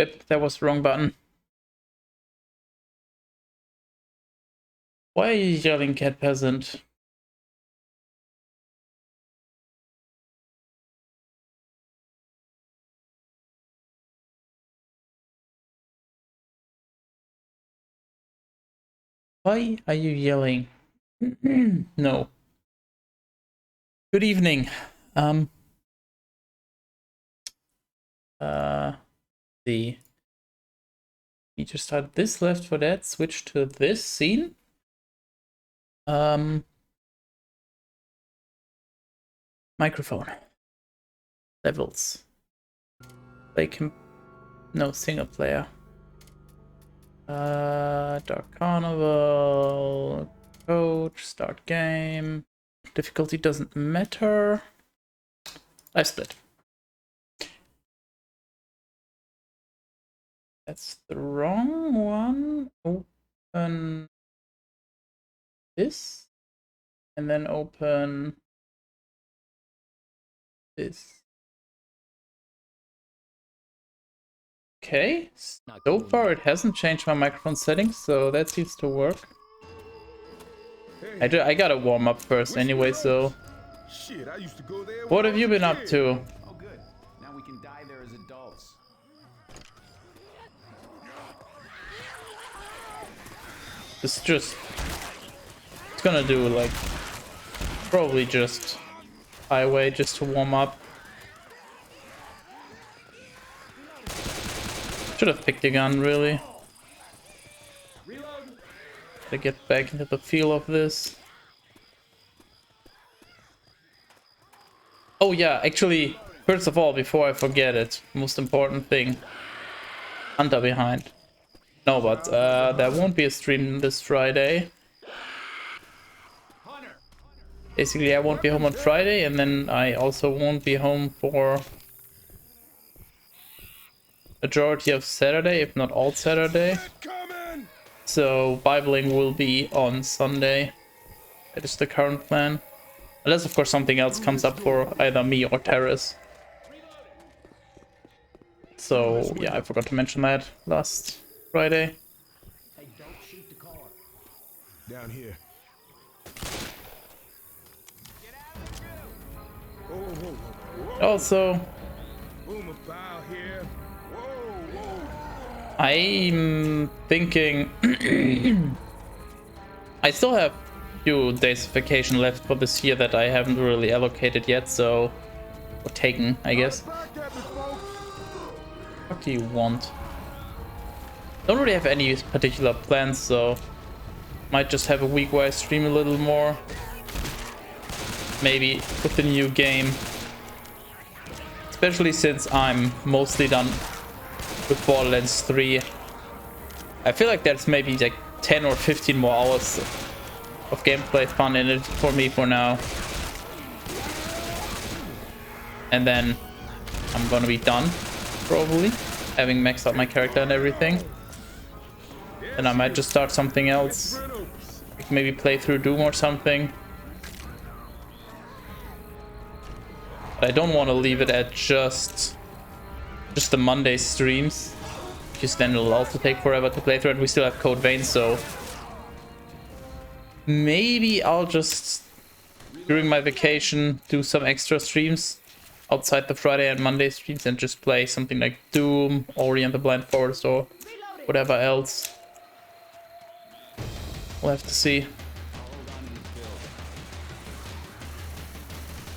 Yep, that was the wrong button. Why are you yelling, cat peasant? Why are you yelling? No. Good evening. The we just start this Left 4 Dead, switch to this scene. Microphone. Levels. Play no, single player. Dark Carnival. Coach. Start game. Difficulty doesn't matter. I split. That's the wrong one. Open this. And then open this. Okay, so far it hasn't changed my microphone settings, so that seems to work. I gotta warm up first anyway, so... Shit, I used to go there. What have you been up to? Oh good, now we can die there as adults. It's gonna do like... Probably just highway just to warm up. Should have picked a gun, really. To get back into the feel of this. Oh yeah, actually, first of all, before I forget it, most important thing. Hunter behind. No, but there won't be a stream this Friday. Basically, I won't be home on Friday, and then I also won't be home for majority of Saturday, if not all Saturday. So Bibling will be on Sunday. That is the current plan. Unless of course something else comes up for either me or Terrace. So yeah, I forgot to mention that last Friday. Hey, don't shoot the car. Down here. Also, Boom about here. Whoa. I'm thinking I still have a few days of vacation left for this year that I haven't really allocated yet, so or taken, I guess. What do you want? Don't really have any particular plans, so might just have a week where I stream a little more. Maybe with the new game. Especially since I'm mostly done with Borderlands 3. I feel like there's maybe like 10 or 15 more hours of gameplay fun in it for me for now. And then I'm gonna be done, probably, having maxed out my character and everything. Then I might just start something else. Like maybe play through Doom or something. But I don't want to leave it at just the Monday streams, because then it'll also take forever to play through it. We still have Code Vein, so maybe I'll just, during my vacation, do some extra streams outside the Friday and Monday streams and just play something like Doom, Ori and the Blind Forest, or whatever else. We'll have to see.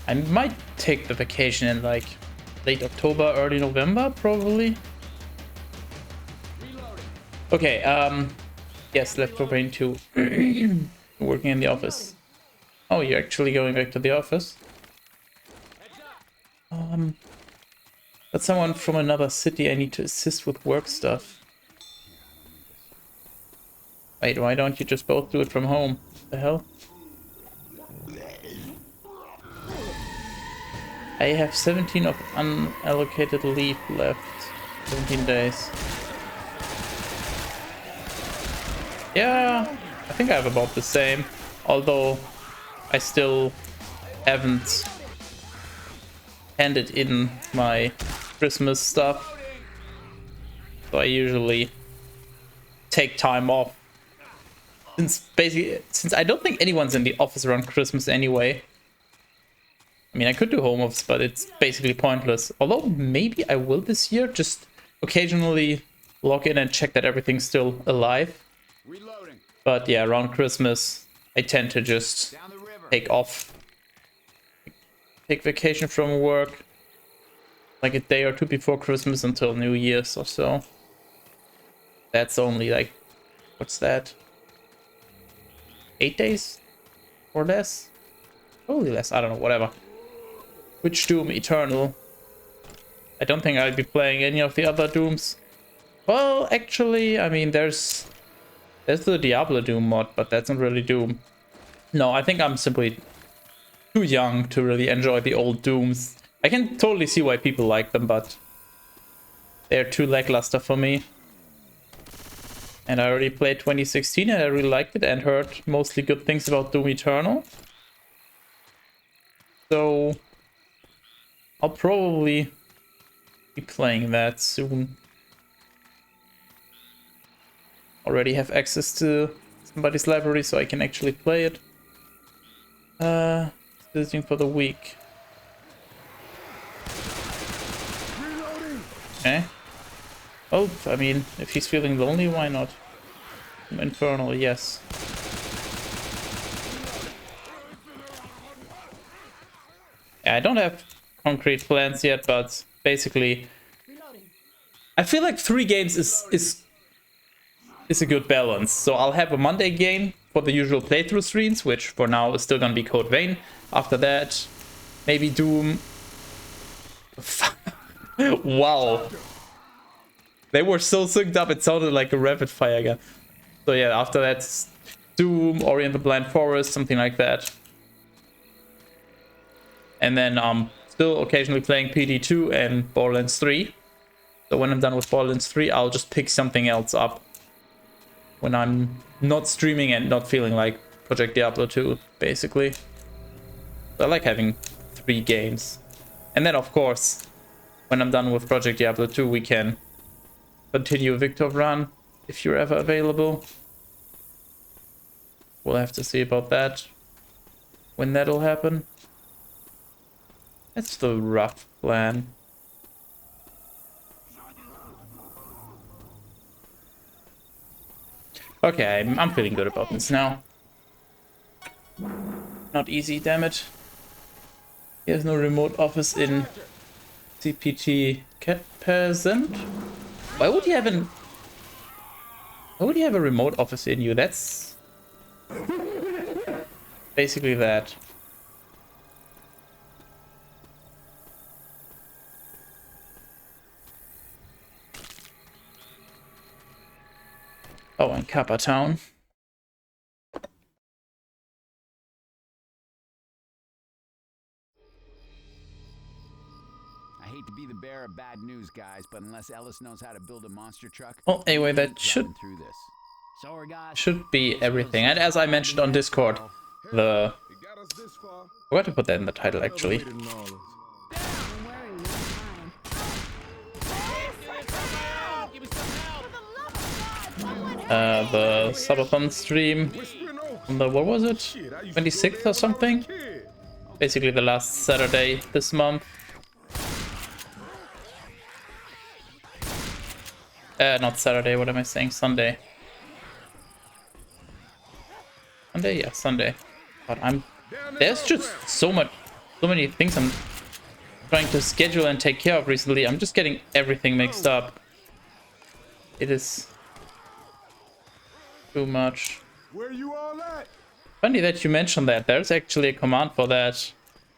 I might take the vacation in like late October, early November, probably. Okay, yes, Left 4 Dead 2. Working in the office. Oh, you're actually going back to the office? But someone from another city I need to assist with work stuff. Wait, why don't you just both do it from home? What the hell? I have 17 of unallocated leave left. 17 days. Yeah, I think I have about the same. Although I still haven't handed in my Christmas stuff. So I usually take time off. Since I don't think anyone's in the office around Christmas anyway. I mean, I could do home office, but it's basically pointless. Although maybe I will this year, just occasionally log in and check that everything's still alive. Reloading. But yeah, around Christmas, I tend to just Down the river. take off. Take vacation from work. Like a day or two before Christmas until New Year's or so. That's only like, what's that? 8 days? Or less? Probably less, I don't know, whatever. Which Doom Eternal? I don't think I'll be playing any of the other Dooms. Well, actually, I mean, there's the Diablo Doom mod, but that's not really Doom. No, I think I'm simply too young to really enjoy the old Dooms. I can totally see why people like them, but they're too lackluster for me. And I already played 2016 and I really liked it and heard mostly good things about Doom Eternal. So I'll probably be playing that soon. Already have access to somebody's library so I can actually play it. Visiting for the week. Okay. Oh, I mean, if he's feeling lonely, why not? Infernal, yes. Yeah, I don't have concrete plans yet, but basically, I feel like 3 games is a good balance. So I'll have a Monday game for the usual playthrough streams, which for now is still gonna be Code Vein. After that, maybe Doom. Wow. They were so synced up, it sounded like a rapid fire gun. So yeah, after that, Doom, Ori and the Blind Forest, something like that. And then still occasionally playing PD2 and Borderlands 3. So when I'm done with Borderlands 3, I'll just pick something else up. When I'm not streaming and not feeling like Project Diablo 2, basically. So I like having 3 games. And then of course, when I'm done with Project Diablo 2, we can continue Victor Run if you're ever available. We'll have to see about that, when that'll happen. That's the rough plan. Okay, I'm feeling good about this now. Not easy, damn it. There's no remote office in CPT Cat Peasant. Why would you have a remote office in you? That's basically that. Oh, and Kappa Town. I hate to be the bearer of bad news, guys, but unless Ellis knows how to build a monster truck, Well, anyway, that driving through this. Sorry, guys. should be everything. And as I mentioned on Discord, It got us this far. I forgot to put that in the title actually. Elevated knowledge. Don't worry, we're fine. The subathon stream Whispering Oaks. on the, what was it? Shit, I used to go 26th there or when I was a something? kid. Basically the last Saturday this month. Not Saturday, what am I saying? Sunday. Sunday? Yeah, Sunday. But there's just so many things I'm trying to schedule and take care of recently. I'm just getting everything mixed up. It is too much. Where you all at? Funny that you mentioned that. There's actually a command for that.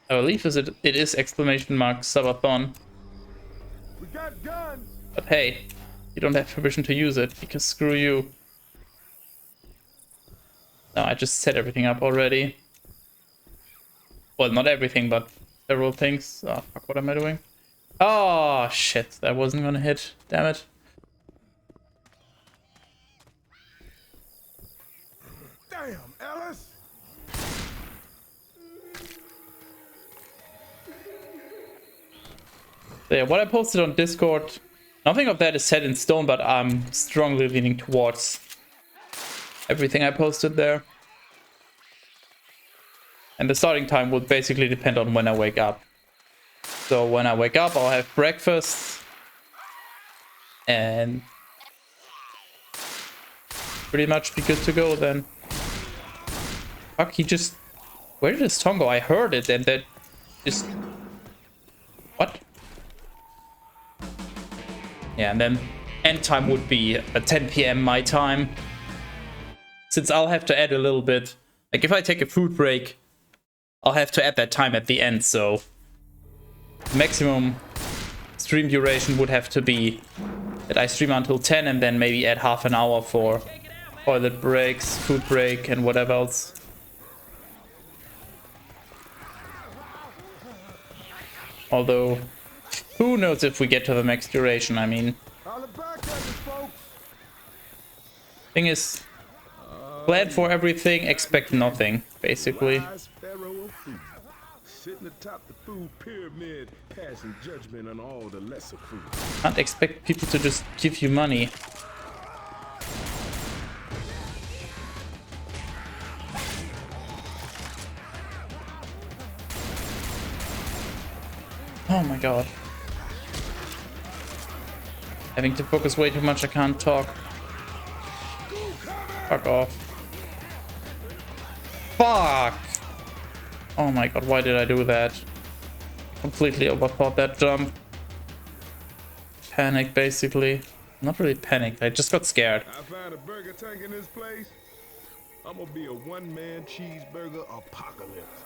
I believe it is exclamation mark subathon. We got guns. But hey, you don't have permission to use it because screw you. No, I just set everything up already. Well, not everything, but several things. Oh, fuck, what am I doing? Oh, shit, that wasn't gonna hit. Damn it. Damn, Ellis. So yeah, what I posted on Discord Nothing of that is set in stone, but I'm strongly leaning towards everything I posted there. And the starting time would basically depend on when I wake up. So when I wake up, I'll have breakfast. And pretty much be good to go then. Fuck, he just... Where did his tongue go? I heard it and that just... What? Yeah, and then end time would be at 10 p.m. my time. Since I'll have to add a little bit. Like if I take a food break, I'll have to add that time at the end, so... Maximum stream duration would have to be that I stream until 10 and then maybe add half an hour for toilet breaks, food break, and whatever else. Although, who knows if we get to the max duration, I mean... Thing is, plan for everything, expect nothing, basically. Sitting atop the food pyramid, passing judgment on all the lesser food. Can't expect people to just give you money. Oh my god. Having to focus way too much, I can't talk. Fuck off. Fuck! Oh my god, why did I do that? Completely overthought that jump. Panic, basically. Not really panicked, I just got scared. I found a burger tank in this place. I'm gonna be a one-man cheeseburger apocalypse.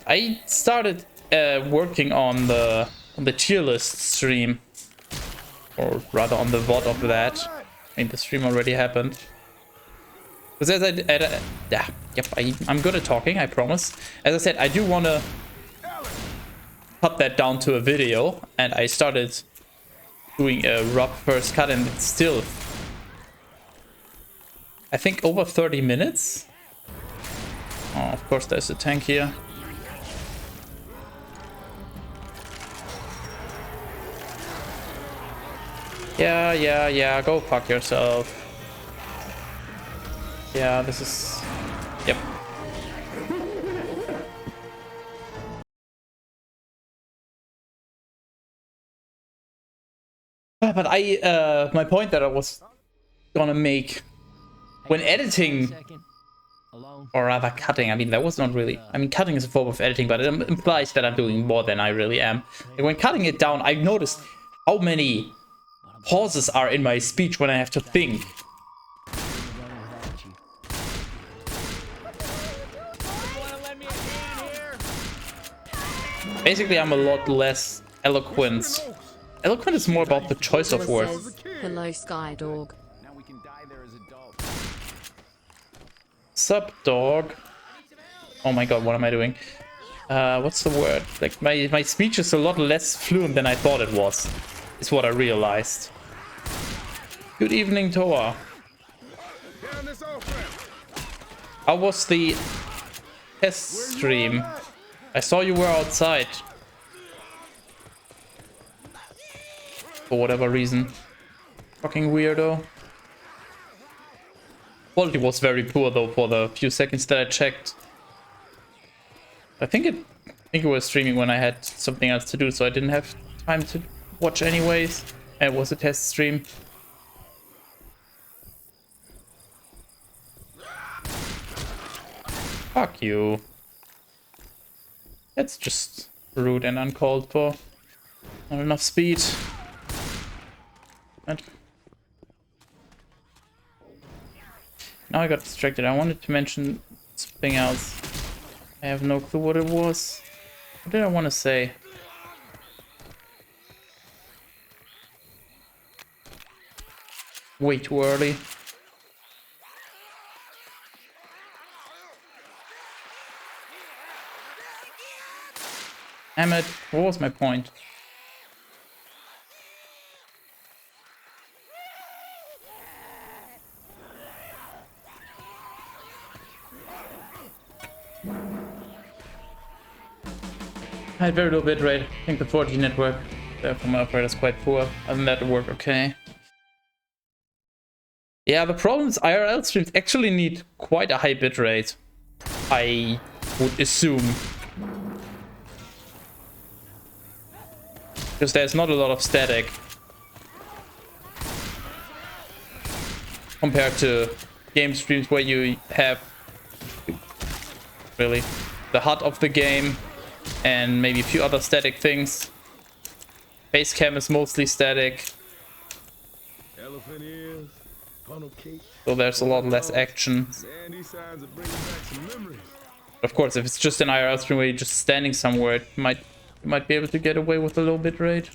I started working on the tier list stream. Or rather on the VOD of that. I mean, the stream already happened. Because I'm good at talking, I promise. As I said, I do want to cut that down to a video, and I started doing a rough first cut, and it's still, I think, over 30 minutes. Oh, of course, there's a tank here. Yeah, go fuck yourself. Yeah, this is... Yep. But my point that I was gonna make when editing, or rather cutting, I mean, that was not really... I mean, cutting is a form of editing, but it implies that I'm doing more than I really am. And when cutting it down, I've noticed how many pauses are in my speech when I have to think. Basically, I'm a lot less eloquent. Eloquent is more about the choice of words. Hello, Sky Dog. Now we can die there as adults. Sup, dog? Oh my god, what am I doing? What's the word? Like, my speech is a lot less fluent than I thought it was. Is what I realized. Good evening, Toa. How was the test stream? I saw you were outside. For whatever reason. Fucking weirdo. Quality was very poor though for the few seconds that I checked. I think it was streaming when I had something else to do, so I didn't have time to watch anyways. And it was a test stream. Fuck you. That's just rude and uncalled for. Not enough speed. And now I got distracted. I wanted to mention something else. I have no clue what it was. What did I want to say? Way too early. Damn it, what was my point? I had very low bitrate. I think the 4G network Therefore, my operator is quite poor. Other than that, it worked okay. Yeah, the problem is IRL streams actually need quite a high bitrate, I would assume. Because there's not a lot of static compared to game streams where you have really the HUD of the game and maybe a few other static things. Base cam is mostly static. Elephant ears, funnel cake. So there's a lot less action. Man, these signs are bringing back some memories. Of course, if it's just an IRL stream where you're just standing somewhere, it might be able to get away with a low bit rate.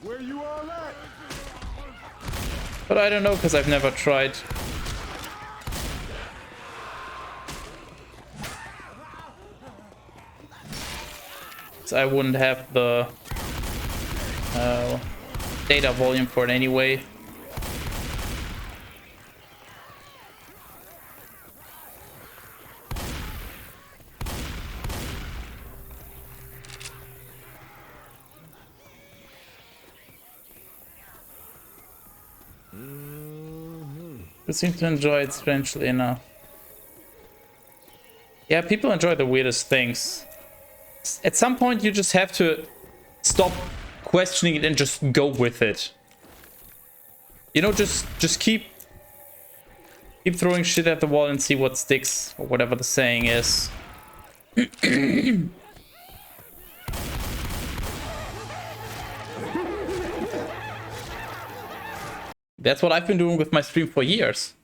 Where you all at? But I don't know, because I've never tried. So I wouldn't have the data volume for it anyway. They seem to enjoy it strangely enough. Yeah, people enjoy the weirdest things. At some point you just have to stop questioning it and just go with it. You know, just keep throwing shit at the wall and see what sticks, or whatever the saying is. That's what I've been doing with my stream for years.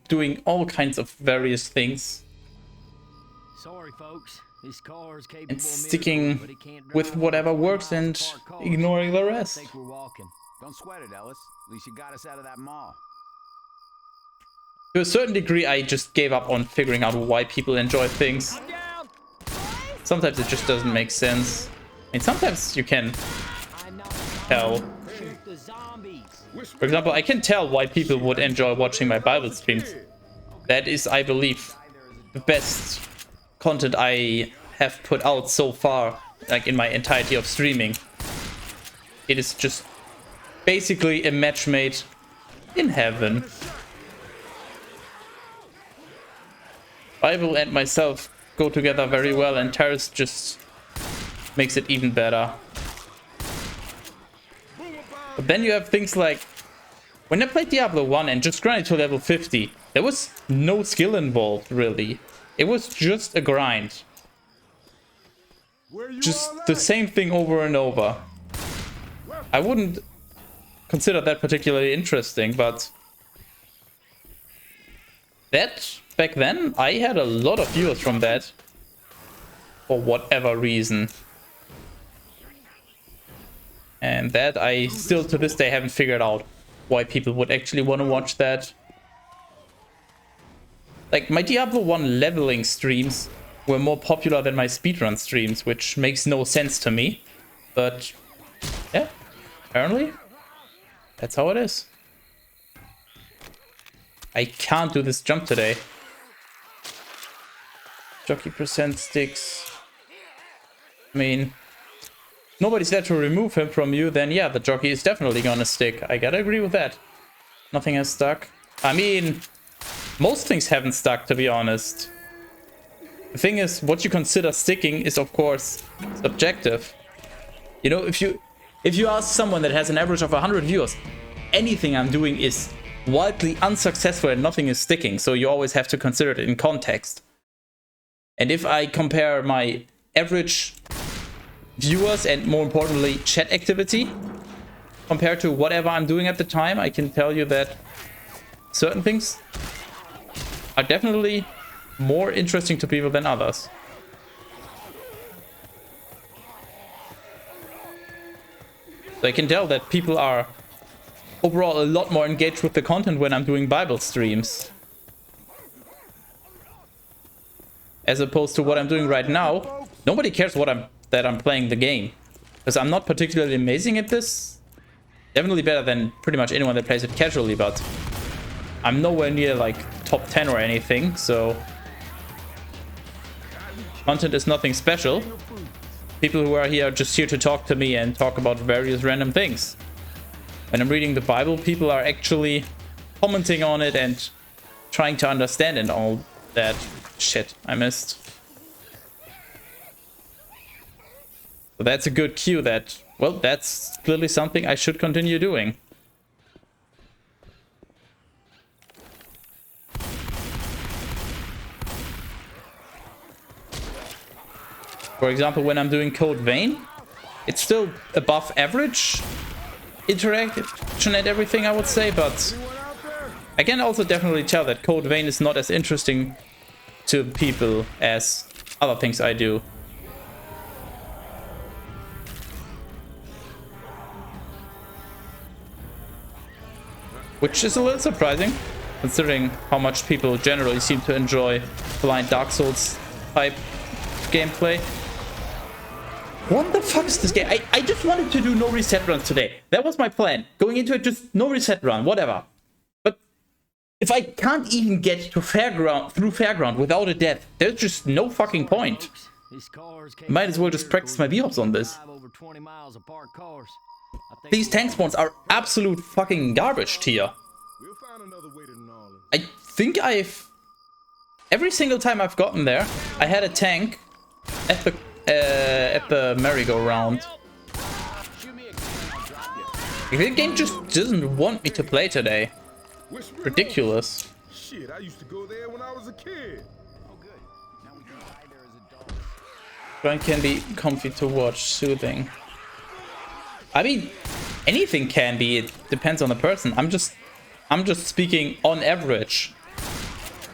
Doing all kinds of various things. Sorry, folks. This car is capable And of sticking miracles, but it can't drive with whatever works and parked cars. ignoring the I rest. think we're walking. Don't sweat it, Ellis. At least you got us out of that mall. To a certain degree, I just gave up on figuring out why people enjoy things. Sometimes it just doesn't make sense. I mean, sometimes you can tell. The zombies. For example, I can tell why people would enjoy watching my Bible streams. That is, I believe, the best content I have put out so far, like in my entirety of streaming. It is just basically a match made in heaven. Bible and myself go together very well, and Terrace just makes it even better. But then you have things like, when I played Diablo 1 and just grinded to level 50, there was no skill involved, really. It was just a grind. Just the same thing over and over. I wouldn't consider that particularly interesting, but that, back then, I had a lot of viewers from that. For whatever reason. And that I still to this day haven't figured out why people would actually want to watch that. Like, my Diablo 1 leveling streams were more popular than my speedrun streams, which makes no sense to me. But, yeah, apparently, that's how it is. I can't do this jump today. Jockey percent sticks. I mean, nobody's there to remove him from you, then yeah, the jockey is definitely gonna stick. I gotta agree with that. Nothing has stuck. I mean, most things haven't stuck, to be honest. The thing is, what you consider sticking is, of course, subjective. You know, if you ask someone that has an average of 100 viewers, anything I'm doing is wildly unsuccessful and nothing is sticking, so you always have to consider it in context. And if I compare my average viewers and, more importantly, chat activity compared to whatever I'm doing at the time, I can tell you that certain things are definitely more interesting to people than others. So I can tell that people are overall a lot more engaged with the content when I'm doing Bible streams, as opposed to what I'm doing right now. Nobody cares that I'm playing the game, because I'm not particularly amazing at this. Definitely better than pretty much anyone that plays it casually, but I'm nowhere near like top 10 or anything, so content is nothing special. People who are here are just here to talk to me and talk about various random things. When I'm reading the Bible, people are actually commenting on it and trying to understand and all that shit I missed. So that's a good cue that, well, that's clearly something I should continue doing. For example, when I'm doing Code Vein, it's still above average interaction and everything, I would say, but I can also definitely tell that Code Vein is not as interesting to people as other things I do. Which is a little surprising, considering how much people generally seem to enjoy blind Dark Souls type gameplay. What the fuck is this game? I just wanted to do no reset runs today. That was my plan. Going into it, just no reset run, whatever. But if I can't even get to Fairground without a death, there's just no fucking point. Might as well just practice my V-hops on this. These tank spawns are absolute fucking garbage tier. I think every single time I've gotten there, I had a tank at the merry-go-round. The game just doesn't want me to play today. Ridiculous. Shit, I used to go there when I was a kid. Oh, good. Now we can hide there as adults. Grind can be comfy to watch, soothing. I mean, anything can be. It depends on the person. I'm just speaking on average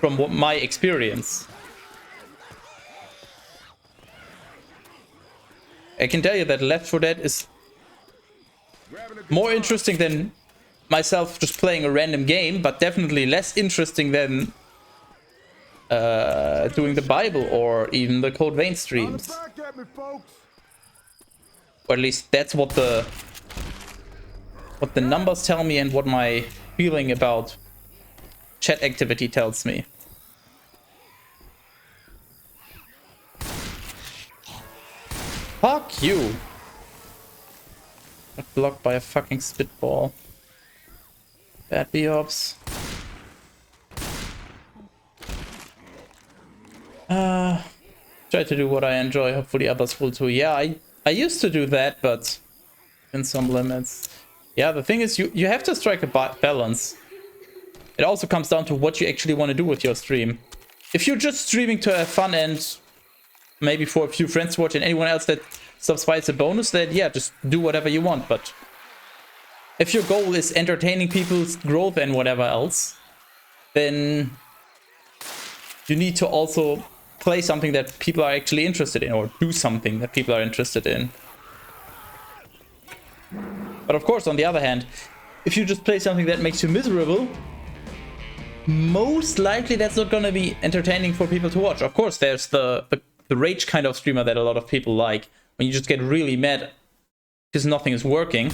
from what my experience. I can tell you that L4D2 is more interesting than myself just playing a random game, but definitely less interesting than doing the Bible or even the Code Vein streams. Or at least that's what the numbers tell me and what my feeling about chat activity tells me. Fuck you! Got blocked by a fucking spitball. Bad B-ops. Try to do what I enjoy, hopefully others will too. Yeah, I used to do that, but in some limits. Yeah, the thing is, you have to strike a balance. It also comes down to what you actually want to do with your stream. If you're just streaming to have fun and maybe for a few friends to watch and anyone else that stops by as a bonus, then yeah, just do whatever you want. But if your goal is entertaining people's growth and whatever else, then you need to also play something that people are actually interested in, or do something that people are interested in. But of course, on the other hand, if you just play something that makes you miserable, most likely that's not going to be entertaining for people to watch. Of course, there's the rage kind of streamer that a lot of people like, when you just get really mad because nothing is working.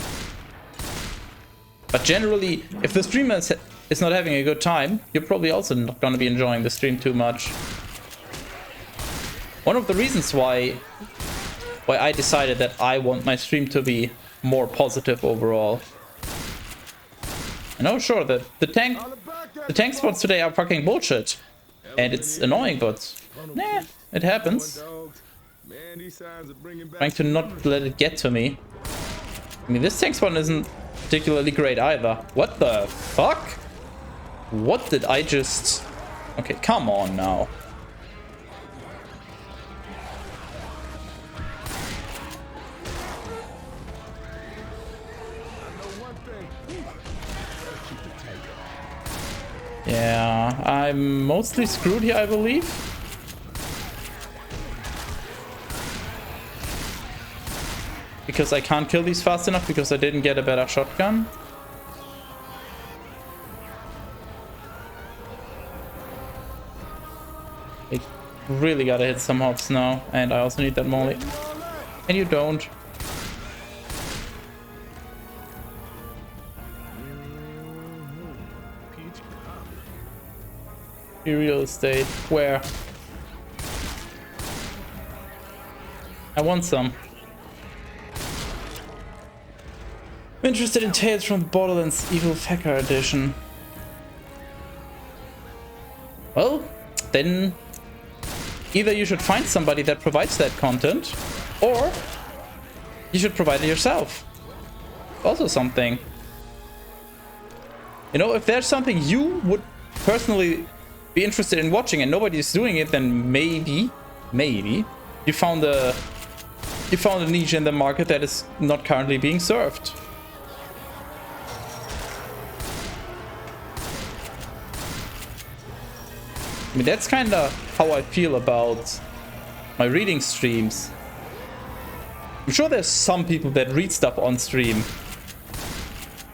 But generally, if the streamer is not having a good time, you're probably also not going to be enjoying the stream too much. One of the reasons why I decided that I want my stream to be more positive overall. I know, sure, that the tank spots today are fucking bullshit. And it's annoying, but nah, it happens. Trying to not let it get to me. I mean, this tank spot isn't particularly great either. What the fuck? What did I just... Okay, come on now. Yeah, I'm mostly screwed here, I believe. Because I can't kill these fast enough because I didn't get a better shotgun. I really gotta hit some hops now, and I also need that molly. And you don't. Real estate, where? I want some. I'm interested in Tales from the Borderlands Evil Fecker Edition. Well, then either you should find somebody that provides that content, or you should provide it yourself. Also something. You know, if there's something you would personally be interested in watching and nobody's doing it, then maybe you found a niche in the market that is not currently being served. I mean, that's kind of how I feel about my reading streams. I'm sure there's some people that read stuff on stream,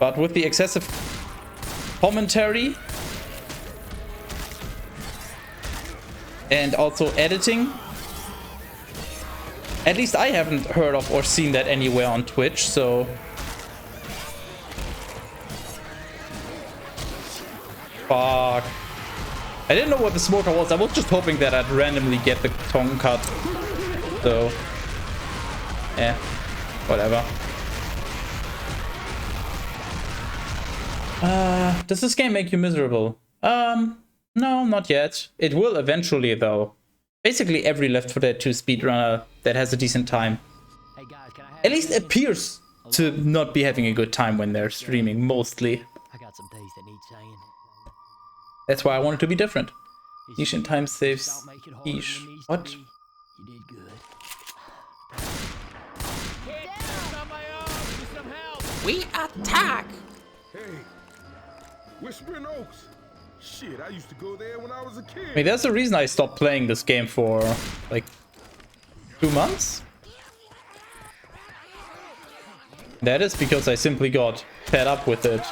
but with the excessive commentary and also editing, at least I haven't heard of or seen that anywhere on Twitch, so fuck. I didn't know what the smoker was. I was just hoping that I'd randomly get the tongue cut. So, yeah, whatever. Does this game make you miserable? No, not yet. It will eventually, though. Basically, every Left 4 Dead 2 speedrunner that has a decent time Hey guys, can I have at least appears to not be having a good time when they're streaming, mostly. I got some things that need saying. That's why I want it to be different. It's Niche and time saves. Don't make it harder than it Ish. needs to What? be. You did good. We attack! Hey, Whispering Oaks. Shit, I used to go there when I was a kid. I mean, there's a reason I stopped playing this game for, like, 2 months. That is because I simply got fed up with it.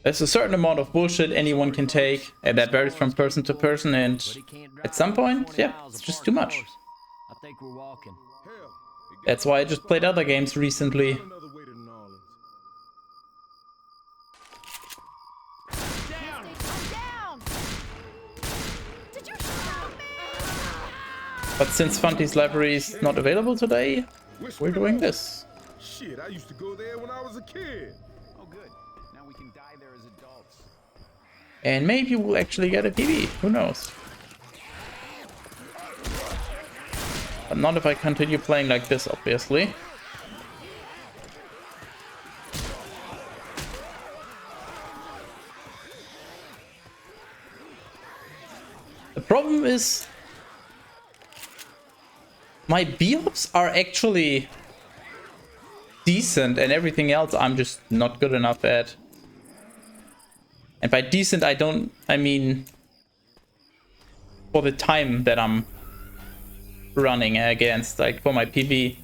There's a certain amount of bullshit anyone can take, and that varies from person to person, and at some point, yeah, it's just too much. I think we're walking. Hell, it That's why I just played other games recently. got another way to New Orleans. I'm down! Did you shoot me? But since Funty's library is not available today, we're doing this. Shit, I used to go there when I was a kid. Oh, good. Now we can die there as adults. And maybe we'll actually get a PB, who knows. But not if I continue playing like this, obviously. The problem is my B-ops are actually decent and everything else I'm just not good enough at. And by decent I mean for the time that I'm running against, like for my PB.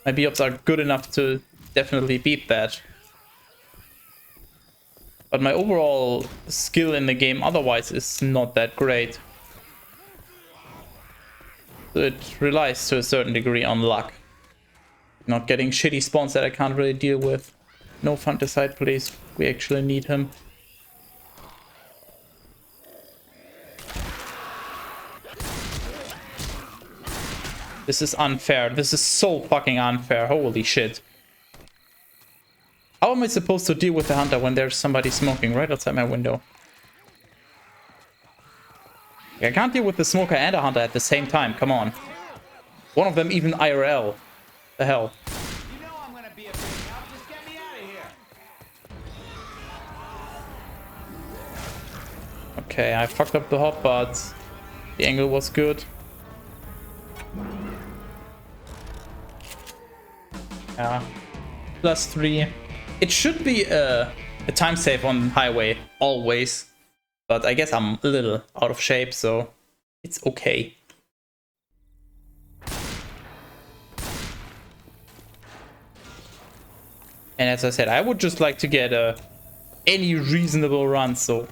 My B-ops are good enough to definitely beat that. But my overall skill in the game otherwise is not that great. So it relies to a certain degree on luck. Not getting shitty spawns that I can't really deal with. No Fantaside, please. We actually need him. This is unfair. This is so fucking unfair. Holy shit. How am I supposed to deal with the hunter when there's somebody smoking right outside my window? I can't deal with the smoker and a hunter at the same time. Come on. One of them even IRL. The hell. You know I'm gonna be a big help. Just get me out of here. Okay, I fucked up the hop, but the angle was good. Yeah. +3. It should be a time save on highway, always. But I guess I'm a little out of shape, so it's okay. And as I said, I would just like to get any reasonable run, so...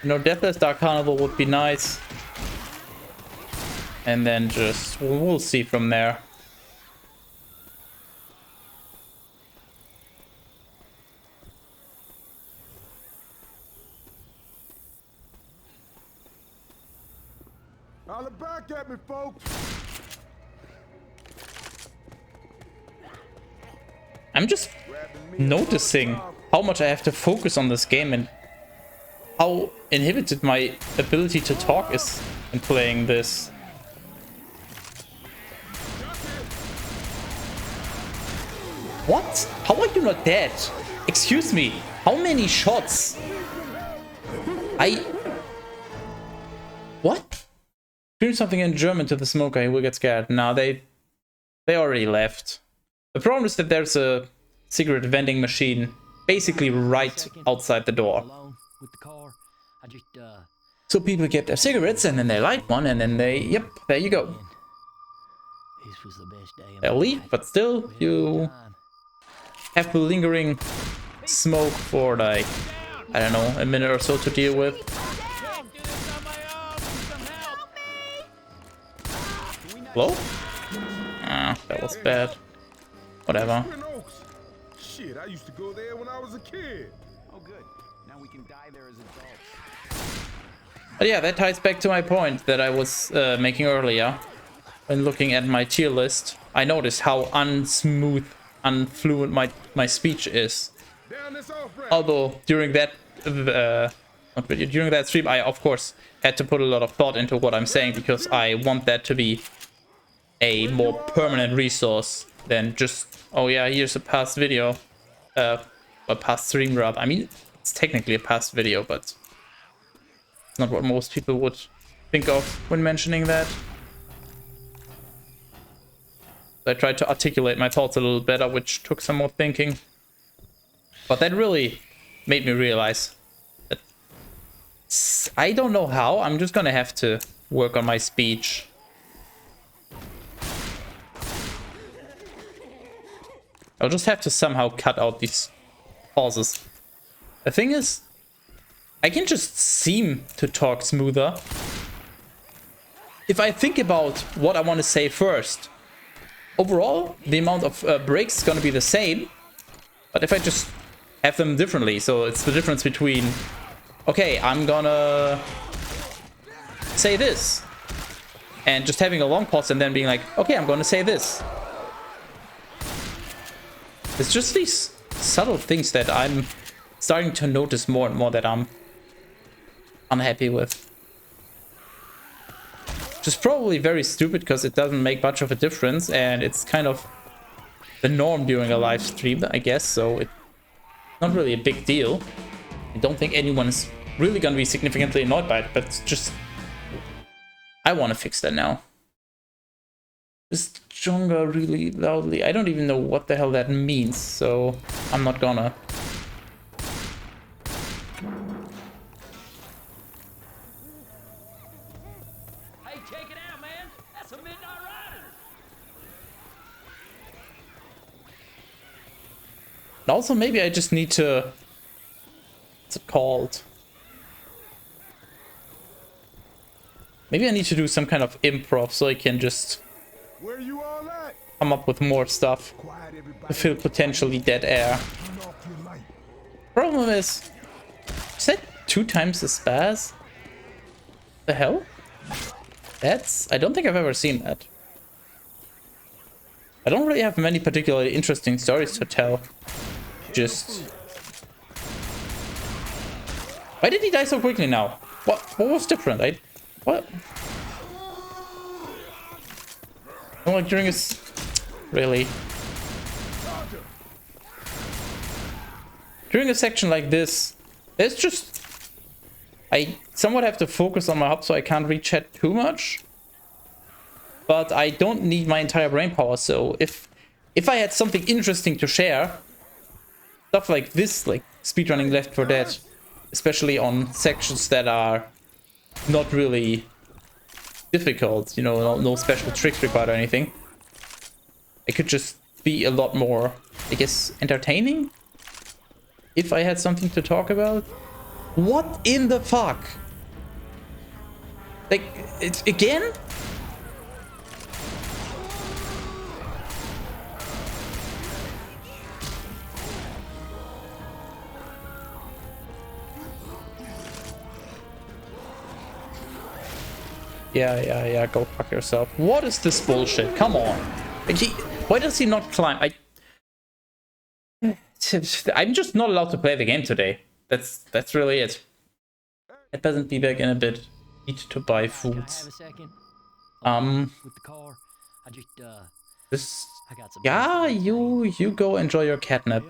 You know, Deathless Dark Carnival would be nice. And then just... we'll see from there. Holler back at me, folks. I'm just noticing how much I have to focus on this game and how inhibited my ability to talk is in playing this. What? How are you not dead? Excuse me. How many shots? What? Scream something in German to the smoker, he will get scared. No, they already left. The problem is that there's a cigarette vending machine basically right outside the door. Alone with the car. I just So people get their cigarettes and then they light one and then they, yep, there you go. this was the best day of They'll my leave, life. but still We had a good you time. have the lingering smoke for like, I don't know, a minute or so to deal with. Hello? Ah, that was bad. Whatever. Twin Oaks. Shit, I used to go there when I was a kid. Oh, good. Now we can die there as adults. But yeah, that ties back to my point that I was making earlier. When looking at my tier list, I noticed how unsmooth, unfluent my speech is. Down this off-ramp. Although during that during that stream, I of course had to put a lot of thought into what I'm saying because I want that to be a more permanent resource than just, oh yeah, here's a past video, a past stream rather. I mean, it's technically a past video, but it's not what most people would think of when mentioning that. I tried to articulate my thoughts a little better, which took some more thinking. But that really made me realize that I don't know how. I'm just gonna have to work on my speech. I'll just have to somehow cut out these pauses. The thing is, I can just seem to talk smoother if I think about what I want to say first. Overall, the amount of breaks is gonna be the same, but if I just have them differently, so it's the difference between, okay, I'm gonna say this, and just having a long pause and then being like, okay, I'm gonna say this. It's just these subtle things that I'm starting to notice more and more that I'm unhappy with. Which is probably very stupid because it doesn't make much of a difference and it's kind of the norm during a live stream, I guess, so it's not really a big deal. I don't think anyone's really gonna be significantly annoyed by it, but it's just, I want to fix that now. Just stronger really loudly. I don't even know what the hell that means, so I'm not gonna. Hey, check it out, man. That's a Midnight Rider. And also maybe I just need to, what's it called? Maybe I need to do some kind of improv so I can just Where you all at? come up with more stuff Quiet, everybody. to fill potentially dead air. Turn off your light. Problem is that 2 times the spaz? The hell? That's, I don't think I've ever seen that. I don't really have many particularly interesting stories to tell. Just, why did he die so quickly now? What was different? What? Oh, like during his, really? During a section like this, there's just, I somewhat have to focus on my hub so I can't reach chat too much. But I don't need my entire brain power, so if I had something interesting to share, stuff like this, like speedrunning Left 4 Dead, especially on sections that are not really difficult, you know, no special tricks required or anything, it could just be a lot more, I guess, entertaining if I had something to talk about. What in the fuck? Like, it's again? Yeah, go fuck yourself. What is this bullshit? Come on. Like, why does he not climb? I'm just not allowed to play the game today. That's really it. It doesn't be back in a bit. Need to buy foods. With the car, This. I got some. Yeah, you go enjoy your catnap.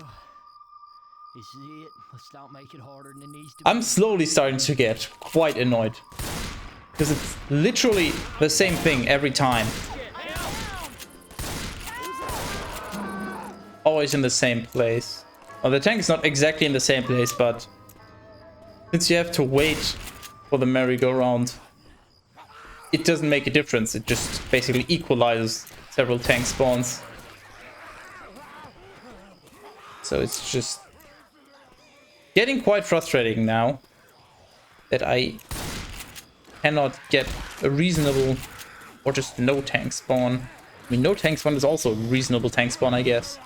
This is it. Let's not make it harder than it needs to. I'm slowly starting to get quite annoyed. Because it's literally the same thing every time. Always in the same place. Well, the tank is not exactly in the same place, but since you have to wait for the merry-go-round, it doesn't make a difference. It just basically equalizes several tank spawns. So it's just getting quite frustrating now that I cannot get a reasonable or just no tank spawn. I mean, no tank spawn is also a reasonable tank spawn, I guess.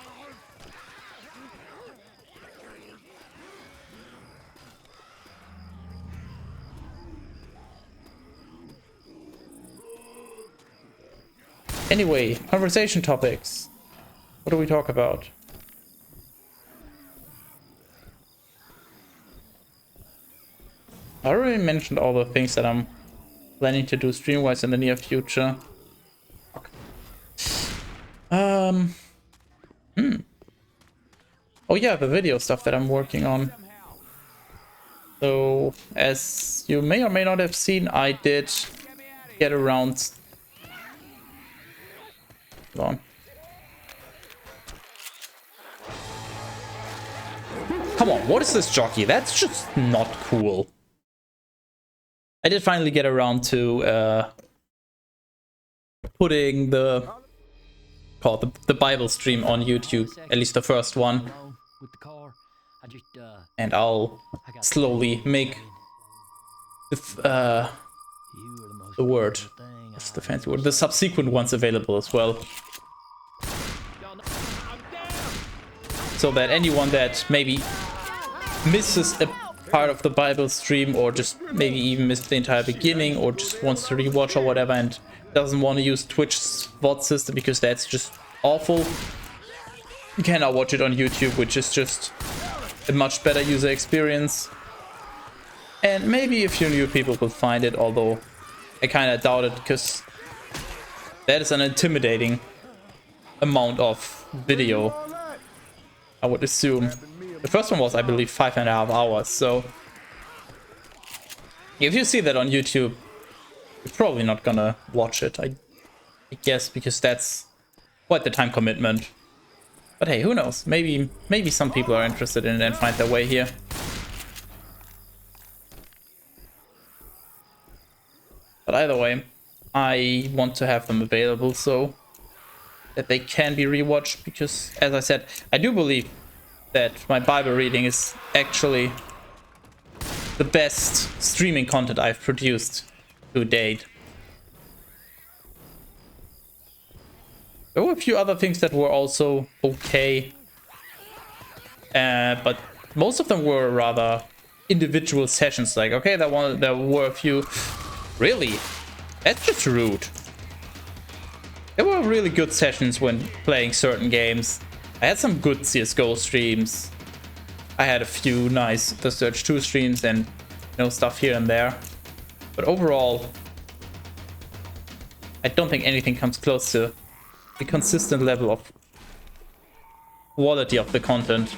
Anyway, conversation topics. What do we talk about? I already mentioned all the things that I'm planning to do stream-wise in the near future. Oh yeah, the video stuff that I'm working on. So, as you may or may not have seen, I did get around... Hold on. Come on, what is this jockey? That's just not cool. I did finally get around to putting the Bible stream on YouTube, at least the first one. And I'll slowly make the word, what's the fancy word, the subsequent ones available as well. So that anyone that maybe misses a part of the Bible stream, or just maybe even missed the entire beginning, or just wants to rewatch or whatever and doesn't want to use Twitch's VOD system because that's just awful, you can now watch it on YouTube, which is just a much better user experience. And maybe a few new people will find it, although I kind of doubt it, because that is an intimidating amount of video, I would assume. The first one was, I believe, 5.5 hours, so if you see that on YouTube, you're probably not gonna watch it, I guess, because that's quite the time commitment. But hey, who knows? Maybe some people are interested in it and find their way here. But either way, I want to have them available so that they can be rewatched, because, as I said, I do believe that my Bible reading is actually the best streaming content I've produced to date. There were a few other things that were also okay, but most of them were rather individual sessions. Like, okay, there were a few. Really? That's just rude. There were really good sessions when playing certain games. I had some good CSGO streams. I had a few nice The Surge 2 streams and, stuff here and there. But overall, I don't think anything comes close to the consistent level of quality of the content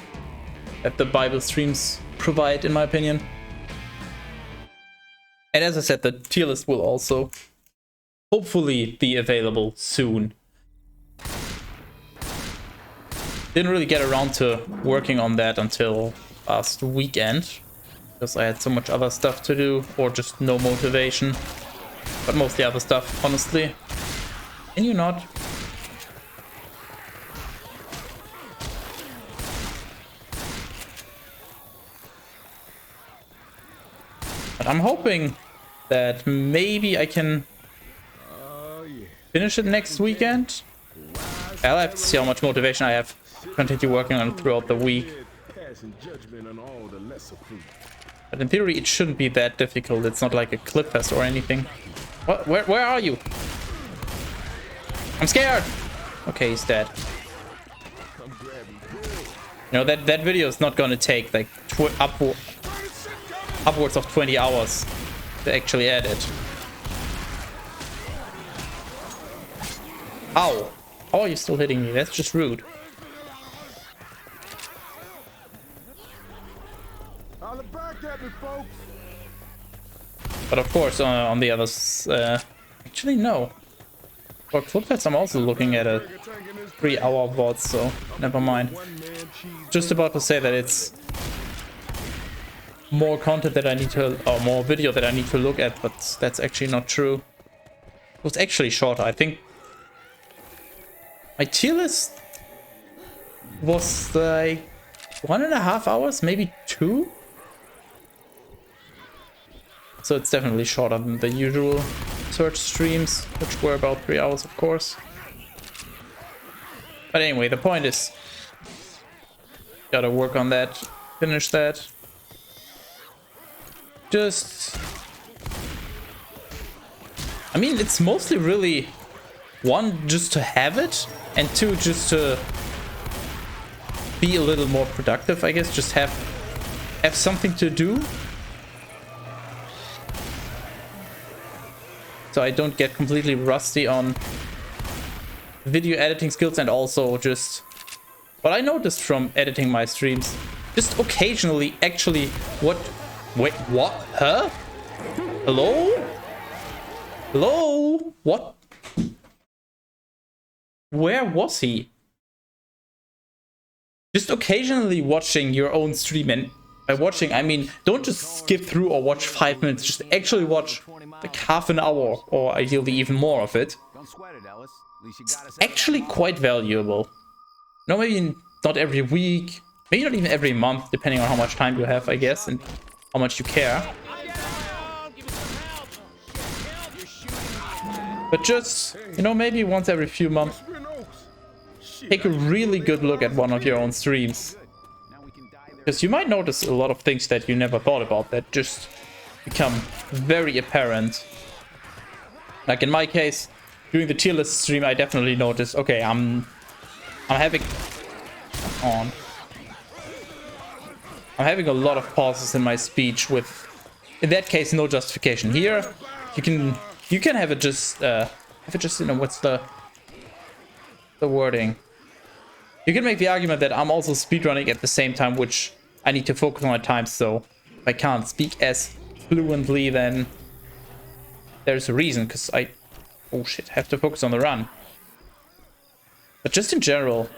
that the Bible streams provide, in my opinion. And as I said, the tier list will also hopefully be available soon. Didn't really get around to working on that until last weekend, because I had so much other stuff to do, or just no motivation. But mostly other stuff, honestly. Can you not? But I'm hoping that maybe I can finish it next weekend. I'll have to see how much motivation I have to continue working on it throughout the week. But in theory, it shouldn't be that difficult. It's not like a clip fest or anything. What? Where are you? I'm scared. Okay, he's dead. You know, that video is not gonna take like upwards of 20 hours to actually edit. Ow. How are you still hitting me? That's just rude. But of course, on the others, actually no. For Footpads, I'm also looking at a 3-hour VOD, so never mind. Just about to say that it's more content that I need to, or more video that I need to look at, but that's actually not true. It was actually shorter. I think my tier list was like 1.5 hours, maybe 2. So it's definitely shorter than the usual search streams, which were about 3 hours, of course. But anyway, the point is, gotta work on that, finish that. Just, I mean, it's mostly really, one, just to have it, and two, just to be a little more productive, I guess. Just have something to do, so I don't get completely rusty on video editing skills. And also just what I noticed from editing my streams, just occasionally actually wait, what? Huh? Hello? Hello? What? Where was he? Just occasionally watching your own stream, and by watching I mean don't just skip through or watch 5 minutes, just actually watch like half an hour or ideally even more of it. Don't sweat it, Ellis. At least you got us. It's actually quite valuable. No, maybe not every week, maybe not even every month, depending on how much time you have, I guess, and how much you care. But just, you know, maybe once every few months, take a really good look at one of your own streams. Because you might notice a lot of things that you never thought about that just become very apparent. Like in my case, during the tier list stream, I definitely noticed, okay, I'm having a lot of pauses in my speech with, in that case, no justification. Here, you can have it just you know, what's the wording? You can make the argument that I'm also speedrunning at the same time, which I need to focus on my time, so if I can't speak as fluently, then there's a reason, because I, oh shit, have to focus on the run. But just in general,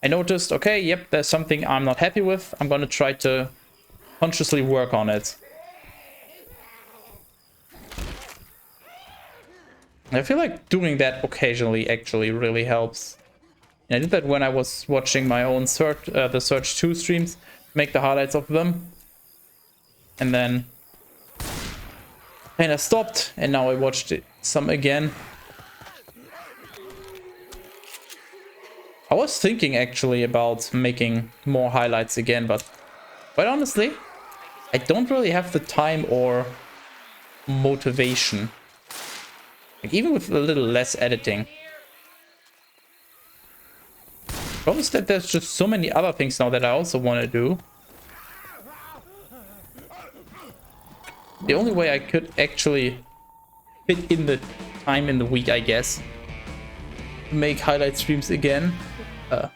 I noticed, okay, yep, there's something I'm not happy with. I'm gonna try to consciously work on it. I feel like doing that occasionally actually really helps. And I did that when I was watching my own the Search 2 streams, make the highlights of them. And then kind of stopped, and now I watched some again. I was thinking actually about making more highlights again, but quite honestly, I don't really have the time or motivation. Like, even with a little less editing. Problem is that there's just so many other things now that I also want to do. The only way I could actually fit in the time in the week, I guess, to make highlight streams again, not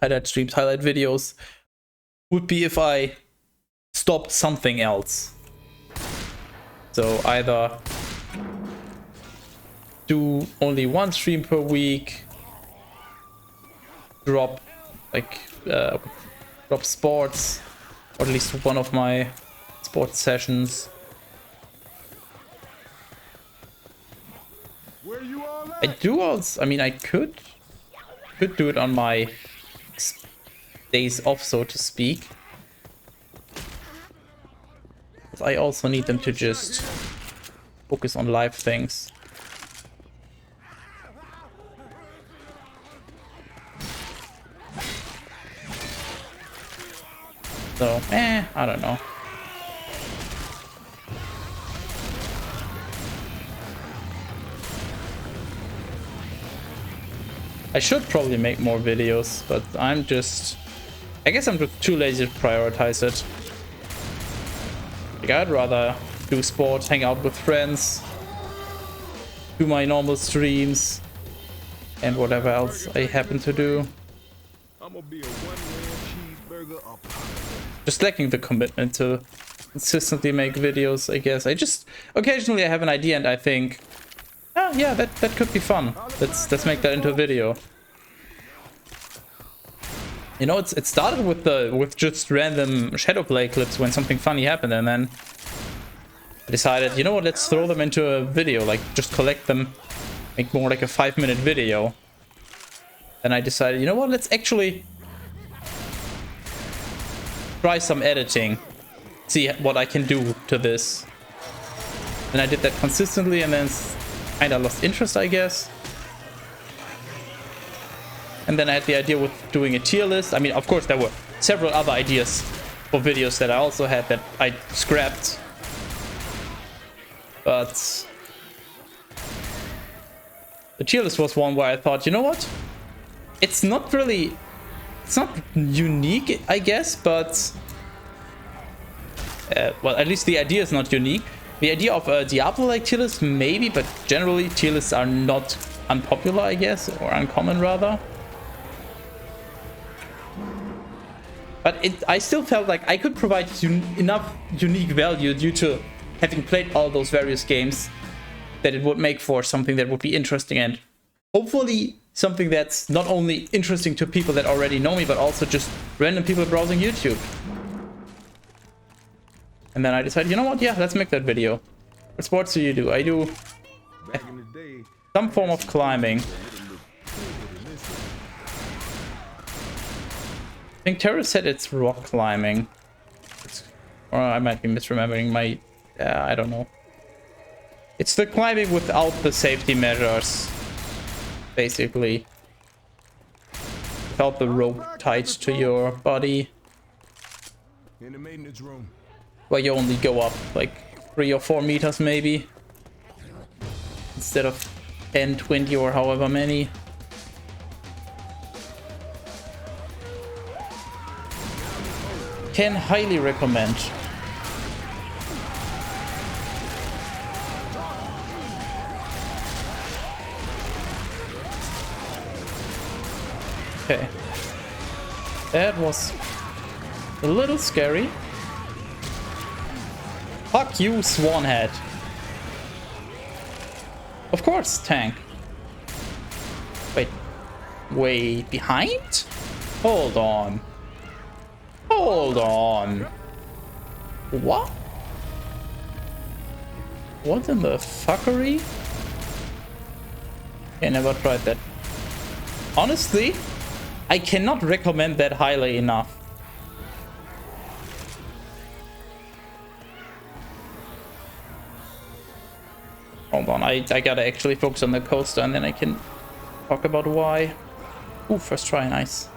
highlight streams, highlight videos, would be if I stopped something else. So either do only one stream per week, drop sports, or at least one of my sports sessions. I do also, I mean, I could do it on my days off, so to speak. But I also need them to just focus on live things. So, I don't know. I should probably make more videos, but I'm just... I guess I'm just too lazy to prioritize it. Like, I'd rather do sport, hang out with friends, do my normal streams, and whatever else I happen to do. I'm gonna be a one-man cheeseburger up. Just lacking the commitment to consistently make videos, I guess. I just... Occasionally I have an idea and I think, oh yeah, that could be fun. Let's make that into a video. You know, it started with just random Shadowplay clips when something funny happened, and then I decided, you know what, let's throw them into a video, like just collect them, make more like a 5-minute video. Then I decided, you know what, let's actually try some editing, see what I can do to this. And I did that consistently, and then kind of lost interest, I guess. And then I had the idea with doing a tier list. I mean, of course, there were several other ideas for videos that I also had that I scrapped. But the tier list was one where I thought, you know what? It's not really... It's not unique, I guess, but... well, at least the idea is not unique. The idea of a Diablo-like tier list, maybe, but generally tier lists are not unpopular, I guess, or uncommon, rather. But I still felt like I could provide enough unique value due to having played all those various games that it would make for something that would be interesting, and hopefully something that's not only interesting to people that already know me, but also just random people browsing YouTube. And then I decided, you know what, yeah, let's make that video. What sports do you do? I do Back in the day, some form of climbing. I think Terra said it's rock climbing. Or I might be misremembering my... I don't know. It's the climbing without the safety measures, basically. Without the rope tied to your body. in the maintenance room. Where you only go up like 3 or 4 meters maybe. Instead of 10, 20 or however many. Can highly recommend. Okay. That was a little scary. Fuck you, Swanhead. Of course, tank. Wait. Way behind? Hold on. Hold on. What? What in the fuckery? I never tried that. Honestly, I cannot recommend that highly enough. Hold on, I gotta actually focus on the coaster and then I can talk about why. Ooh, first try, nice.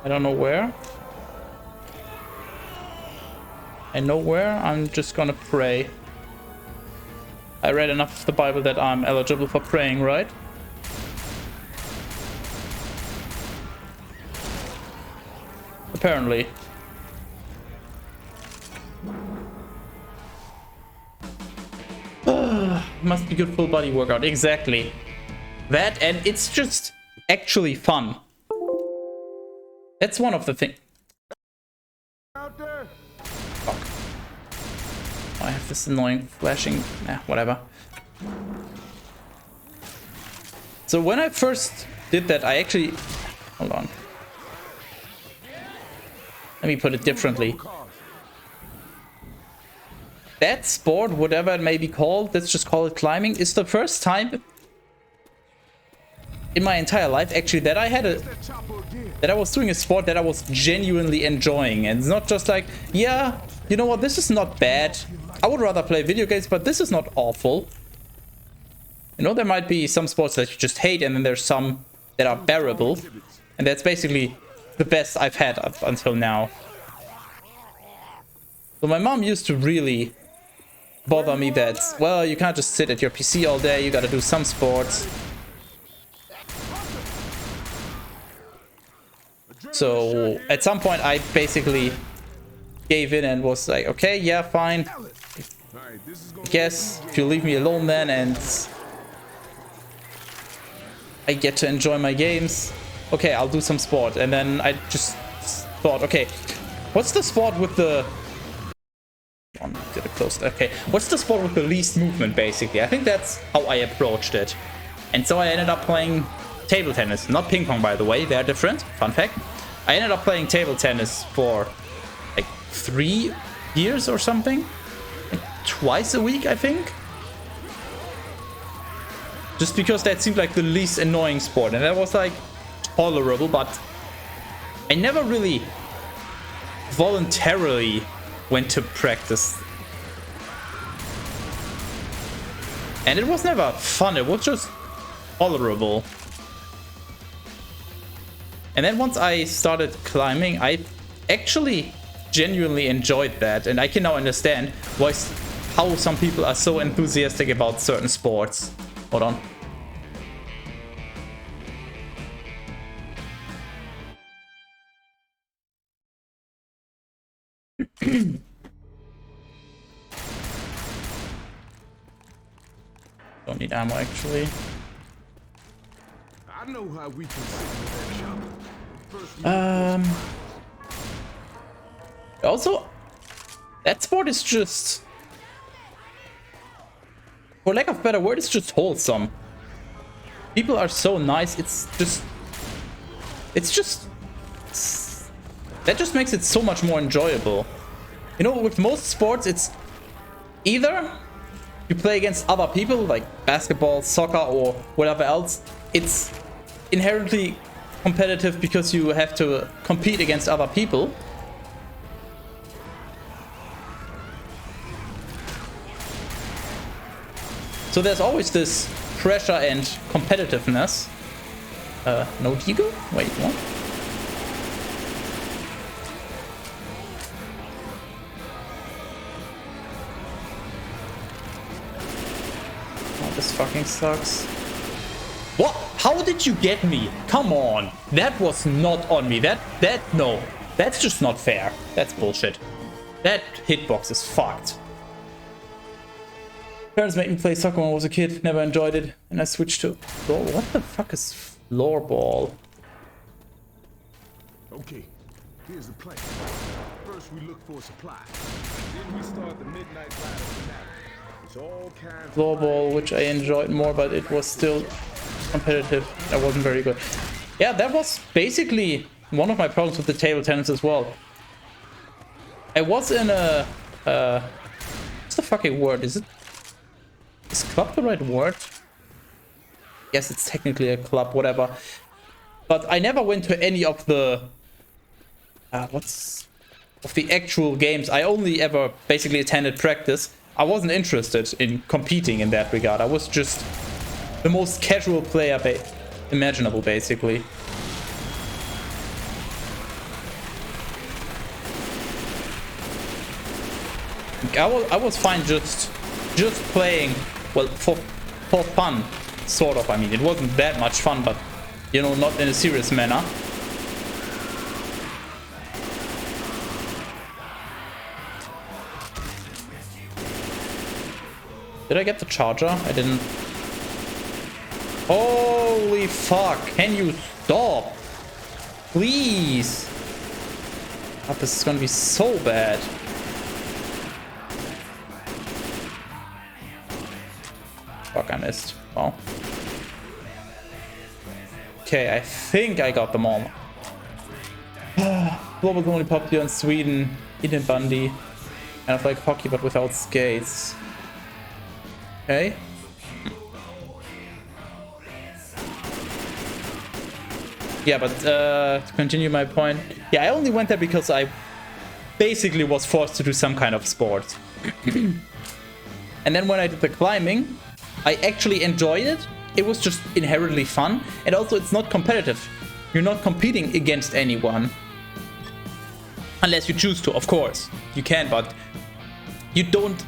I don't know where. I know where, I'm just gonna pray. I read enough of the Bible that I'm eligible for praying, right? Apparently. Must be good full body workout, exactly. That, and it's just actually fun. That's one of the things. Out there. Fuck. I have this annoying flashing. Whatever. So when I first did that, I actually... Hold on. Let me put it differently. That sport, whatever it may be called, let's just call it climbing, is the first time in my entire life actually that I had that I was doing a sport that I was genuinely enjoying. And it's not just like, yeah, you know what, this is not bad. I would rather play video games, but this is not awful. You know, there might be some sports that you just hate, and then there's some that are bearable. And that's basically the best I've had up until now. So my mom used to really bother me that, well, you can't just sit at your PC all day, you gotta do some sports. So at some point I basically gave in and was like, okay, yeah, fine. I guess if you leave me alone then and I get to enjoy my games, okay, I'll do some sport. And then I just thought, okay, what's the sport with the... Did it close? Okay, what's the sport with the least movement, basically? I think that's how I approached it. And so I ended up playing table tennis. Not ping pong, by the way. They're different. Fun fact. I ended up playing table tennis for like 3 years or something. Like twice a week, I think. Just because that seemed like the least annoying sport. And that was like tolerable, but I never really voluntarily went to practice. And it was never fun, it was just tolerable. And then once I started climbing, I actually genuinely enjoyed that. And I can now understand how some people are so enthusiastic about certain sports. Hold on. Don't need ammo actually. I know how we can sit with that shop. First, Also, that sport is just, for lack of a better word, it's just wholesome. People are so nice. That just makes it so much more enjoyable. You know, with most sports, it's either you play against other people, like basketball, soccer, or whatever else. It's inherently competitive because you have to compete against other people. So there's always this pressure and competitiveness. No Deagle? Wait, what? Oh, this fucking sucks. What? How did you get me? Come on. That was not on me. No. That's just not fair. That's bullshit. That hitbox is fucked. Parents made me play soccer when I was a kid. Never enjoyed it. And I switched to floor. What the fuck is floorball? okay, here's the plan. First, we look for supplies. Then we start the midnight battle finale. It's all kinds of Floorball, which I enjoyed more, but it was still competitive. I wasn't very good. Yeah, that was basically one of my problems with the table tennis as well. I was in a... what's the fucking word? Is club the right word? Yes, it's technically a club, whatever. But I never went to any of the... of the actual games. I only ever basically attended practice. I wasn't interested in competing in that regard. I was just the most casual player imaginable, basically. I was fine just playing, well, for fun, sort of. I mean, it wasn't that much fun, but, you know, not in a serious manner. Did I get the charger? I didn't. Holy fuck. Can you stop? Please. God, this is gonna be so bad. Fuck, I missed. Wow. Okay, I think I got them all. Global is only popular in Sweden. Eden Bundy. Kind of like hockey, but without skates. Okay. Yeah, but to continue my point, yeah, I only went there because I basically was forced to do some kind of sport. And then when I did the climbing, I actually enjoyed it. It was just inherently fun, and also it's not competitive. You're not competing against anyone. Unless you choose to, of course. You can, but you don't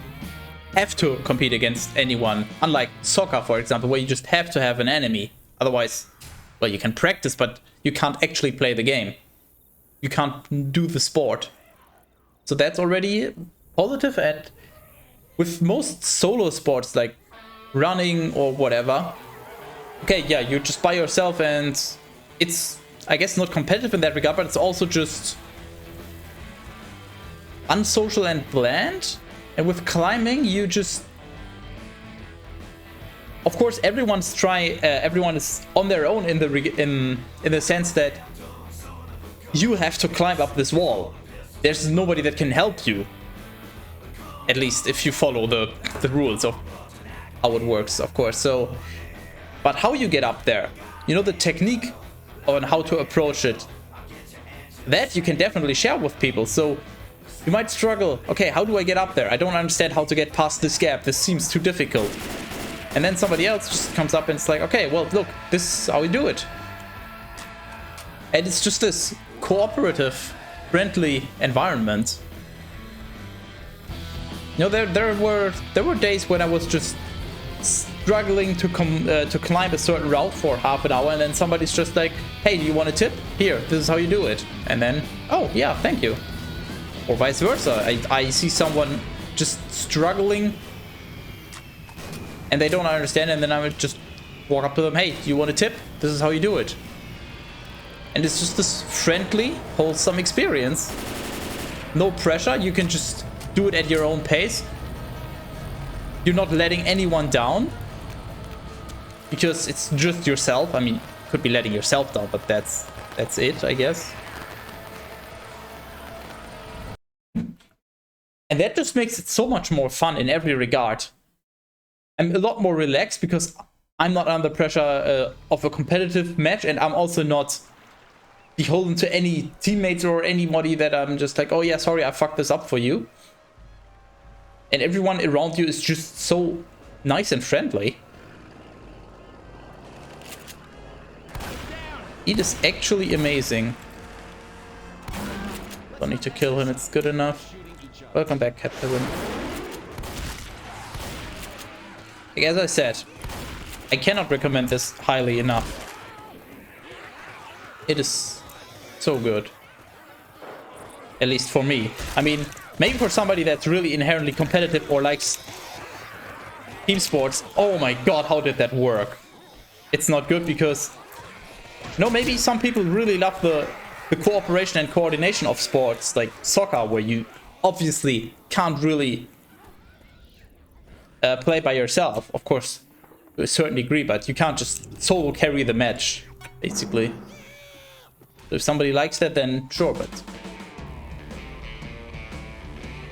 have to compete against anyone. Unlike soccer, for example, where you just have to have an enemy. Otherwise, well, you can practice, but you can't actually play the game. You can't do the sport. So that's already positive. And with most solo sports like running or whatever, okay, yeah, you're just by yourself and it's, I guess, not competitive in that regard, but it's also just unsocial and bland. And with climbing, you just, of course, everyone is on their own in the sense that you have to climb up this wall. There's nobody that can help you. At least if you follow the rules of how it works, of course. So, but how you get up there, you know, the technique on how to approach it, that you can definitely share with people. So you might struggle. Okay, how do I get up there? I don't understand how to get past this gap. This seems too difficult. And then somebody else just comes up and it's like, okay, well, look, this is how we do it. And it's just this cooperative, friendly environment. You know, there were days when I was just struggling to climb a certain route for half an hour, and then somebody's just like, hey, do you want a tip? Here, this is how you do it. And then, oh yeah, thank you. Or vice versa. I see someone just struggling and they don't understand, and then I would just walk up to them, hey, do you want a tip? This is how you do it. And it's just this friendly, wholesome experience. No pressure, you can just do it at your own pace. You're not letting anyone down because it's just yourself. I mean, you could be letting yourself down, but that's it, I guess. And that just makes it so much more fun in every regard. I'm a lot more relaxed because I'm not under pressure of a competitive match, and I'm also not beholden to any teammates or anybody that I'm just like, oh yeah, sorry, I fucked this up for you. And everyone around you is just so nice and friendly. It is actually amazing. Don't need to kill him, it's good enough. Welcome back, Captain. Like, as I said, I cannot recommend this highly enough. It is so good. At least for me. I mean, maybe for somebody that's really inherently competitive or likes team sports, oh my god, how did that work? It's not good because, you know, maybe some people really love the cooperation and coordination of sports like soccer, where you obviously can't really play by yourself. Of course, to a certain degree, but you can't just solo carry the match, basically. If somebody likes that, then sure, but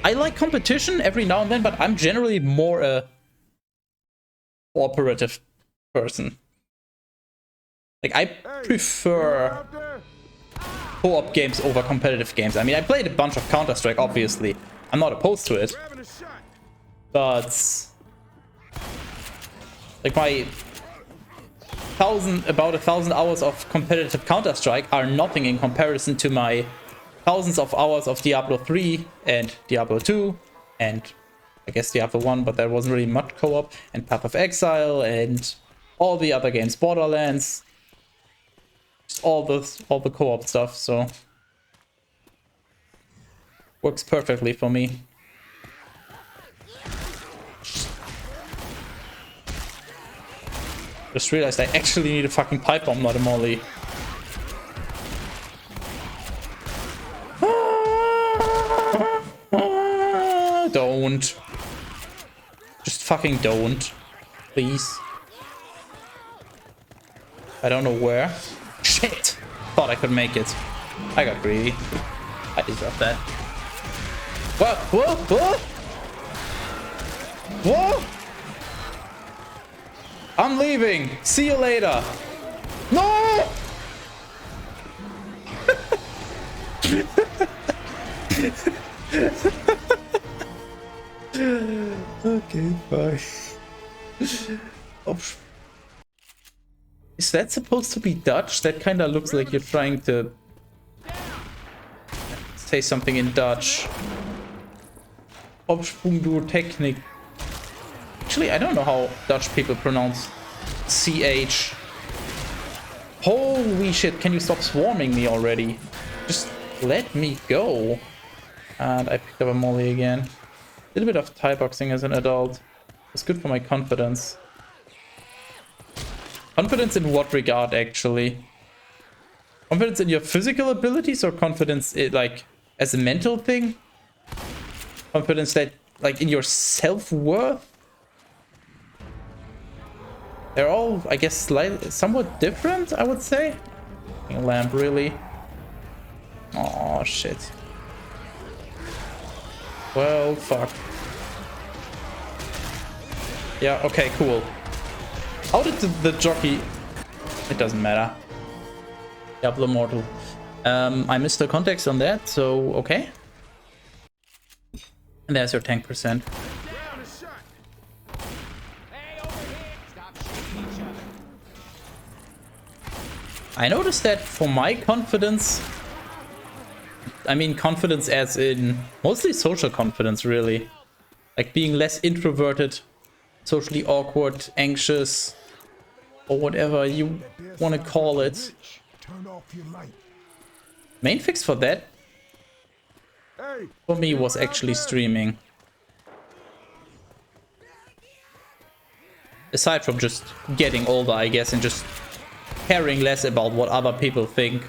I like competition every now and then, but I'm generally more a cooperative person. Like, I prefer co-op games over competitive games. I mean, I played a bunch of Counter-Strike, obviously. I'm not opposed to it. But like my about 1,000 hours of competitive Counter-Strike are nothing in comparison to my thousands of hours of Diablo 3 and Diablo 2 and I guess Diablo 1, but there wasn't really much co-op, and Path of Exile and all the other games, Borderlands, just all the co-op stuff, so works perfectly for me. Just realized I actually need a fucking pipe bomb, not a molly. Don't. Just fucking don't. Please. I don't know where. Shit! Thought I could make it. I got greedy. I deserve that. Whoa! Whoa! Whoa! Whoa! I'm leaving. See you later. No! Okay, bye. Oh. Is that supposed to be Dutch? That kind of looks like you're trying to say something in Dutch. Opsprung door techniek. Actually, I don't know how Dutch people pronounce CH. Holy shit, can you stop swarming me already? Just let me go. And I picked up a molly again. A little bit of Thai boxing as an adult. It's good for my confidence. Confidence in what regard, actually? Confidence in your physical abilities or confidence in, like, as a mental thing? Confidence that, like, in your self-worth? They're all, I guess, slightly, somewhat different, I would say. Lamp, really? Oh shit. Well, fuck. Yeah, okay, cool. How did the jockey... It doesn't matter. Diablo Mortal. I missed the context on that, so okay. And there's your tank percent. I noticed that for my confidence, I mean confidence as in mostly social confidence, really. Like being less introverted, socially awkward, anxious, or whatever you want to call it. Main fix for that, for me, was actually streaming. Aside from just getting older, I guess, and just caring less about what other people think.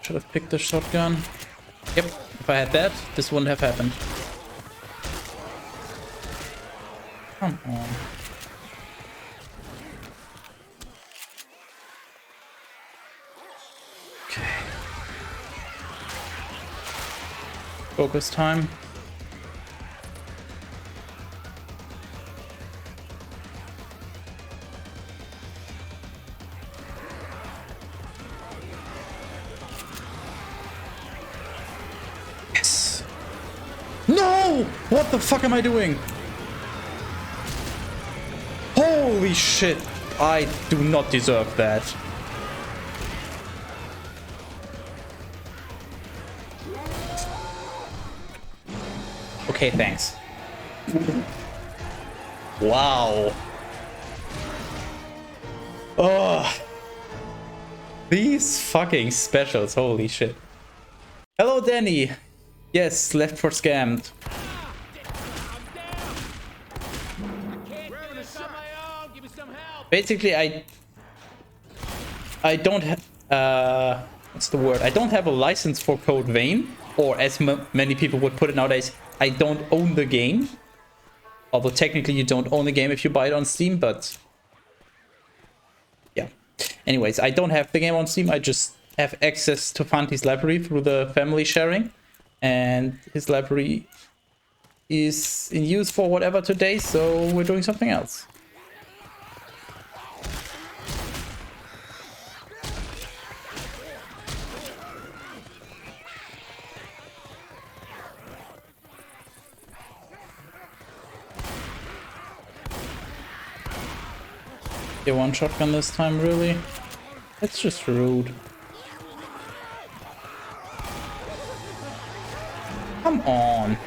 Should have picked the shotgun. Yep, if I had that, this wouldn't have happened. Come on. Okay. Focus time. Yes. No! What the fuck am I doing? Holy shit. I do not deserve that. Okay, thanks. Wow. Oh. These fucking specials, holy shit. Hello, Danny. Yes, left for scammed. Basically, I don't have what's the word? I don't have a license for Code Vein, or as many people would put it nowadays, I don't own the game. Although technically you don't own the game if you buy it on Steam, but yeah. Anyways, I don't have the game on Steam. I just have access to Fanti's library through the family sharing, and his library is in use for whatever today, so we're doing something else. Get one shotgun this time, really? That's just rude. Come on.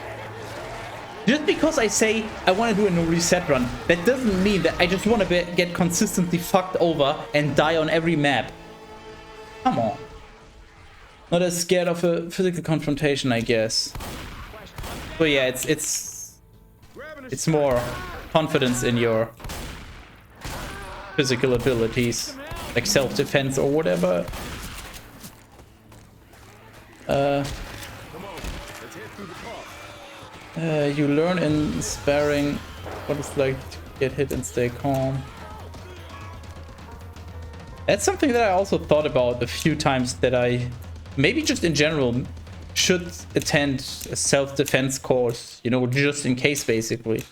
Just because I say I want to do a no reset run, that doesn't mean that I just want to get consistently fucked over and die on every map. Come on. Not as scared of a physical confrontation, I guess. But yeah, it's more confidence in your physical abilities, like self-defense or whatever. You learn in sparring what it's like to get hit and stay calm. That's something that I also thought about a few times, that I maybe just in general should attend a self-defense course, you know, just in case, basically.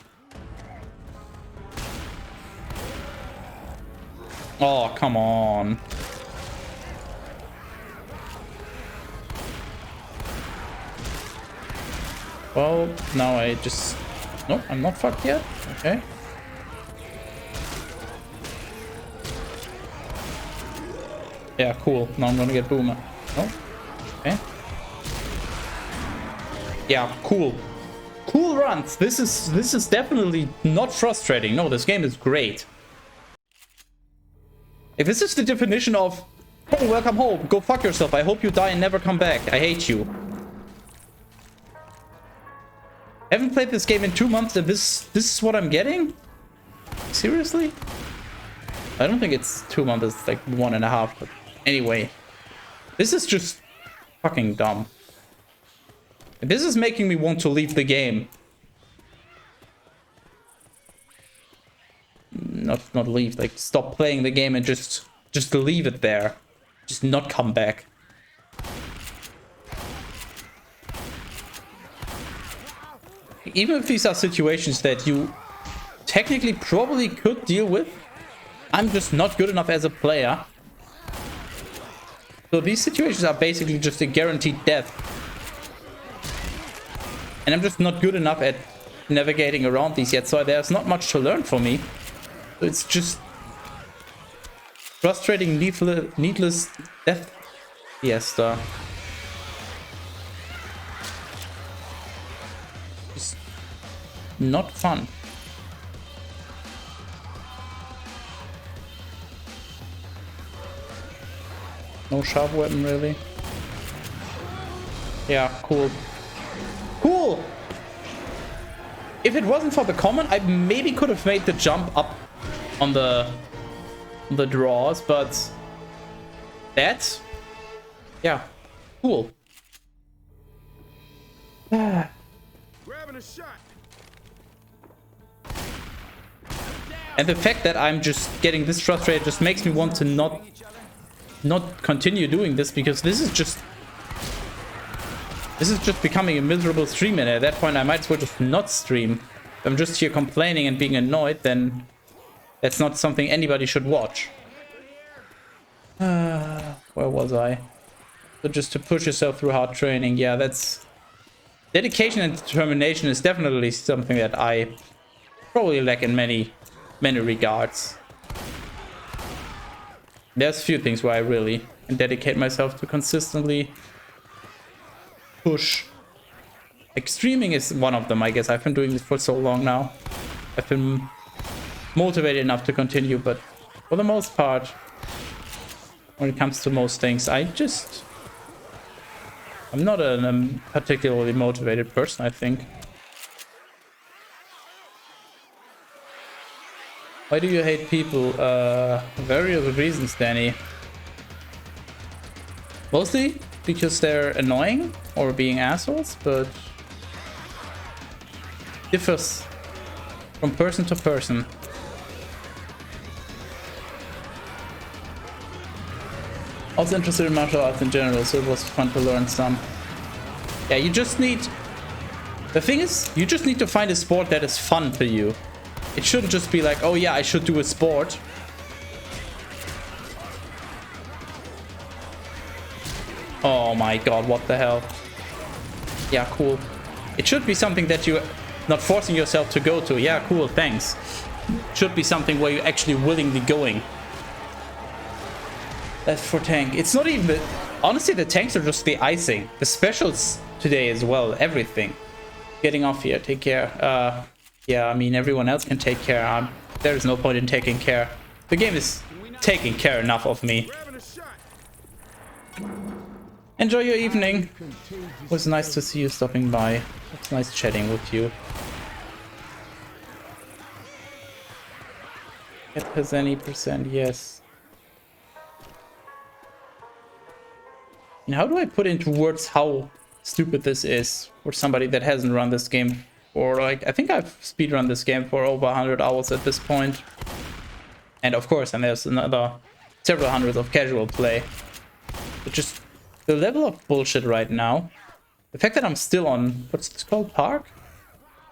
Oh, come on. Well, now I just... No, I'm not fucked yet. Okay. Yeah, cool. Now I'm gonna get Boomer. Oh, okay. Yeah, cool. Cool runs. This is definitely not frustrating. No, this game is great. If this is the definition of, oh, welcome home, go fuck yourself, I hope you die and never come back, I hate you. Haven't played this game in 2 months and this is what I'm getting? Seriously? I don't think it's 2 months, it's like 1.5, but anyway. This is just fucking dumb. This is making me want to leave the game. Not leave, like stop playing the game and just leave it there. Just not come back. Even if these are situations that you technically probably could deal with, I'm just not good enough as a player. So these situations are basically just a guaranteed death. And I'm just not good enough at navigating around these yet, so there's not much to learn for me. It's just frustrating, needless death fiesta. Just not fun. No sharp weapon, really. Yeah, cool. Cool! If it wasn't for the common, I maybe could have made the jump up on the draws, but that, yeah, cool. Grabbing a shot. And the fact that I'm just getting this frustrated just makes me want to not continue doing this, because this is just becoming a miserable stream, and at that point I might as well just not stream. If I'm just here complaining and being annoyed, then that's not something anybody should watch. Where was I? So just to push yourself through hard training, yeah, that's... Dedication and determination is definitely something that I probably lack in many regards. There's a few things where I really can dedicate myself to consistently push. Like streaming is one of them, I guess. I've been doing this for so long now. I've been motivated enough to continue, but for the most part, when it comes to most things, I'm not a particularly motivated person, I think. Why do you hate people? Various reasons, Danny. Mostly because they're annoying or being assholes, but differs from person to person. Also interested in martial arts in general, so it was fun to learn some. Yeah, you just need... The thing is, you just need to find a sport that is fun for you. It shouldn't just be like, oh yeah, I should do a sport. Oh my god, what the hell. Yeah, cool. It should be something that you're not forcing yourself to go to. Yeah, cool, thanks. It should be something where you're actually willingly going. That's for tank. It's not even... Honestly, the tanks are just the icing. The specials today as well, everything. Getting off here, take care. Yeah, I mean, everyone else can take care. There's no point in taking care. The game is taking care enough of me. Enjoy your evening. It was nice to see you stopping by. It's nice chatting with you. It has any percent, yes. And how do I put into words how stupid this is for somebody that hasn't run this game for, like, I think I've speedrun this game for over 100 hours at this point. And of course, and there's another several hundreds of casual play. But just the level of bullshit right now. The fact that I'm still on, what's this called? Park?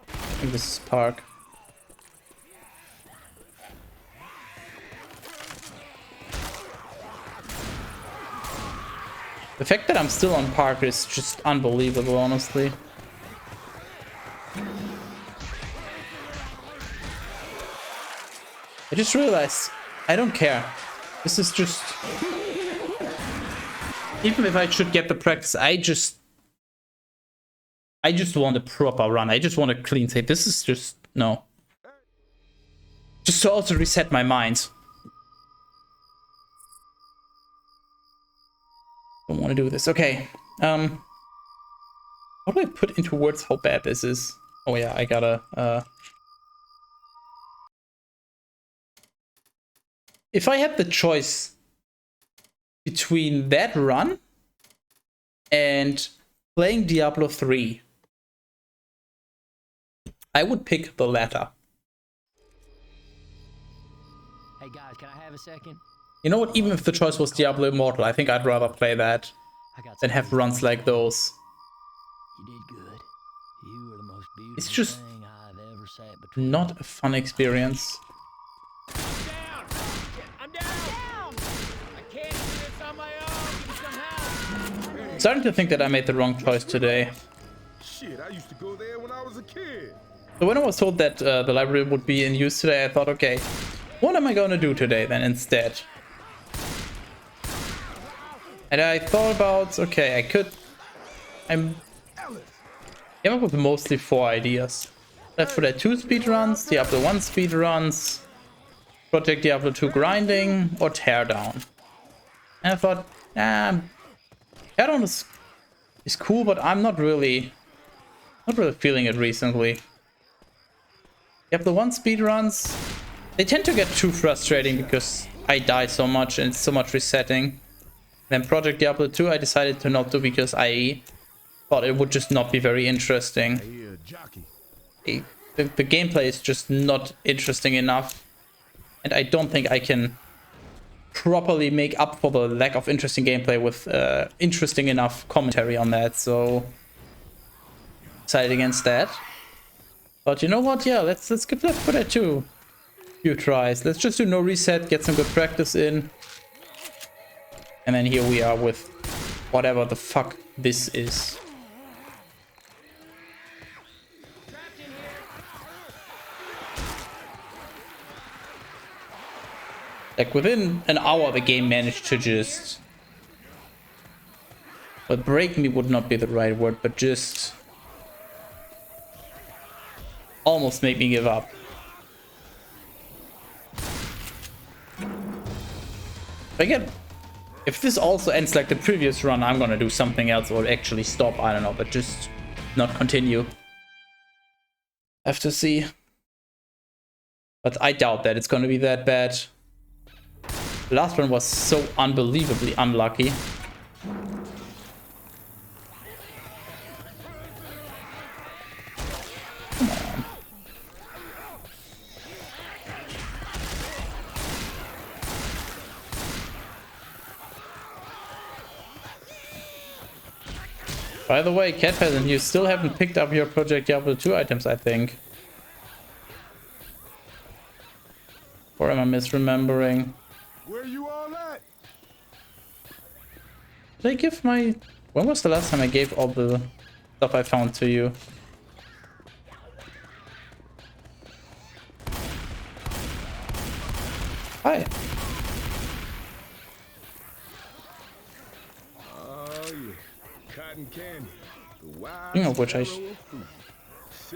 I think this is Park. The fact that I'm still on Park is just unbelievable, honestly. I just realized I don't care. This is just... Even if I should get the practice, I just want a proper run. I just want a clean save. This is just no. Just to also reset my mind. Don't want to do this. Okay. How do I put into words how bad this is? Oh yeah, I gotta if I had the choice between that run and playing Diablo 3, I would pick the latter. Hey guys, can I have a second? You know what? Even if the choice was Diablo Immortal, I think I'd rather play that I got than have runs like those. You did good. You were the most beautiful It's just thing I've ever sat between. not a fun experience. I'm down. I can't do this on my own. Give me some help. Starting to think that I made the wrong choice today. Shit, I used to go there when I was a kid. So when I was told that the library would be in use today, I thought, okay, what am I going to do today then instead? And I thought about, okay, I came up with mostly 4 ideas. L4D2 speedruns, Diablo 1 speedruns, Project Diablo 2 grinding, or teardown. And I thought, teardown is cool, but I'm not really feeling it recently. Diablo 1 speedruns, they tend to get too frustrating because I die so much and it's so much resetting. Then Project Diablo 2 I decided to not do because I thought it would just not be very interesting. The gameplay is just not interesting enough. And I don't think I can properly make up for the lack of interesting gameplay with interesting enough commentary on that. So decided against that. But you know what? Yeah, let's give L4D2 2 few tries. Let's just do no reset, get some good practice in. And then here we are with whatever the fuck this is. Like within an hour the game managed to just... Well, break me would not be the right word, but just... almost make me give up. If this also ends like the previous run, I'm gonna do something else or actually stop, I don't know, but just not continue. Have to see. But I doubt that it's gonna be that bad. The last one was so unbelievably unlucky. Come on. By the way, Cat Peasant, you still haven't picked up your Project Diablo 2 items, I think. Or am I misremembering? Where you all at? Did I give my... When was the last time I gave all the stuff I found to you? Hi. Oh yeah, cotton candy. The wild Speaking of which, I sparrow of food.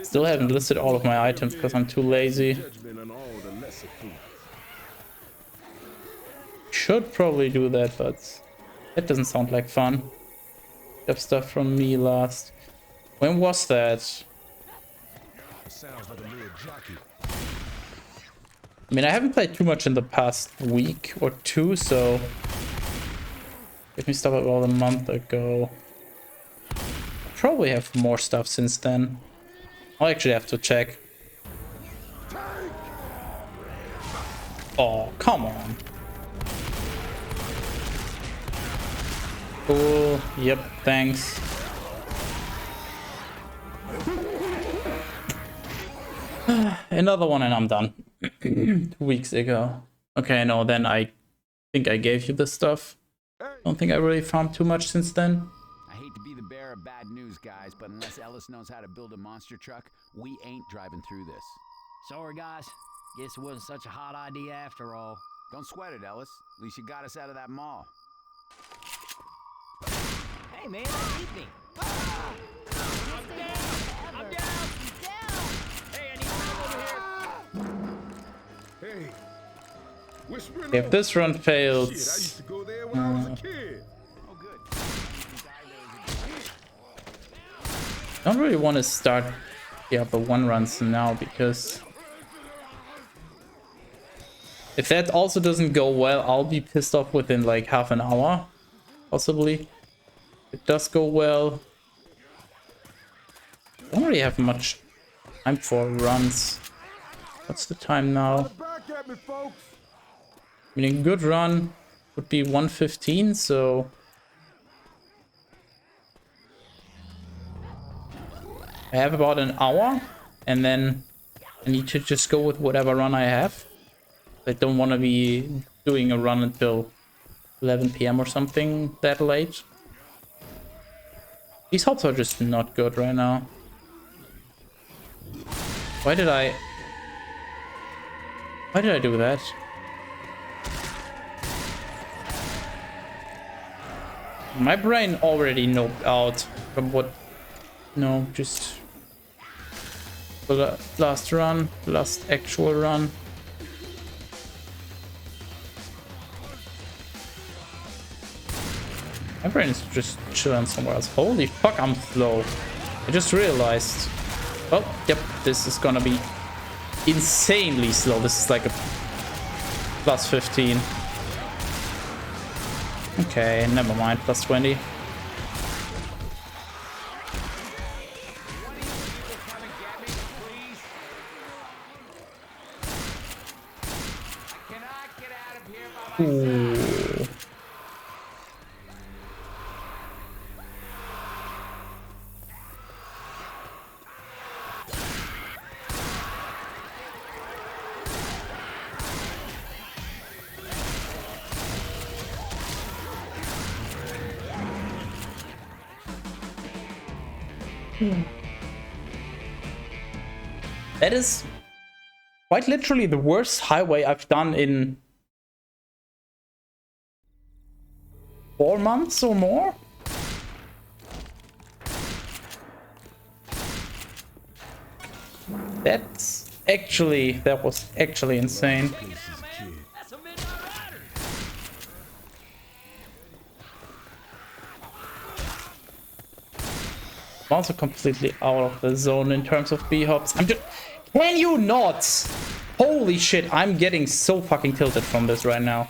still haven't listed all of my items because I'm too lazy. Judgment on all the lesser food. Should probably do that, but that doesn't sound like fun. Got stuff from me last. When was that? Sounds like a little jockey. I mean, I haven't played too much in the past week or two, so... Let me stop about a month ago. Probably have more stuff since then. I'll actually have to check. Oh, come on. Cool. Yep, thanks. Another one and I'm done. 2 weeks ago. Okay, no, then I think I gave you the stuff. Don't think I really farmed too much since then. I hate to be the bearer of bad news, guys, but unless Ellis knows how to build a monster truck, we ain't driving through this. Sorry, guys. Guess it wasn't such a hot idea after all. Don't sweat it, Ellis. At least you got us out of that mall. Hey, man, that beat me. I'm down. Down. Hey, I need help over here. Hey, whispering If over. this run Shit, I fails, used to go there when I was a kid. Oh, good. I don't really want to start Diablo 1 runs now, because if that also doesn't go well, I'll be pissed off within like half an hour, possibly. If it does go well, I don't really have much time for runs. What's the time now? Back at me, folks. I mean, a good run would be 1:15, so I have about an hour, and then I need to just go with whatever run I have. I don't want to be doing a run until 11 PM or something that late. These hops are just not good right now. Why did I do that? My brain already knocked out from what... No, just... the last run, last actual run. My brain is just chilling somewhere else. Holy fuck, I'm slow. I just realized. Oh, yep, this is gonna be insanely slow. This is like a plus 15. Okay, never mind, plus 20. Ooh. That is quite literally the worst highway I've done in 4 months or more. That was actually insane. That's a midnight rider. I'm also completely out of the zone in terms of B-hops. I'm just... Can you not? Holy shit, I'm getting so fucking tilted from this right now.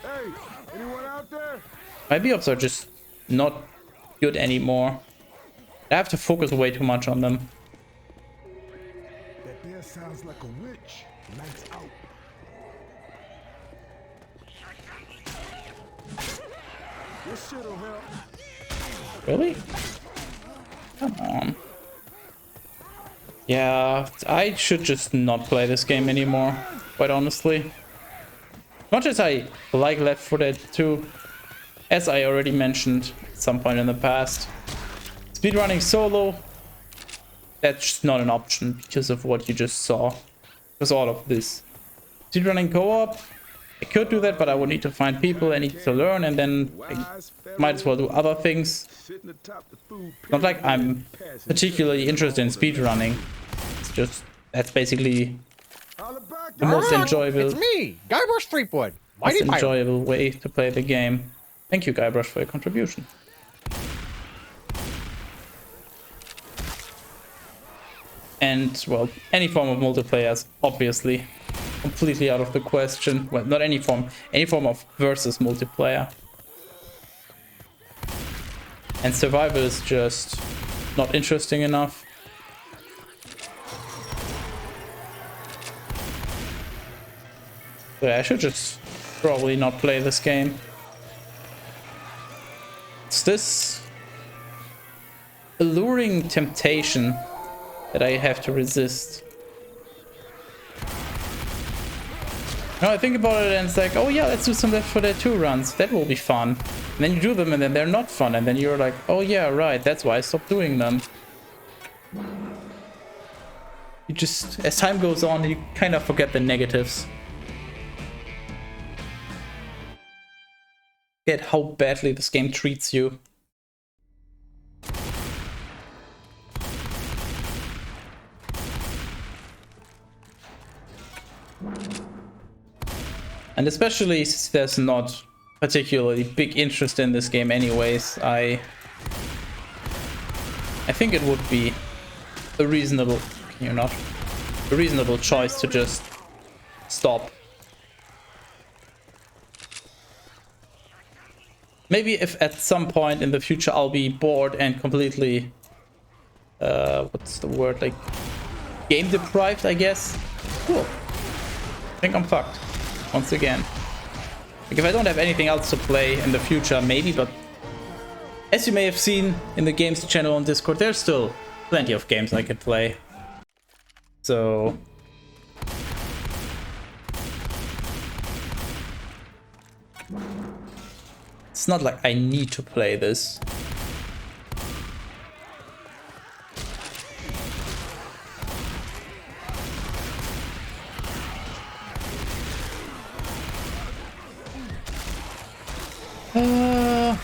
Hey, anyone out there? My B-hops are just not good anymore. I have to focus way too much on them. That there sounds like a witch. Lights out. This shit'll help. Really? Come on. Yeah, I should just not play this game anymore, quite honestly. Much as I like L4D2, as I already mentioned at some point in the past, speedrunning solo, that's just not an option because of what you just saw. Because all of this. Speedrunning co-op, I could do that, but I would need to find people, I need to learn, and then I might as well do other things. Sitting atop the food Not like I'm particularly interested in speedrunning. It's just, that's basically the most enjoyable, It's me, Guybrush Threepwood. Mighty most Pirate. enjoyable way to play the game. Thank you, Guybrush, for your contribution. And, well, any form of multiplayer is obviously completely out of the question. Well, not any form of versus multiplayer. And survival is just not interesting enough. So yeah, I should just probably not play this game. It's this alluring temptation that I have to resist. Now I think about it and it's like, oh yeah, let's do some L4D2 runs. That will be fun. And then you do them and then they're not fun. And then you're like, oh yeah, right, that's why I stopped doing them. You just, as time goes on, you kind of forget the negatives. forget how badly this game treats you. And especially since there's not particularly big interest in this game anyways, I think it would be a reasonable, a reasonable choice to just stop. Maybe if at some point in the future I'll be bored and completely, what's the word, like game deprived, I guess. Cool. I think I'm fucked once again. Like if I don't have anything else to play in the future, maybe, but as you may have seen in the games channel on Discord, there's still plenty of games I could play. So it's not like I need to play this.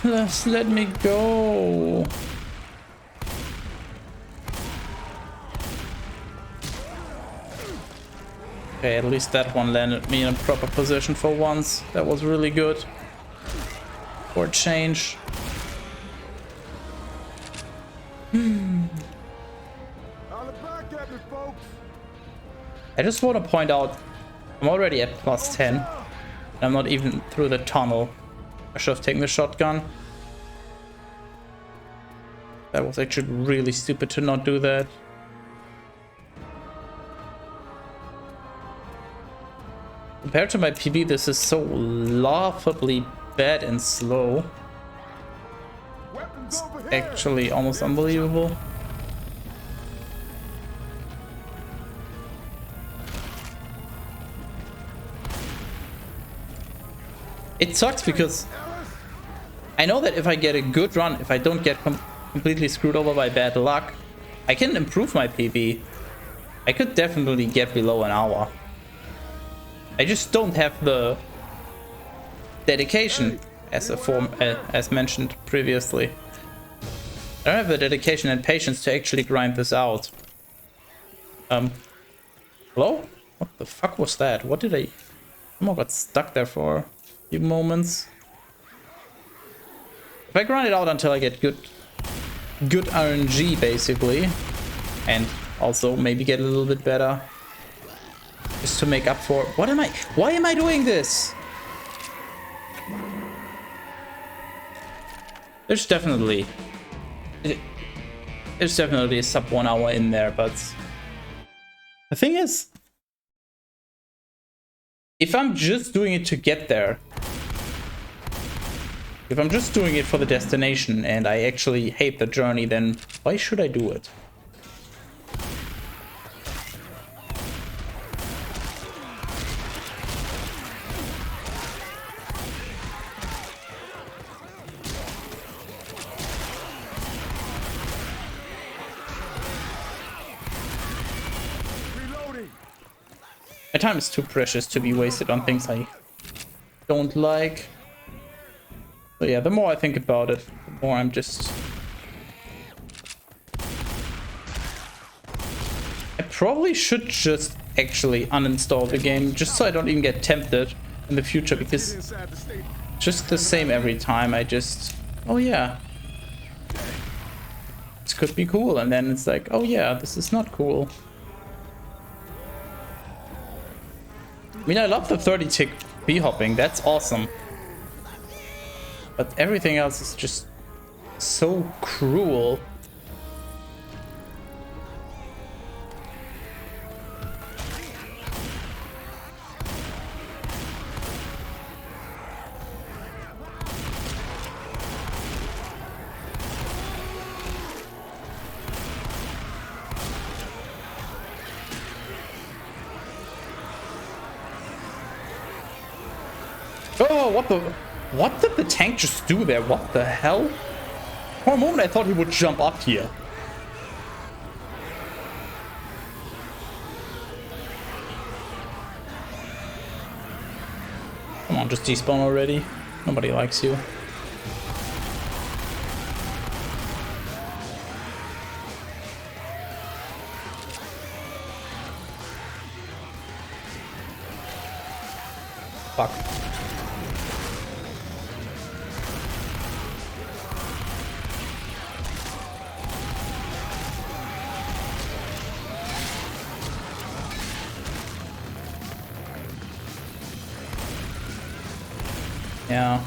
Just let me go. Okay, at least that one landed me in a proper position for once. That was really good. For a change. I just want to point out, I'm already at +10. And I'm not even through the tunnel. I should have taken the shotgun. That was actually really stupid to not do that. Compared to my PB, this is so laughably bad and slow. It's actually almost unbelievable. It sucks because I know that if I get a good run, if I don't get completely screwed over by bad luck, I can improve my PB. I could definitely get below an hour. I just don't have the dedication as mentioned previously. I don't have the dedication and patience to actually grind this out. Hello? What the fuck was that? What did I... I got stuck there for a few moments. If I grind it out until I get good RNG basically, and also maybe get a little bit better, just to make up for... Why am I doing this? There's definitely a sub 1 hour in there, but the thing is, if I'm just doing it to get there, if I'm just doing it for the destination and I actually hate the journey, then why should I do it? My time is too precious to be wasted on things I don't like. So yeah, the more I think about it, the more I'm just... I probably should just actually uninstall the game, just so I don't even get tempted in the future, because it's just the same every time. I just... oh yeah, this could be cool, and then it's like, oh yeah, this is not cool. I mean, I love the 30-tick b-hopping, that's awesome. But everything else is just so cruel. Oh, what did the tank just do there? What the hell? For a moment I thought he would jump up here. Come on, just despawn already. Nobody likes you. Fuck. Yeah.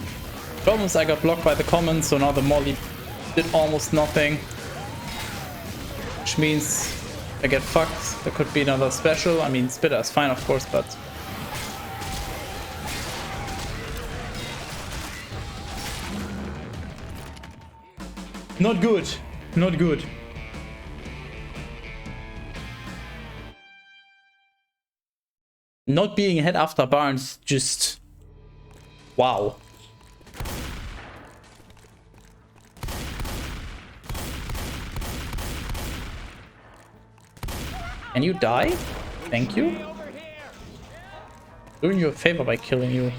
Problem is I got blocked by the comments, so now the molly did almost nothing. Which means I get fucked. There could be another special. I mean, Spitter is fine, of course, but... not good. Not good. Not being ahead after Barnes, just... wow. Can you die? Thank you. Doing you a favor by killing you.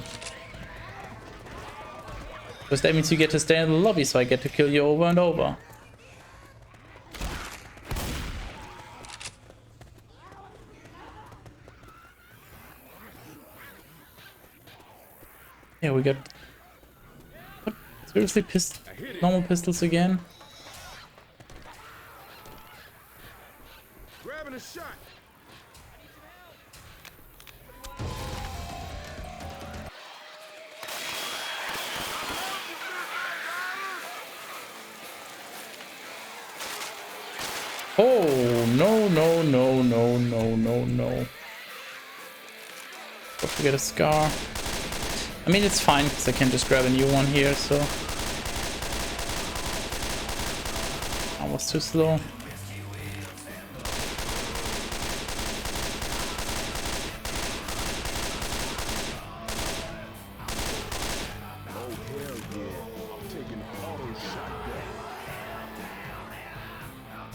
Because that means you get to stay in the lobby, so I get to kill you over and over. Yeah, we got... what? Seriously, normal pistols again? Grabbing a shot. Oh, no, no, no, no, no, no, no. Don't forget a scar. I mean, it's fine, because I can just grab a new one here, so... I was too slow.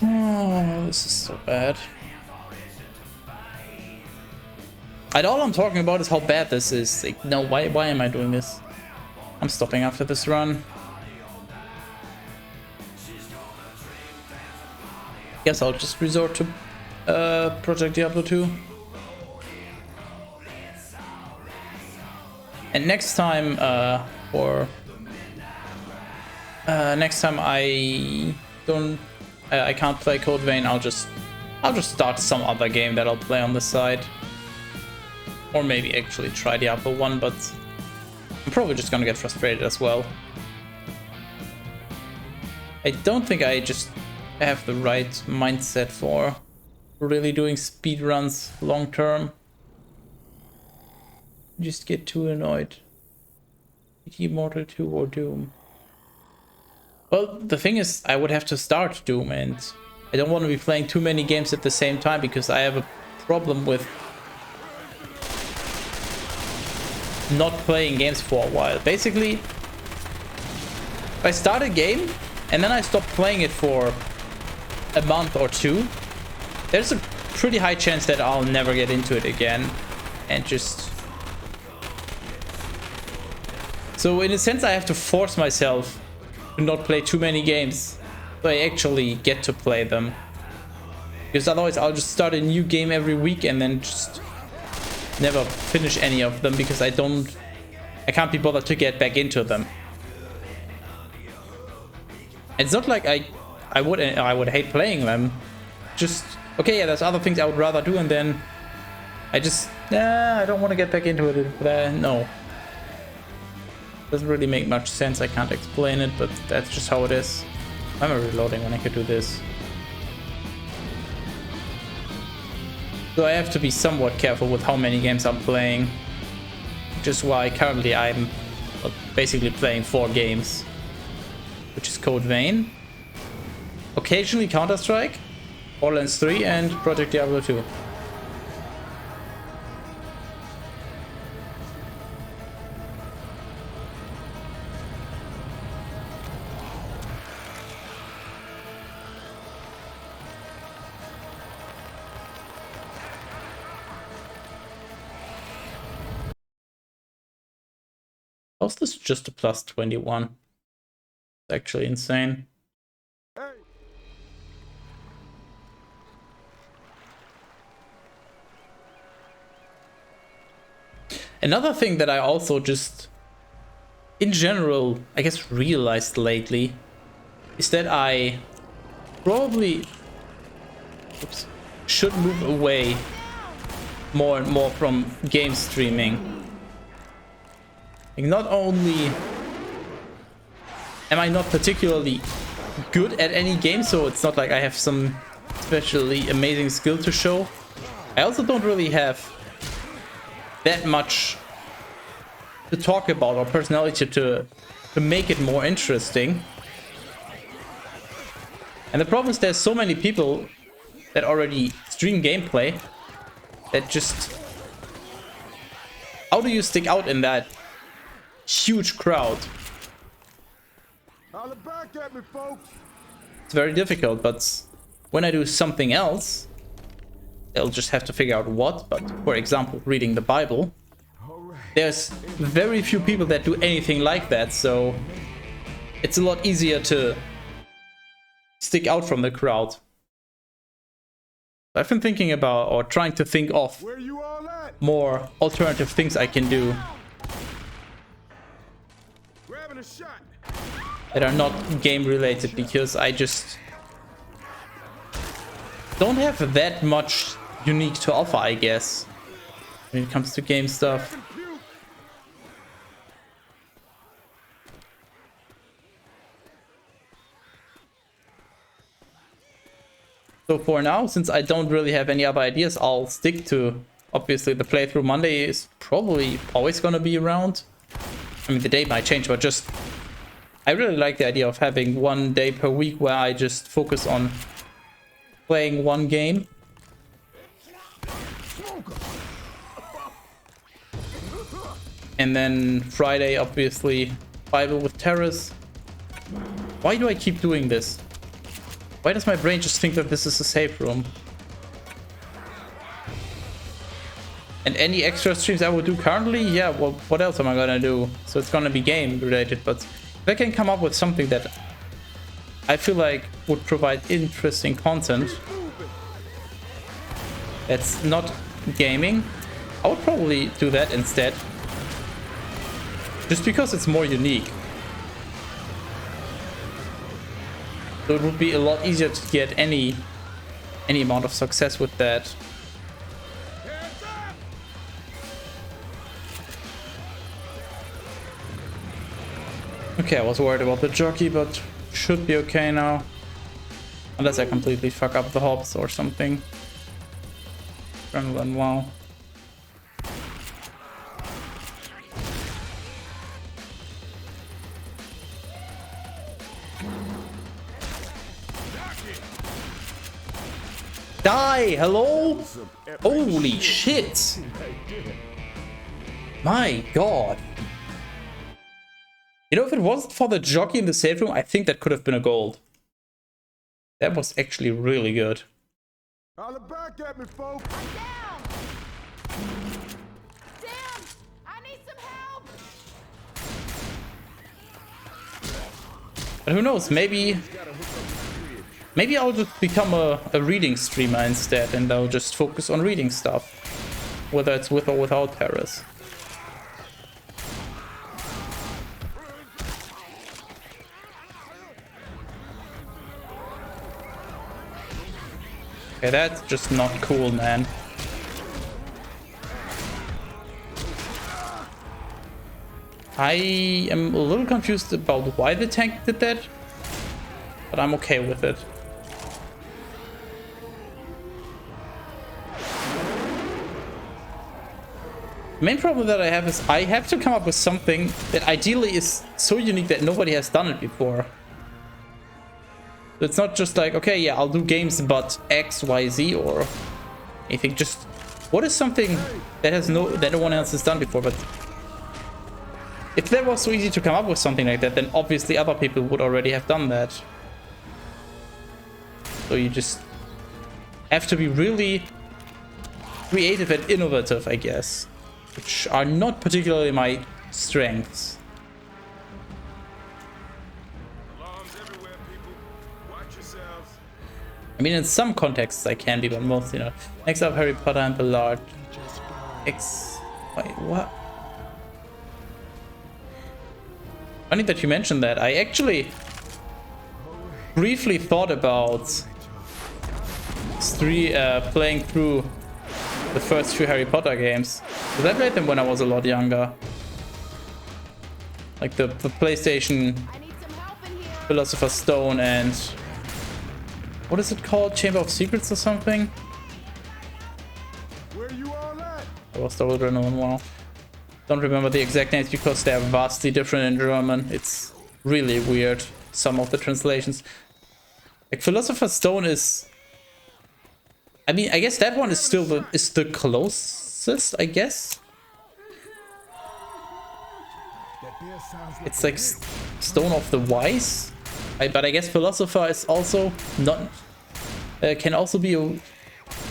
Oh, this is so bad. And all I'm talking about is how bad this is. Like, no, why am I doing this? I'm stopping after this run. Guess I'll just resort to Project Diablo 2. And next time, next time I can't play Code Vein, I'll just start some other game that I'll play on the side. Or maybe actually try Diablo 1, but I'm probably just gonna get frustrated as well. I don't think I just have the right mindset for really doing speedruns long term. Just get too annoyed. Immortal 2 or Doom. Well, the thing is, I would have to start Doom, and I don't want to be playing too many games at the same time because I have a problem with not playing games for a while. Basically, if I start a game and then I stop playing it for a month or two, there's a pretty high chance that I'll never get into it again. And just... so in a sense, I have to force myself to not play too many games so I actually get to play them. Because otherwise I'll just start a new game every week and then just never finish any of them because I can't be bothered to get back into them. It's not like I would hate playing them. Just okay, yeah, there's other things I would rather do, and then I just I don't want to get back into it. No, doesn't really make much sense. I can't explain it, but that's just how it is. I'm reloading when I could do this. So I have to be somewhat careful with how many games I'm playing. Which is why currently I'm basically playing 4 games. Which is Code Vein, occasionally Counter-Strike, Borderlands 3 and Project Diablo 2. How How's this just a plus 21? It's actually insane. Another thing that I also just, in general, I guess realized lately, is that I probably should move away more and more from game streaming. Like, not only am I not particularly good at any game, so it's not like I have some especially amazing skill to show, I also don't really have that much to talk about or personality to make it more interesting. And the problem is there's so many people that already stream gameplay that just... How do you stick out in that huge crowd? Holla back at me, folks. It's very difficult, but when I do something else, they'll just have to figure out what. But for example, reading the Bible, there's very few people that do anything like that, so it's a lot easier to stick out from the crowd. I've been thinking about, or trying to think of, Where you all at? more alternative things I can do Grabbing a shot. that are not game related, because I just don't have that much unique to offer, I guess, when it comes to game stuff. So for now, since I don't really have any other ideas, I'll stick to, obviously, the playthrough Monday is probably always gonna be around. I mean, the day might change, but just... I really like the idea of having one day per week where I just focus on playing one game. And then Friday, obviously, Bible with Terrace. Why do I keep doing this? Why does my brain just think that this is a safe room? And any extra streams I would do currently? Yeah, well, what else am I gonna do? So it's gonna be game related, but if I can come up with something that I feel like would provide interesting content that's not gaming, I would probably do that instead. Just because it's more unique. So it would be a lot easier to get any amount of success with that. Okay, I was worried about the jockey, but should be okay now. Unless I completely fuck up the hops or something. Adrenaline, wow. Die! Hello? Holy shit! My god. You know, if it wasn't for the jockey in the safe room, I think that could have been a gold. That was actually really good. Holla back at me, folks. I'm down! Damn! I need some help! But who knows, maybe I'll just become a reading streamer instead, and I'll just focus on reading stuff. Whether it's with or without Paris. Okay, that's just not cool, man. I am a little confused about why the tank did that, but I'm okay with it. The main problem that I have is I have to come up with something that ideally is so unique that nobody has done it before. So it's not just like, okay, yeah, I'll do games but X, Y, Z or anything. Just what is something that no one else has done before? But if that was so easy to come up with something like that, then obviously other people would already have done that. So you just have to be really creative and innovative, I guess. Which are not particularly my strengths. I mean, in some contexts I can be, but mostly not. Next up, Harry Potter and the Large. Wait, what? Funny that you mentioned that. I actually briefly thought about playing through the first few Harry Potter games. Because I played them when I was a lot younger. Like the PlayStation I need some help in here. Philosopher's Stone and... what is it called? Chamber of Secrets or something? Where you all at? That was the original one. Wow. Don't remember the exact names because they're vastly different in German. It's really weird, some of the translations. Like Philosopher's Stone is... I mean, I guess that one is still the closest, I guess. That there sounds like It's like Stone of the Wise. But I guess Philosopher is also not... can also be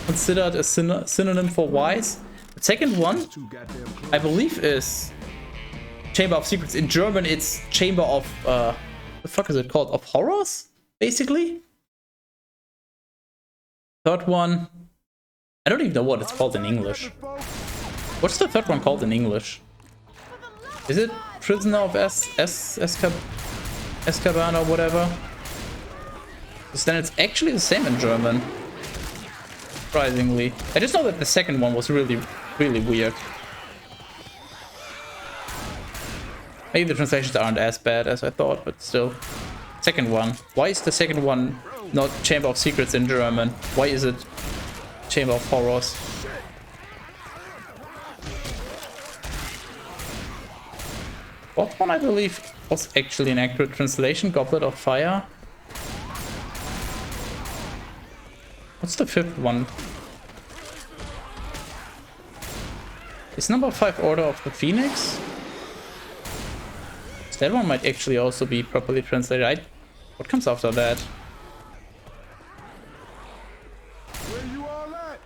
considered a synonym for wise. The second one, too goddamn close. I believe, is Chamber of Secrets. In German, it's Chamber of... what the fuck is it called? Of Horrors? Basically? Third one... I don't even know what it's called in English. What's the third one called in English? Is it Prisoner of Azkaban or whatever? Because then it's actually the same in German. Surprisingly. I just know that the second one was really, really weird. Maybe the translations aren't as bad as I thought, but still. Second one. Why is the second one not Chamber of Secrets in German? Why is it Chamber of Horrors? Fourth one, I believe, was actually an accurate translation. Goblet of Fire. What's the fifth one? Is number 5 Order of the Phoenix? That one might actually also be properly translated. What comes after that? Where you all at?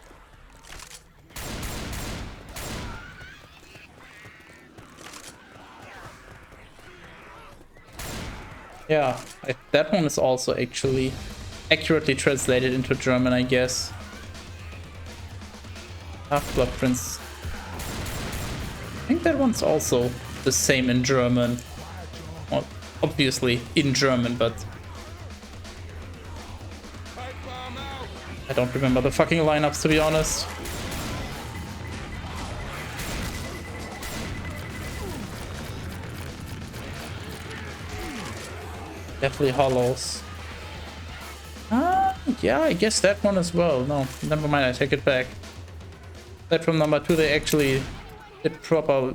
Yeah, that one is also actually accurately translated into German, I guess. Half-Blood Prince. I think that one's also the same in German. Well, obviously in German, but I don't remember the fucking lineups, to be honest. Deathly Hollows. Yeah, I guess that one as well. No, never mind, I take it back. That from number 2, they actually did a proper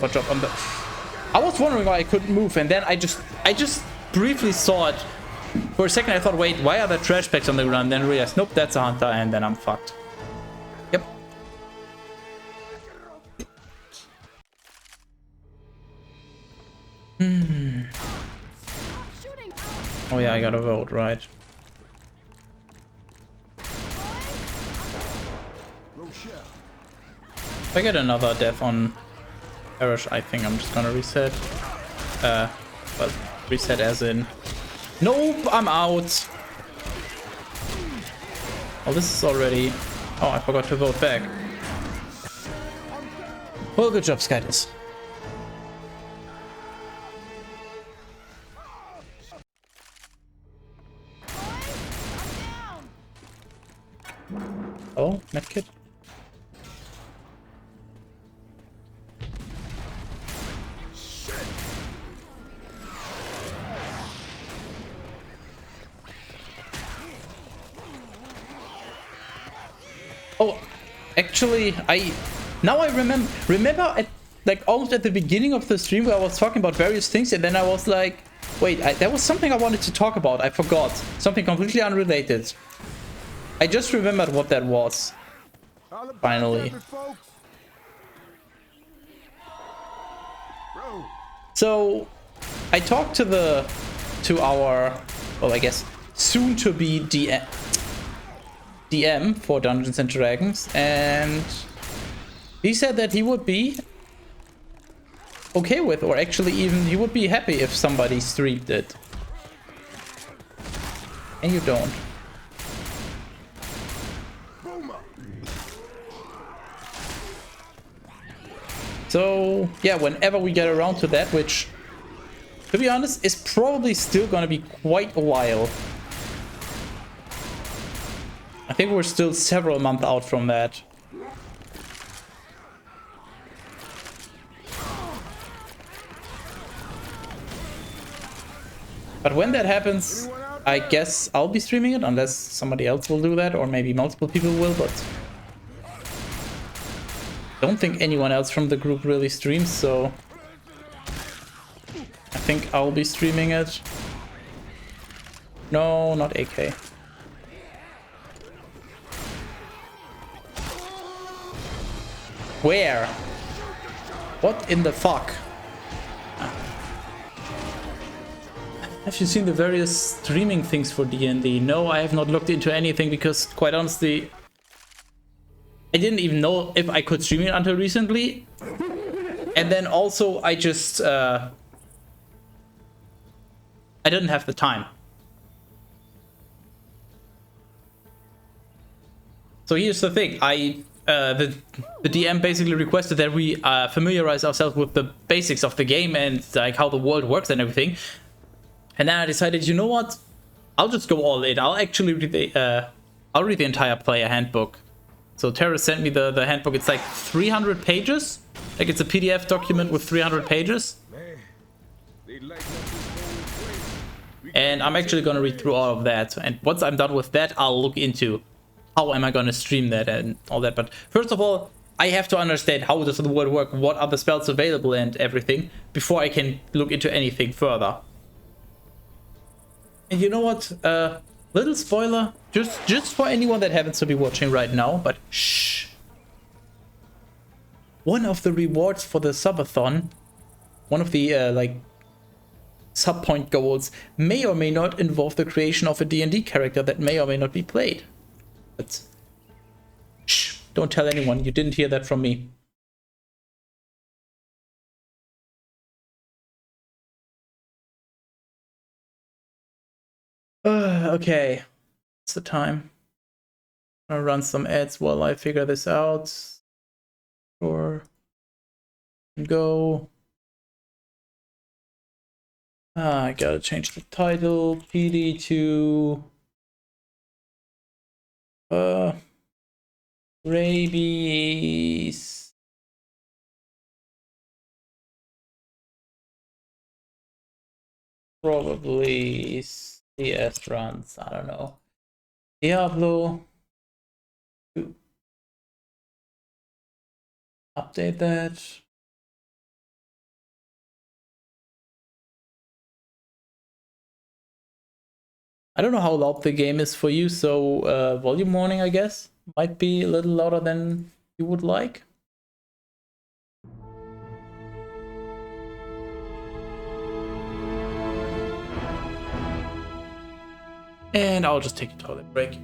job on the... I was wondering why I couldn't move, and then I just briefly saw it. For a second I thought, wait, why are there trash bags on the ground? Then realized, nope, that's a hunter, and then I'm fucked. Yep. Oh yeah, I gotta vote, right. If I get another death on Perish, I think I'm just gonna reset. But reset as in... Nope, I'm out! Oh, this is already... Oh, I forgot to vote back. Well, good job, Skydus. Oh, medkit. Oh, actually, now I remember at like almost at the beginning of the stream where I was talking about various things, and then I was like, wait, there was something I wanted to talk about. I forgot. Something completely unrelated. I just remembered what that was. Finally. So I talked to our, well, I guess soon to be DM for Dungeons and Dragons, and he said that he would be okay with, or actually even he would be happy if somebody streamed it. And you don't. So yeah, whenever we get around to that, which, to be honest, is probably still gonna be quite a while. I think we're still several months out from that. But when that happens, I guess I'll be streaming it, unless somebody else will do that, or maybe multiple people will, but I don't think anyone else from the group really streams, so I think I'll be streaming it. No, not AK. Where? What in the fuck? Have you seen the various streaming things for D&D? No, I have not looked into anything because, quite honestly, I didn't even know if I could stream it until recently. And then also, I just... I didn't have the time. So here's the thing. The DM basically requested that we familiarize ourselves with the basics of the game and like how the world works and everything. And then I decided, you know what? I'll just go all in. I'll actually read the entire player handbook. So Tara sent me the handbook. It's like 300 pages. Like it's a PDF document with 300 pages. And I'm actually gonna read through all of that. And once I'm done with that, I'll look into how am I gonna stream that and all that. But first of all, I have to understand how does the world work, what are the spells available and everything, before I can look into anything further. And you know what? Little spoiler, just for anyone that happens to be watching right now, but shh. One of the rewards for the subathon, one of the like sub-point goals, may or may not involve the creation of a D&D character that may or may not be played. But shh, don't tell anyone. You didn't hear that from me. Okay, what's the time? I'll run some ads while I figure this out. Sure. Go. I gotta change the title. PD to rabies. Probably CS runs. I don't know. Diablo. Update that. I don't know how loud the game is for you, so volume warning, I guess, might be a little louder than you would like. And I'll just take a toilet break.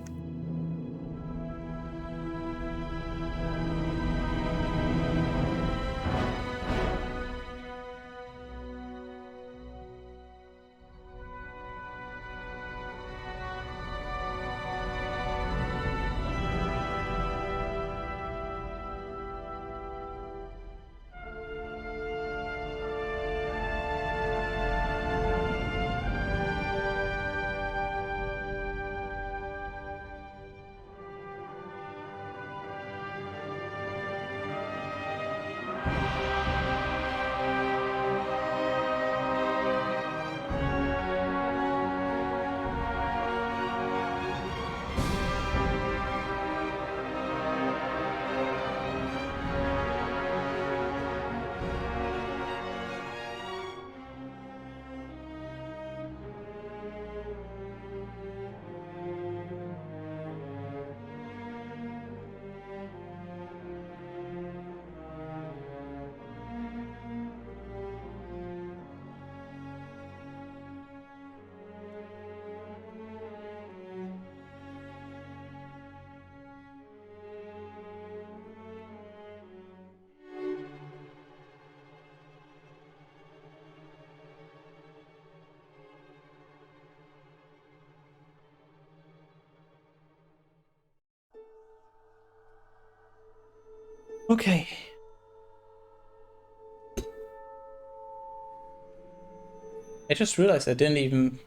Okay. I just realized I didn't even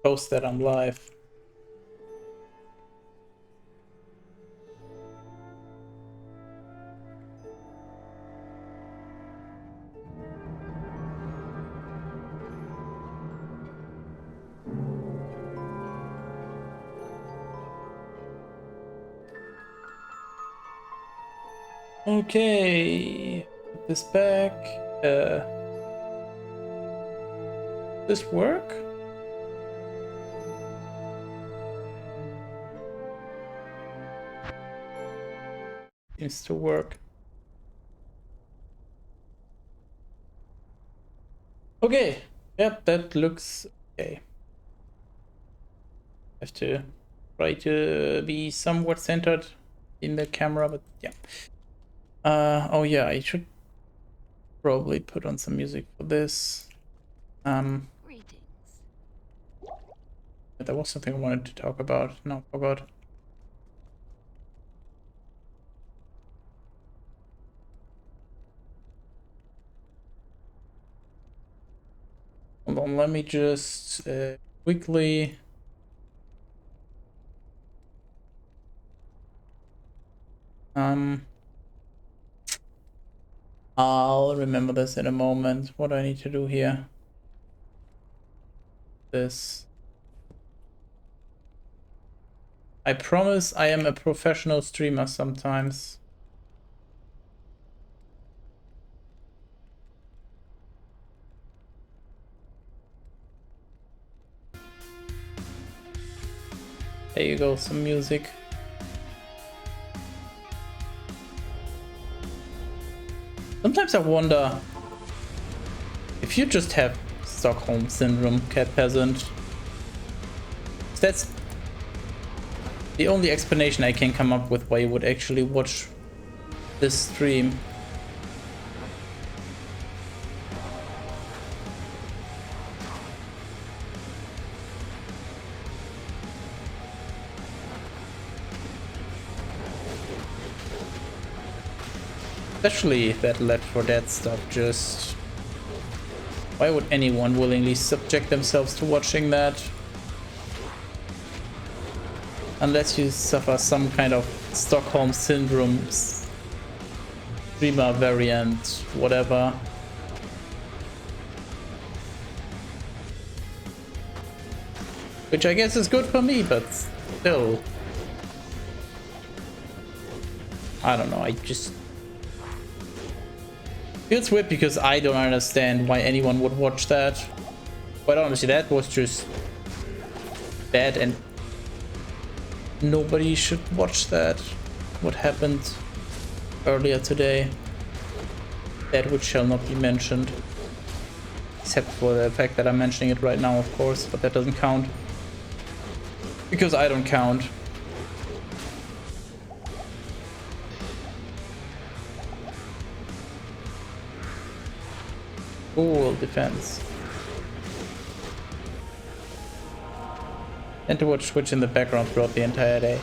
post that I'm live. Okay, put this back. This work? Seems to work. Okay, yep, that looks okay. Have to try to be somewhat centered in the camera, but yeah. Oh yeah, I should probably put on some music for this. Greetings. There was something I wanted to talk about. No, forgot. Hold on, let me just quickly. I'll remember this in a moment. What do I need to do here? This. I promise I am a professional streamer sometimes. There you go, some music. Sometimes I wonder if you just have Stockholm Syndrome, Cat Peasant. That's the only explanation I can come up with why you would actually watch this stream. Especially that L4D2 stuff, just... Why would anyone willingly subject themselves to watching that? Unless you suffer some kind of Stockholm Syndrome streamer variant, whatever. Which I guess is good for me, but still. I don't know, I just... Feels weird because I don't understand why anyone would watch that. Quite honestly, that was just bad and nobody should watch that. What happened earlier today. That which shall not be mentioned. Except for the fact that I'm mentioning it right now, of course, but that doesn't count. Because I don't count. Cool defense. And to watch Twitch in the background throughout the entire day.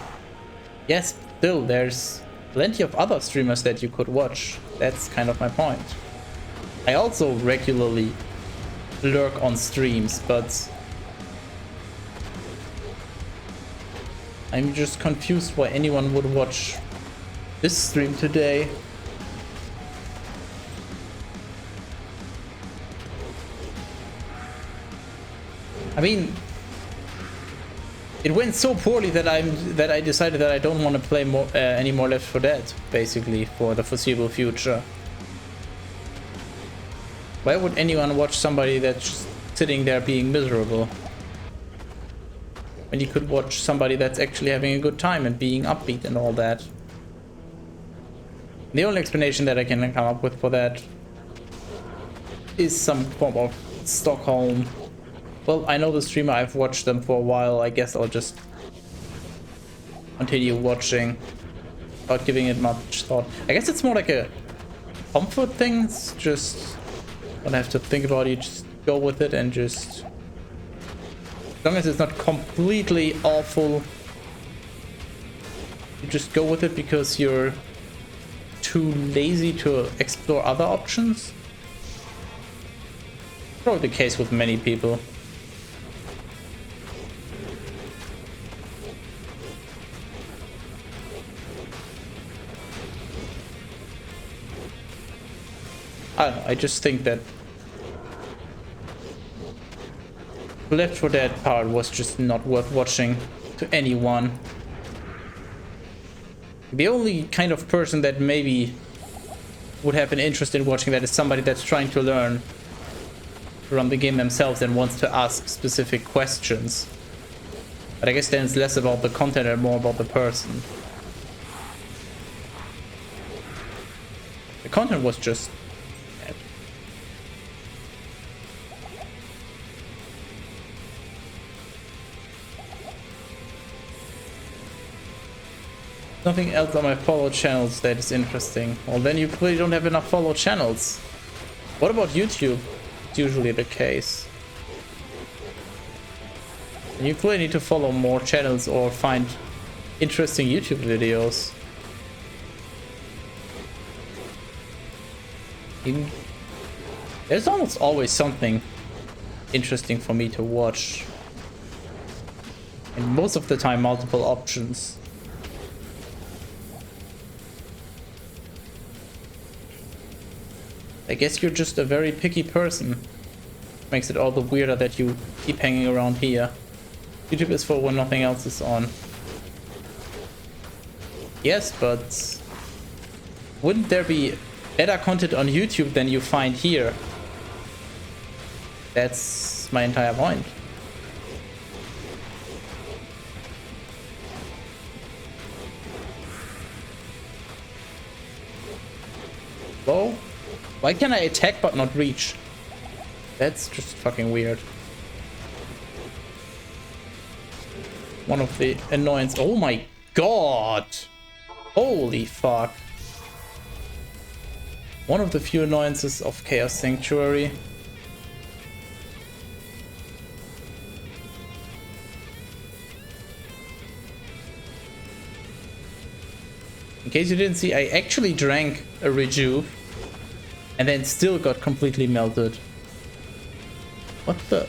Yes, still, there's plenty of other streamers that you could watch. That's kind of my point. I also regularly lurk on streams, but I'm just confused why anyone would watch this stream today. I mean, it went so poorly that I decided that I don't want to play more any more Left 4 Dead, basically, for the foreseeable future. Why would anyone watch somebody that's just sitting there being miserable? When you could watch somebody that's actually having a good time and being upbeat and all that. The only explanation that I can come up with for that is some form of Stockholm. Well, I know the streamer, I've watched them for a while. I guess I'll just continue watching without giving it much thought. I guess it's more like a comfort thing. It's just don't have to think about it. Just go with it and just... As long as it's not completely awful, you just go with it because you're too lazy to explore other options. Probably the case with many people. I don't know, I just think that Left 4 Dead part was just not worth watching to anyone. The only kind of person that maybe would have an interest in watching that is somebody that's trying to learn to run the game themselves and wants to ask specific questions. But I guess then it's less about the content and more about the person. The content was just bad. Nothing else on my follow channels that is interesting. Well, then you clearly don't have enough follow channels. What about YouTube? It's usually the case. You clearly need to follow more channels or find interesting YouTube videos. There's almost always something interesting for me to watch. And most of the time, multiple options. I guess you're just a very picky person. Makes it all the weirder that you keep hanging around here. YouTube is for when nothing else is on. Yes, but wouldn't there be better content on YouTube than you find here? That's my entire point. Whoa. Why can I attack but not reach? That's just fucking weird. One of the annoyance. Oh my god! Holy fuck. One of the few annoyances of Chaos Sanctuary. In case you didn't see, I actually drank a rejuve and then still got completely melted. What the?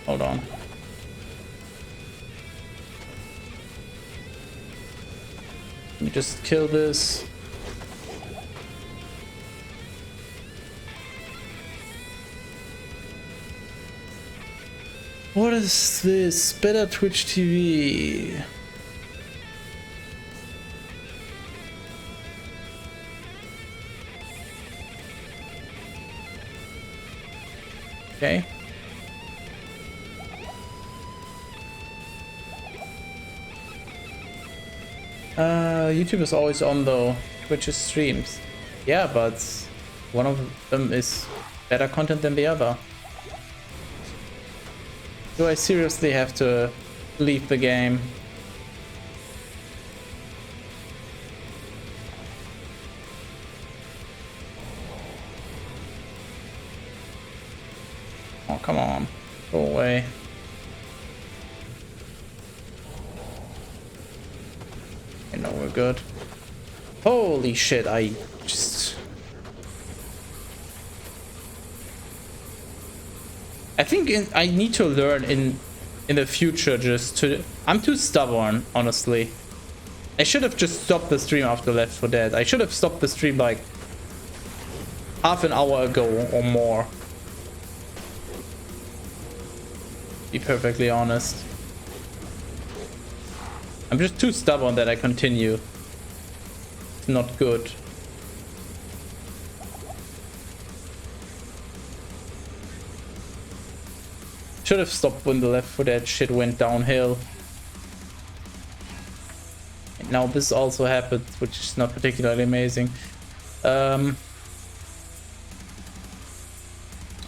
Hold on. Let me just kill this. What is this? Better Twitch TV. Okay. YouTube is always on though. Twitch's streams. Yeah, but one of them is better content than the other. Do I seriously have to leave the game? Oh, come on. Go away. I know we're good. Holy shit, I just... I think I need to learn in the future just to... I'm too stubborn, honestly. I should have just stopped the stream after Left 4 Dead. I should have stopped the stream like half an hour ago or more. Be perfectly honest. I'm just too stubborn that I continue. It's not good. Should have stopped when the Left 4 Dead shit went downhill. And now this also happened, which is not particularly amazing. I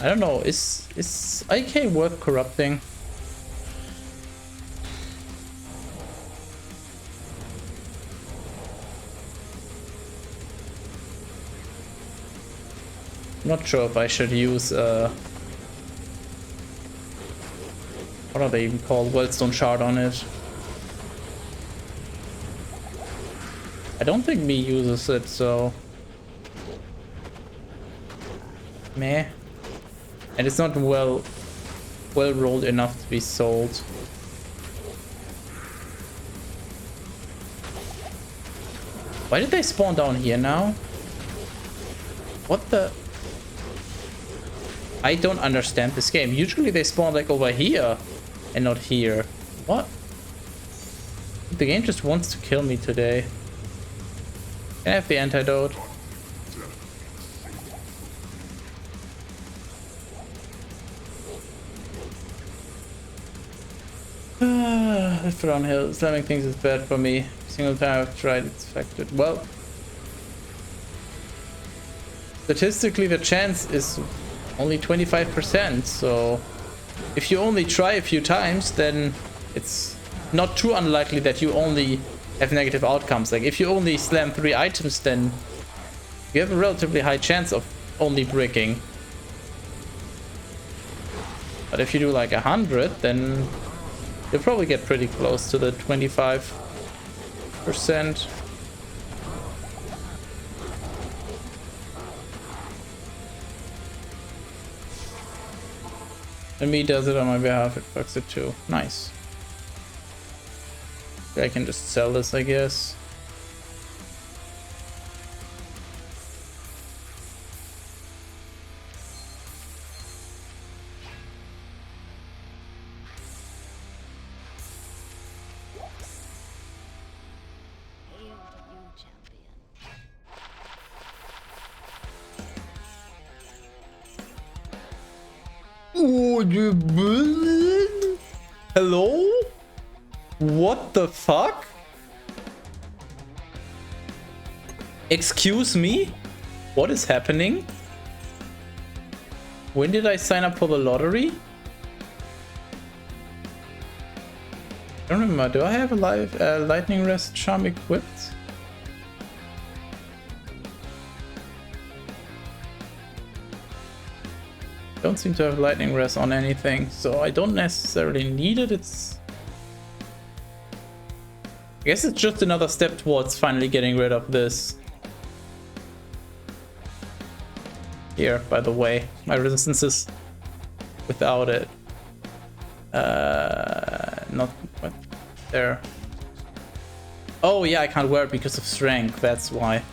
don't know, is IK worth corrupting? Not sure if I should use what are they even called? Wellstone shard on it. I don't think me uses it, so... Meh. And it's not well rolled enough to be sold. Why did they spawn down here now? What the... I don't understand this game. Usually they spawn like over here and not here. What? The game just wants to kill me today. Can I have the antidote? Left around hill. Slamming things is bad for me. Single time I've tried, it's affected. Well, statistically the chance is only 25%, so if you only try a few times, then it's not too unlikely that you only have negative outcomes. Like if you only slam 3 items, then you have a relatively high chance of only bricking. But if you do like 100, then you'll probably get pretty close to the 25%. And me does it on my behalf, it fucks it too. Nice. I can just sell this, I guess. Hello? What the fuck? Excuse me? What is happening? When did I sign up for the lottery? I don't remember. Do I have a lightning rest charm equipped? Don't seem to have lightning rest on anything, so I don't necessarily need it. I guess it's just another step towards finally getting rid of this. Here, by the way, my resistance is without it. Not what there. Oh yeah, I can't wear it because of strength. That's why.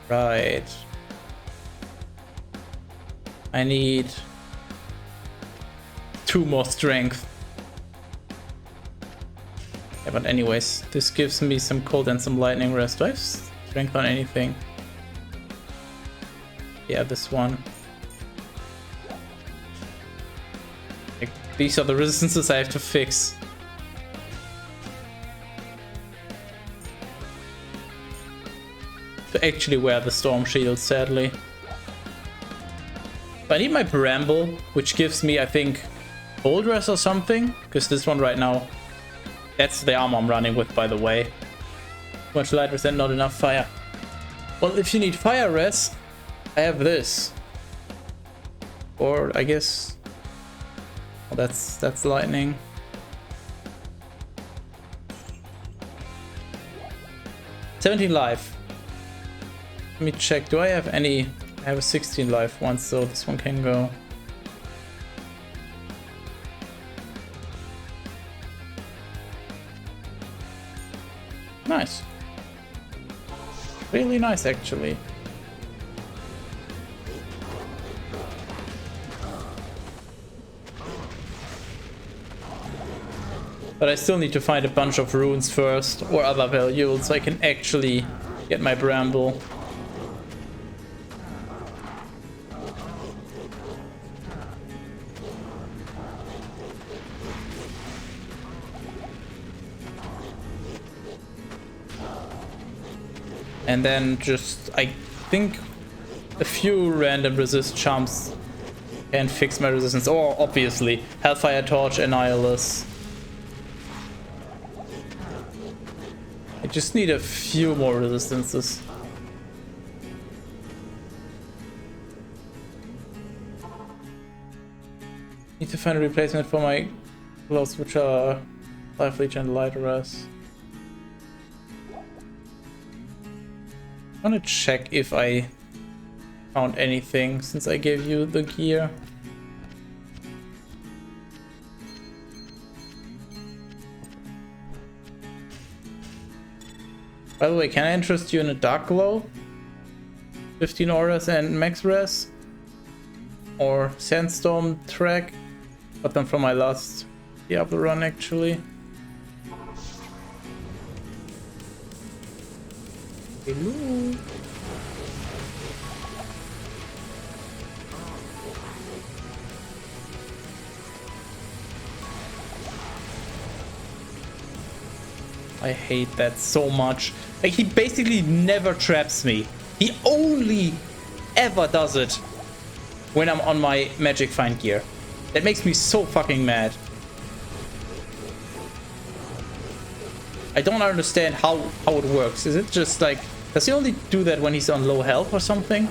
Right. I need 2 more strength. Yeah, but anyways, this gives me some cold and some lightning rest. Do I have strength on anything? Yeah, this one. Like, these are the resistances I have to fix. To actually wear the storm shield, sadly. I need my bramble, which gives me, I think, gold rest or something. Because this one right now, that's the armor I'm running with, by the way. Too much light rest and not enough fire. Well, if you need fire rest, I have this. Or I guess, well, that's lightning. $17 life. Let me check. Do I have any? I have a 16 life one, so this one can go. Nice. Really nice, actually. But I still need to find a bunch of runes first, or other valuables, so I can actually get my bramble. And then just, I think, a few random resist charms can fix my resistance. Or, obviously, Hellfire Torch, Annihilus. I just need a few more resistances. Need to find a replacement for my gloves, which are Life Leech and Light Arrest. I want to check if I found anything since I gave you the gear. By the way, can I interest you in a dark glow? 15 orders and max res? Or sandstorm track? Got them from my last Diablo run actually. Hello. I hate that so much. Like, he basically never traps me. He only ever does it when I'm on my magic find gear. That makes me so fucking mad. I don't understand how it works. Is it just like, does he only do that when he's on low health or something?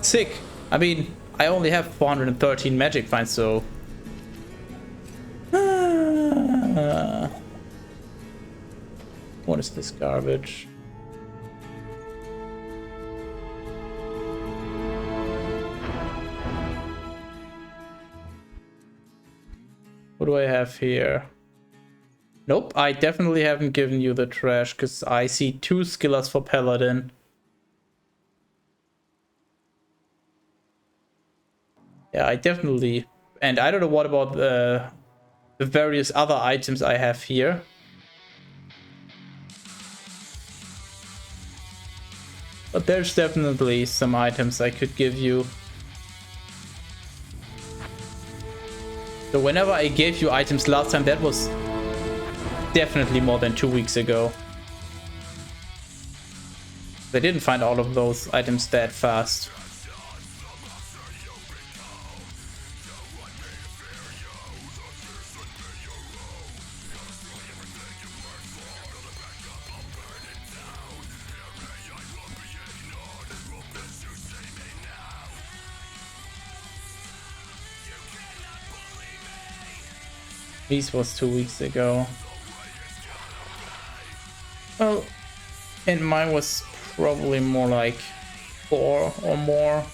Sick. I mean, I only have 413 magic finds, so... What is this garbage? What do I have here? Nope, I definitely haven't given you the trash, because I see 2 skillers for Paladin. Yeah, I definitely... And I don't know what about the various other items I have here. But there's definitely some items I could give you. So whenever I gave you items last time, that was definitely more than 2 weeks ago. I didn't find all of those items that fast. This was 2 weeks ago. Well, and mine was probably more like 4 or more.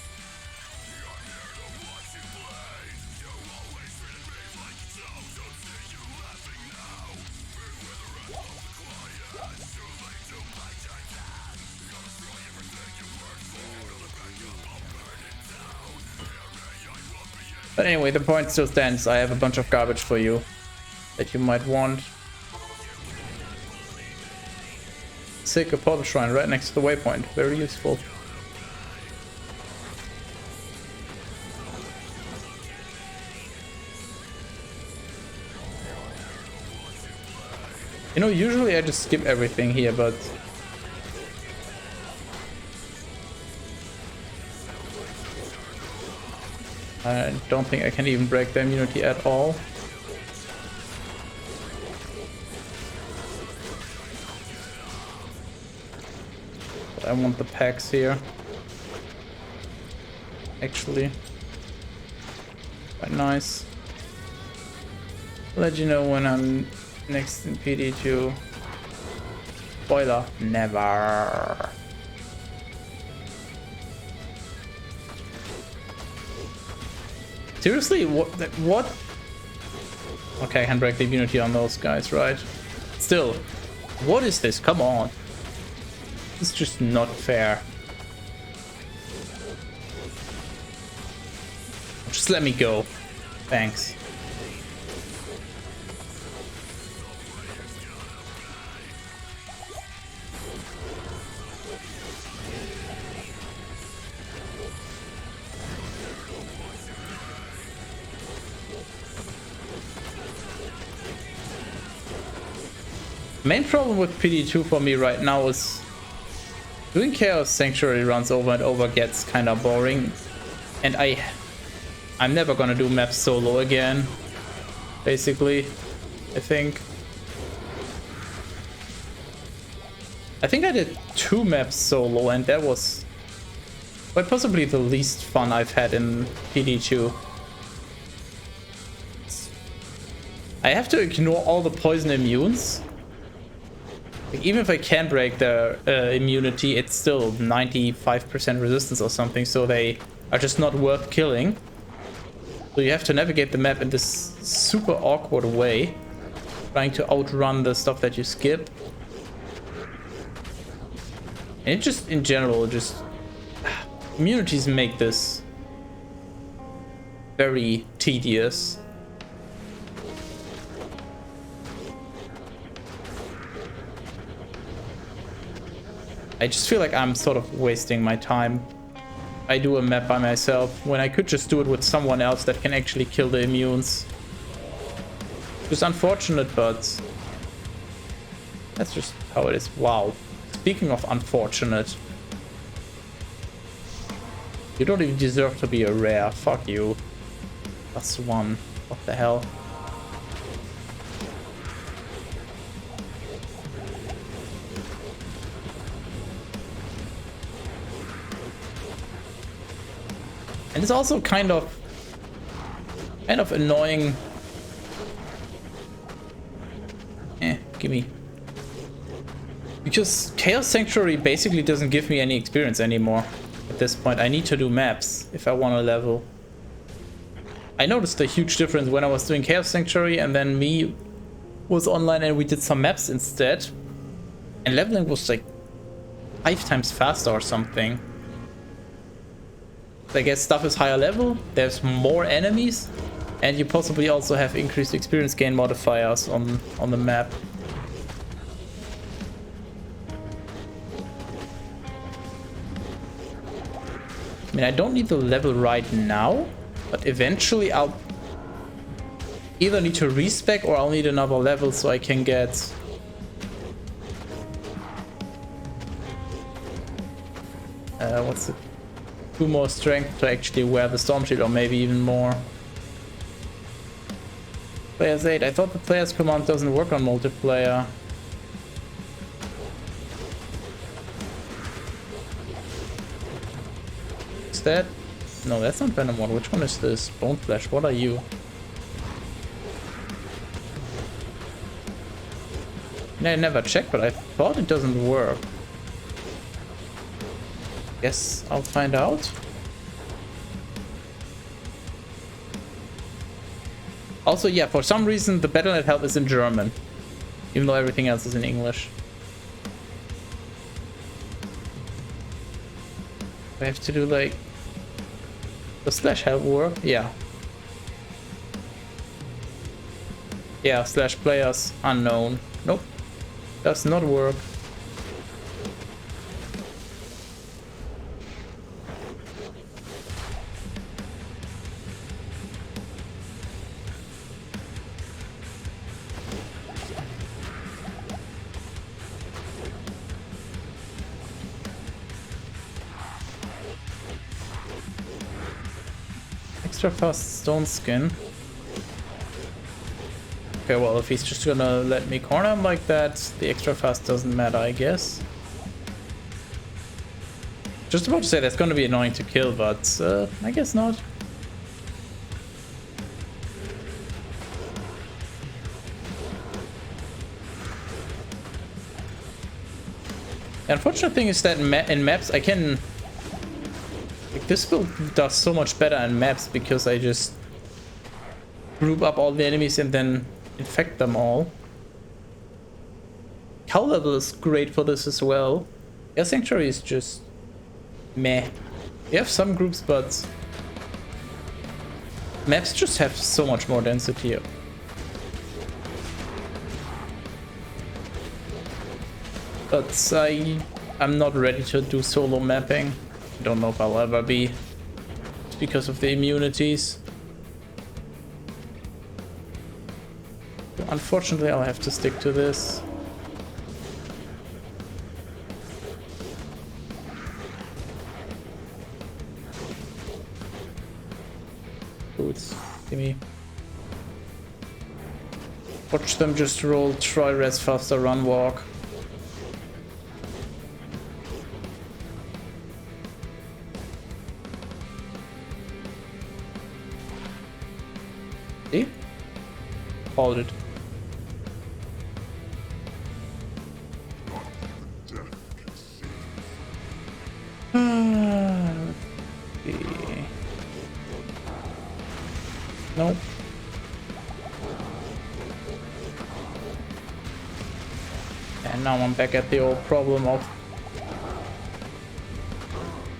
But anyway, the point still stands. I have a bunch of garbage for you that you might want. Sick, a portal shrine right next to the waypoint. Very useful. You know, usually I just skip everything here, but... I don't think I can even break the immunity at all. But I want the packs here. Actually. Quite nice. I'll let you know when I'm next in PD2. Spoiler, never. Seriously? What? Okay, I can break the immunity on those guys, right? Still, what is this? Come on. It's just not fair. Just let me go. Thanks. Main problem with PD2 for me right now is doing Chaos Sanctuary runs over and over gets kind of boring, and I'm never gonna do maps solo again, basically. I think I did 2 maps solo, and that was quite possibly the least fun I've had in PD2. I have to ignore all the poison immunes. Like, even if I can break their immunity, it's still 95% resistance or something, so they are just not worth killing. So you have to navigate the map in this super awkward way, trying to outrun the stuff that you skip. And it just, in general, just... immunities make this very tedious. I just feel like I'm sort of wasting my time. I do a map by myself when I could just do it with someone else that can actually kill the immunes. It's unfortunate, but that's just how it is. Wow. Speaking of unfortunate, you don't even deserve to be a rare. Fuck you. +1. What the hell? And it's also kind of annoying. Gimme. Because Chaos Sanctuary basically doesn't give me any experience anymore. At this point, I need to do maps if I want to level. I noticed a huge difference when I was doing Chaos Sanctuary and then me was online and we did some maps instead. And leveling was like 5 times faster or something. I guess stuff is higher level, there's more enemies, and you possibly also have increased experience gain modifiers on the map. I mean, I don't need the level right now, but eventually I'll either need to respec or I'll need another level so I can get... what's it? 2 more strength to actually wear the storm shield, or maybe even more. Players 8. I thought the players command doesn't work on multiplayer. Is that? No, that's not Venom 1. Which one is this? Bone Flesh. What are you? I never checked, but I thought it doesn't work. Guess I'll find out. Also, yeah, for some reason the Battle.net help is in German, even though everything else is in English. I have to do like... Does slash help work? Yeah. Yeah, slash players unknown. Nope. Does not work. Extra fast stone skin. Okay, well, if he's just gonna let me corner him like that, the extra fast doesn't matter, I guess. Just about to say that's gonna be annoying to kill, but I guess not. The unfortunate thing is that in maps I can... Like, this build does so much better in maps because I just group up all the enemies and then infect them all. Cow level is great for this as well. Yeah, Sanctuary is just meh. You have some groups, but maps just have so much more density. But I'm not ready to do solo mapping. I don't know if I'll ever be. It's because of the immunities. Unfortunately, I'll have to stick to this. Boots, gimme. Watch them just roll, try res faster, run, walk. See? called it. Nope. And now I'm back at the old problem of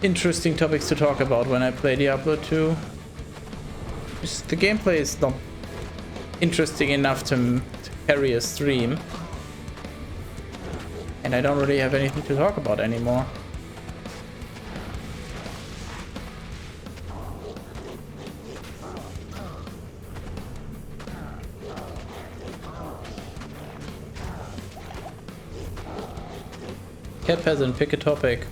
interesting topics to talk about when I play Diablo 2. Just the gameplay is not interesting enough to carry a stream. And I don't really have anything to talk about anymore. Cat peasant, pick a topic.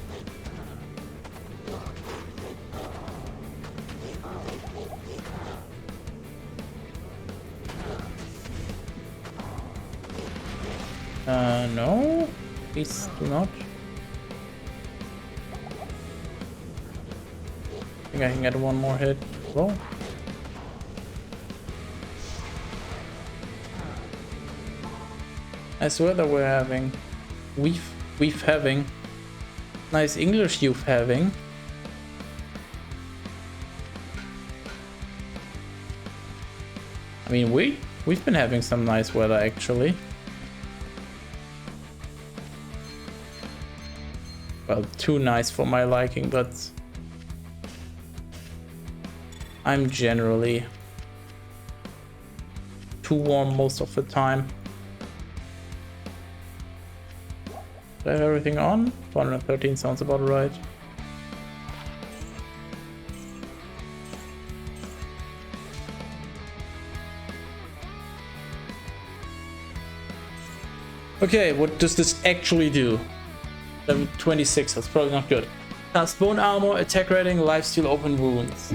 No, please do not. I think I can get one more hit. Whoa. Nice weather we're having. We've having. Nice English you've having. I mean, we've been having some nice weather actually. Well, too nice for my liking, but I'm generally too warm most of the time. Do I have everything on? 413 sounds about right. Okay, what does this actually do? Level 26, that's probably not good. Cast bone armor, attack rating, lifesteal, open wounds.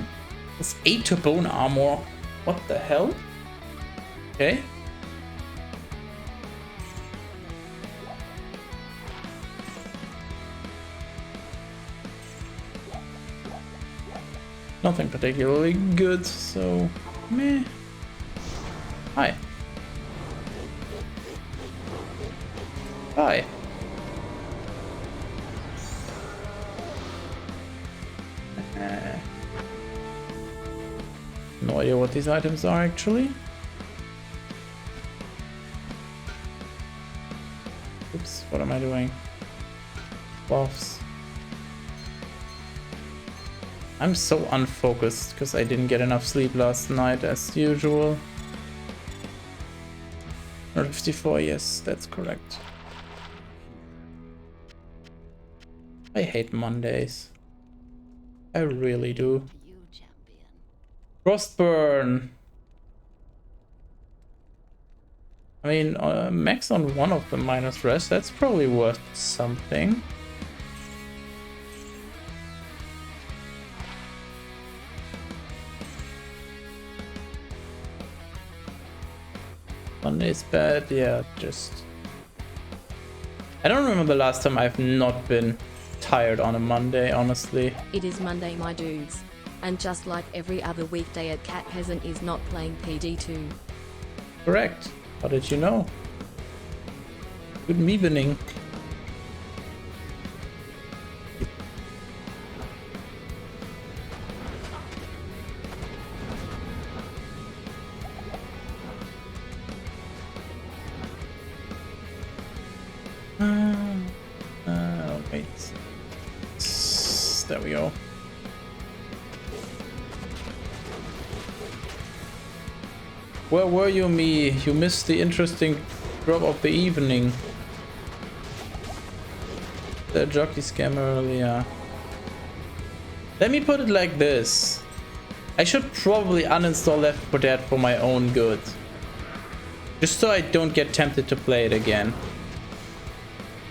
It's 8 to bone armor. What the hell? Okay. Nothing particularly good, so meh. Hi. Hi. No idea what these items are actually. Oops, what am I doing? Buffs. I'm so unfocused because I didn't get enough sleep last night as usual. 54, yes, that's correct. I hate Mondays. I really do. Frostburn. I mean, max on one of the minus rest, that's probably worth something. Monday's bad, yeah, just... I don't remember the last time I've not been tired on a Monday, honestly. It is Monday, my dudes. And just like every other weekday at Cat Peasant is not playing PD2. Correct. How did you know? Good evening. Wait. There we go. Where were you, me? You missed the interesting drop of the evening. The jockey scam earlier. Let me put it like this. I should probably uninstall Left 4 Dead for my own good. Just so I don't get tempted to play it again.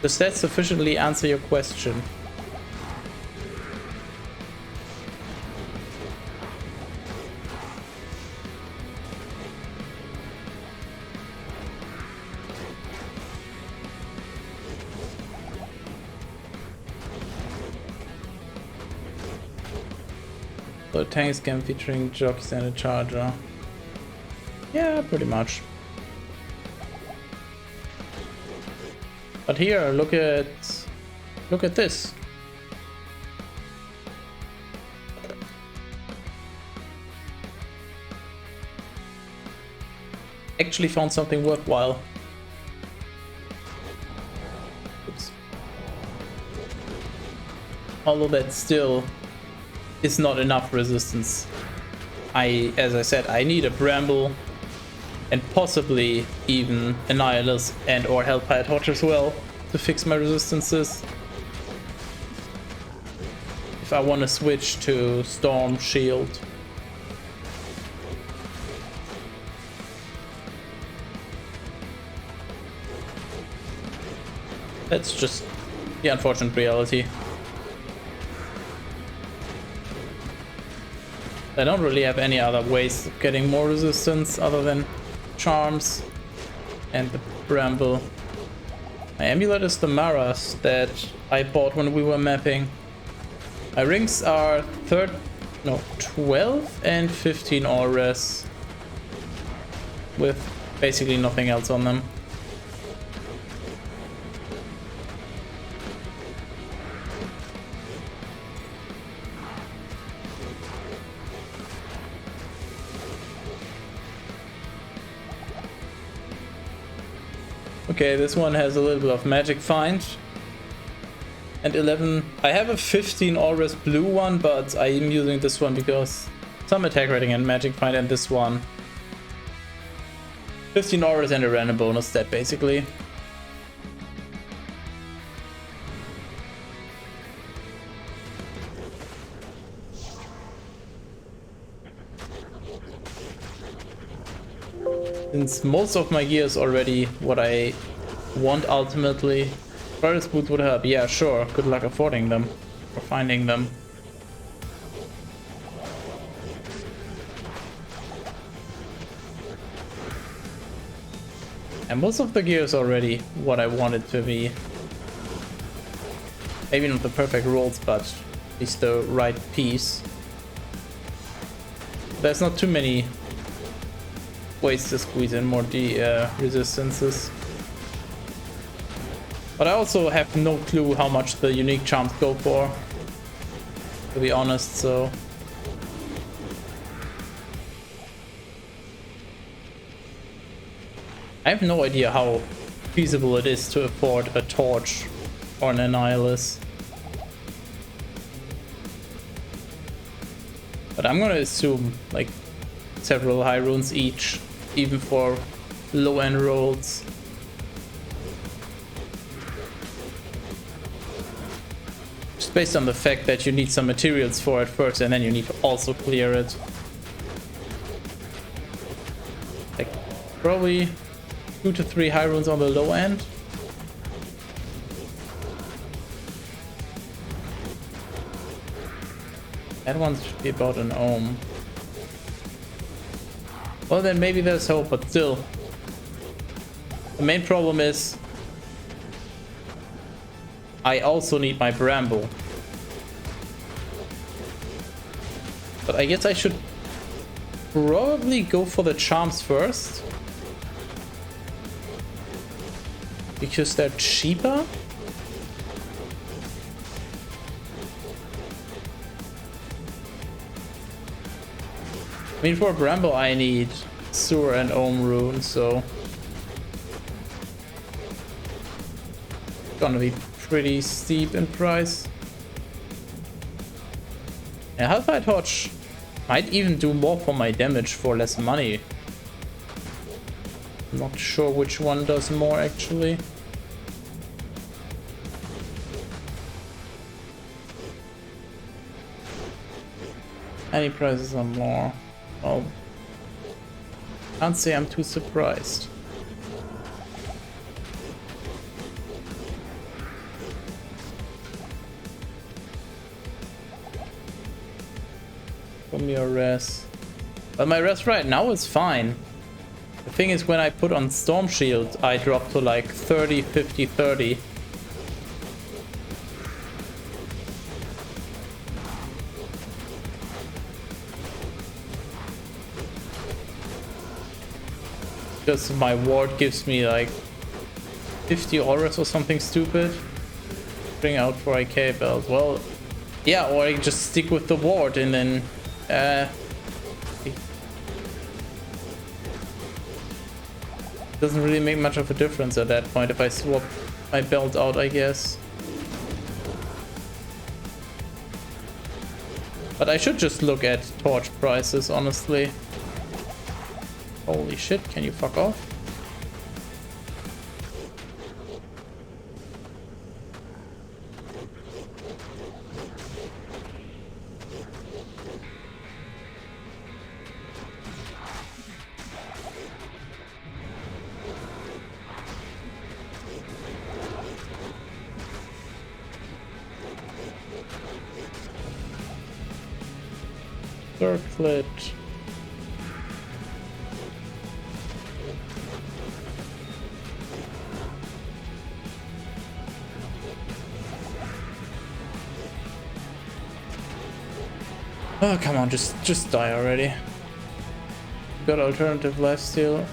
Does that sufficiently answer your question? So tank scam featuring jockeys and a charger. Yeah, pretty much. But here, look at this. Actually found something worthwhile. Oops. Although that still is not enough resistance. As I said, I need a Bramble and possibly even a Nihilus and or Hellfire Torch as well to fix my resistances. If I want to switch to Storm Shield. That's just the unfortunate reality. I don't really have any other ways of getting more resistance other than charms and the Bramble. My amulet is the Maras that I bought when we were mapping. My rings are 12 and 15 Ores with basically nothing else on them. Okay, this one has a little bit of magic find. And 11. I have a 15 Ores blue one, but I am using this one because some attack rating and magic find, and this one 15 Ores and a random bonus stat basically. Since most of my gear is already what I want ultimately, Virus Boots would help. Yeah, sure. Good luck affording them or finding them. And most of the gear is already what I want it to be. Maybe not the perfect rolls, but at least the right piece. There's not too many ways to squeeze in more resistances. But I also have no clue how much the unique charms go for, to be honest, so... I have no idea how feasible it is to afford a Torch or an Annihilus. But I'm gonna assume, like, several high runes each, even for low-end rolls. Just based on the fact that you need some materials for it first, and then you need to also clear it. Like, probably 2 to 3 high runes on the low end. That one should be about an ohm. Well, then maybe there's hope, but still. The main problem is I also need my Bramble. But I guess I should probably go for the charms first, because they're cheaper. I mean, for a Bramble I need Sewer and Ohm Rune, so gonna be pretty steep in price. And Hellfire Torch might even do more for my damage for less money. I'm not sure which one does more actually. Any prices are more. Oh, can't say I'm too surprised. Give me a res. But my res right now is fine. The thing is, when I put on Storm Shield, I drop to like 30, 50, 30. Because my ward gives me like 50 auras or something stupid. Bring out 4AK belt. Well, yeah, or I just stick with the ward and then doesn't really make much of a difference at that point if I swap my belt out, I guess. But I should just look at torch prices, honestly. Holy shit, can you fuck off? Circlet. Oh, come on, just die already. Got alternative lifesteal.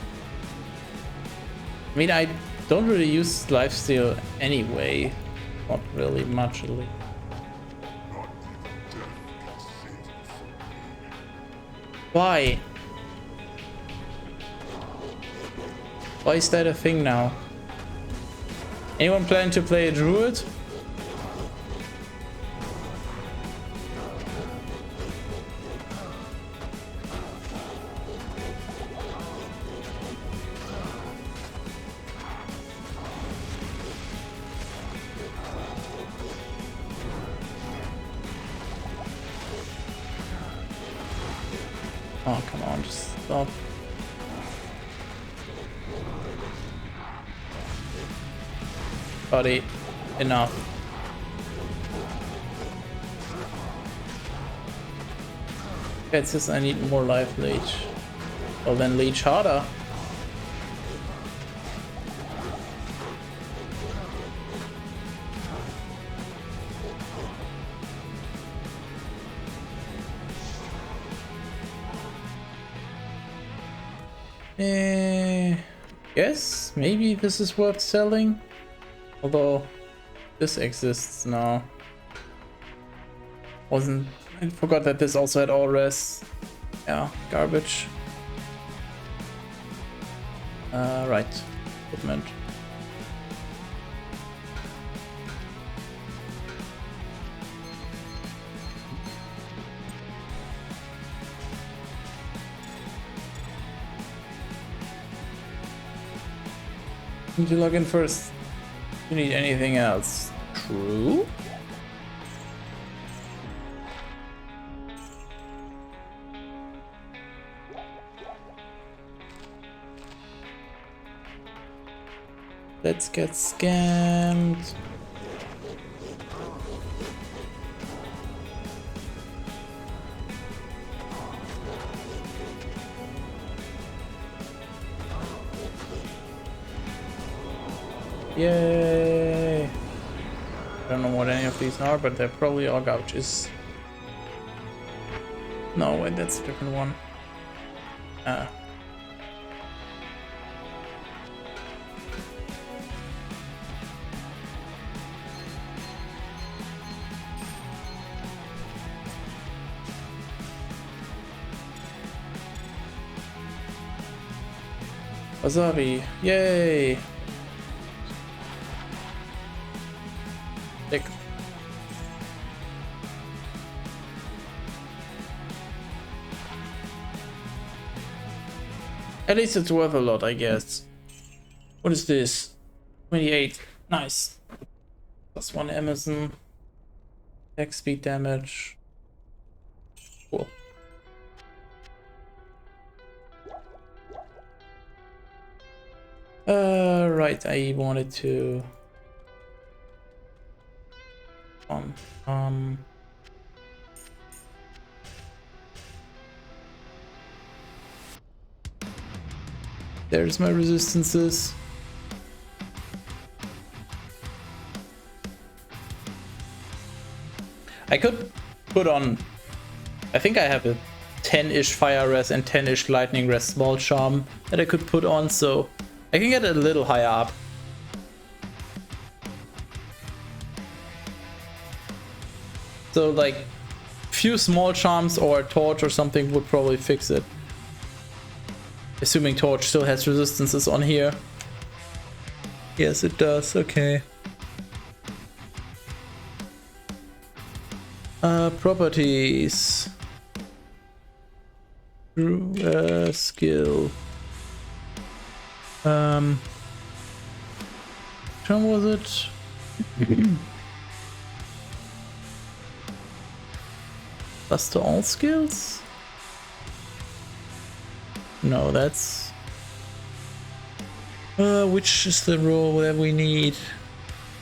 I mean, I don't really use lifesteal anyway. Not really much, at least. Why? Why is that a thing now? Anyone planning to play a druid? Oh, come on, just stop. Buddy, enough. It says I need more life leech. Well, then leech harder. Yes, maybe this is worth selling. Although this exists now. I forgot that this also had all res. Yeah, garbage. Right. Equipment. Need to log in first. You need anything else? True. Let's get scammed. Yay! I don't know what any of these are, but they're probably all gouges. No, wait, that's a different one. Ah. Wasabi, yay! Dick. At least it's worth a lot, I guess. What is this? 28. Nice. Plus 1 Amazon. Attack speed damage. Cool. Right, I wanted to... There's my resistances. I could put on... I think I have a 10-ish fire res and 10-ish lightning res small charm that I could put on, so I can get a little higher up. So like few small charms or a torch or something would probably fix it. Assuming torch still has resistances on here. Yes, it does. Okay. Properties. Skill. Which one was it? Plus to all skills? No, that's... which is the role that we need?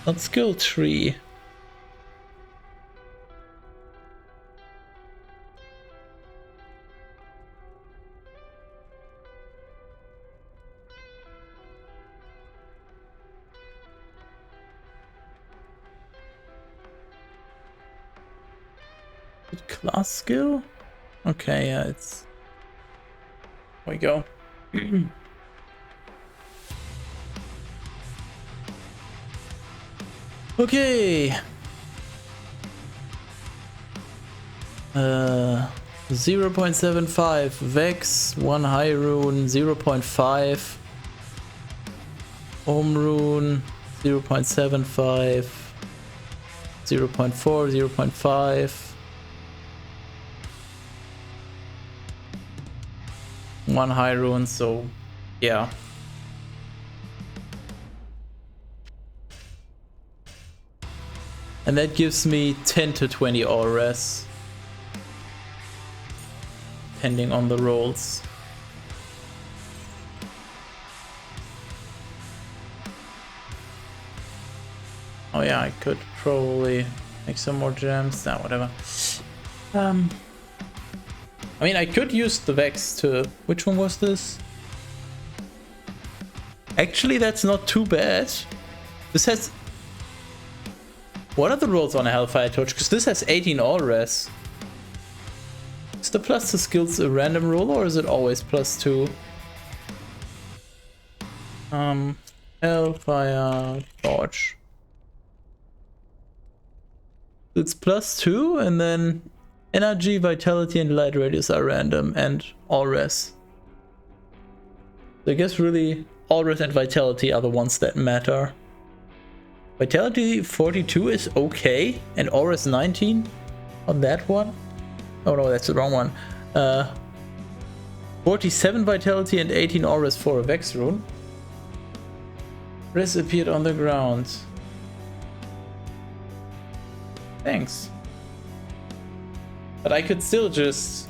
Not skill tree. Class skill? Okay, yeah, it's... There we go. Okay. 0.75 Vex, 1 High Rune, 0.5 Home Rune, 0.75, 0.4, 0.5. 1 High Rune, so yeah. And that gives me 10 to 20 ores, depending on the rolls. Oh yeah, I could probably make some more gems. Nah, whatever. I mean, I could use the Vex to... Which one was this? Actually, that's not too bad. This has... What are the rolls on a Hellfire Torch? Because this has 18 ores. Is the plus to skills a random roll, or is it always plus 2? Hellfire Torch. It's plus 2, and then energy, vitality, and light radius are random, and ores. So I guess really ores and vitality are the ones that matter. Vitality 42 is okay, and ores 19 on that one. Oh no, that's the wrong one. 47 vitality and 18 ores for a Vex rune. Res appeared on the ground. Thanks. But I could still just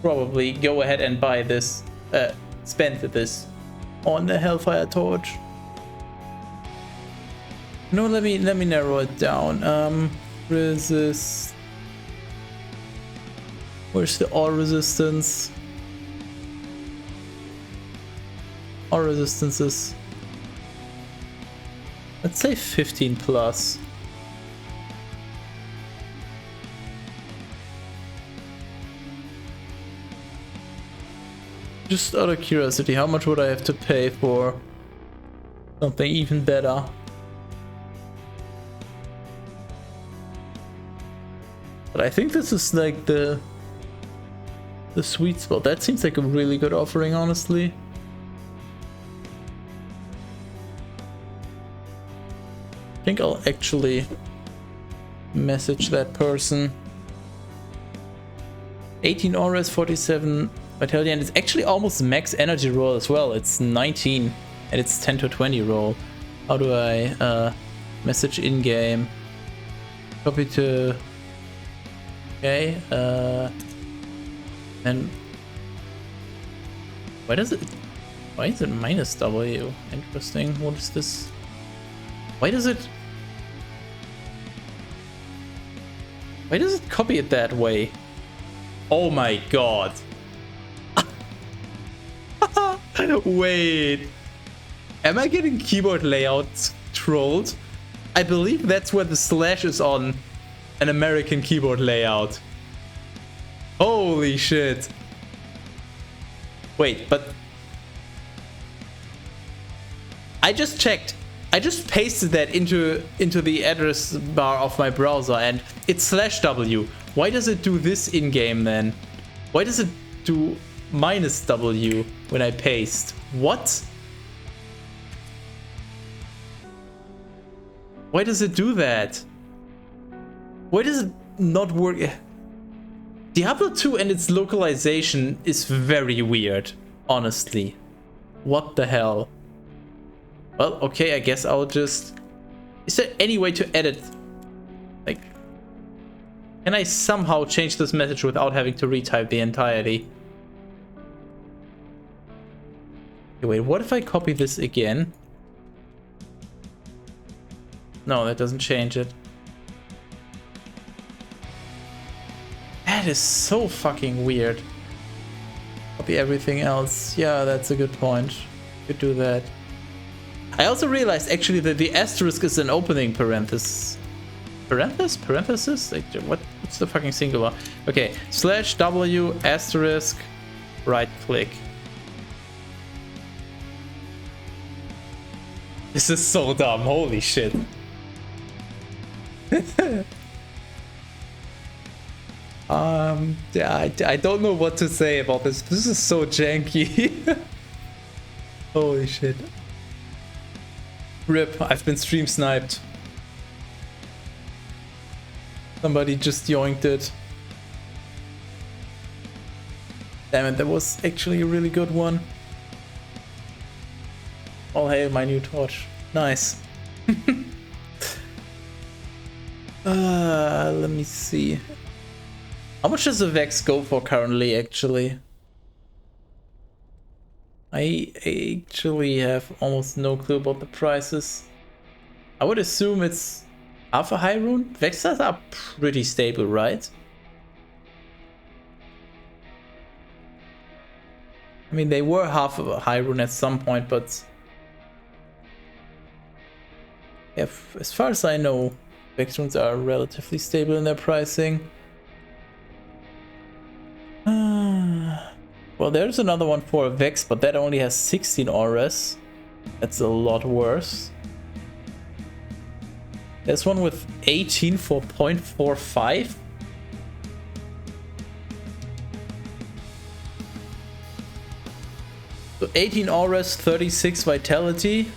probably go ahead and buy this, spend this on the Hellfire Torch. No, let me narrow it down. Resist. Where's the all resistance? All resistances. Let's say 15 plus. Just out of curiosity, how much would I have to pay for something even better? But I think this is like the sweet spot. That seems like a really good offering, honestly. I think I'll actually message that person. 18 ores, 47 vitality, and it's actually almost max energy roll as well. It's 19 and it's 10 to 20 roll. How do I message in game? Copy to... Okay, and why is it minus W? Interesting. What is this? Why does it copy it that way? Oh my god. Wait. Am I getting keyboard layout trolled? I believe that's where the slash is on an American keyboard layout. Holy shit. Wait, but I just checked. I just pasted that into the address bar of my browser and it's /w. Why does it do this in game then? Why does it do -w when I paste? What? Why does it do that? Why does it not work? Diablo 2 and its localization is very weird, honestly. What the hell? Well, okay, I guess I'll just... Is there any way to edit? Like, can I somehow change this message without having to retype the entirety? Okay, wait, what if I copy this again? No, that doesn't change it. That is so fucking weird. Copy everything else. Yeah, that's a good point. Could do that. I also realized actually that the asterisk is an opening parenthesis. Parenthesis? Like, what's the fucking singular? Okay, /w asterisk right click. This is so dumb. Holy shit. Yeah, I don't know what to say about this. This is so janky. Holy shit. RIP, I've been stream sniped. Somebody just yoinked it. Damn it, that was actually a really good one. All hail my new torch. Nice. Let me see. How much does a Vex go for currently, actually? I actually have almost no clue about the prices. I would assume it's half a high rune. Vexes are pretty stable, right? I mean, they were half of a high rune at some point, but yeah, as far as I know, Vex runes are relatively stable in their pricing. Well, there's another one for a Vex, but that only has 16 auras. That's a lot worse. There's one with 18 for 0.45. So 18 auras, 36 vitality.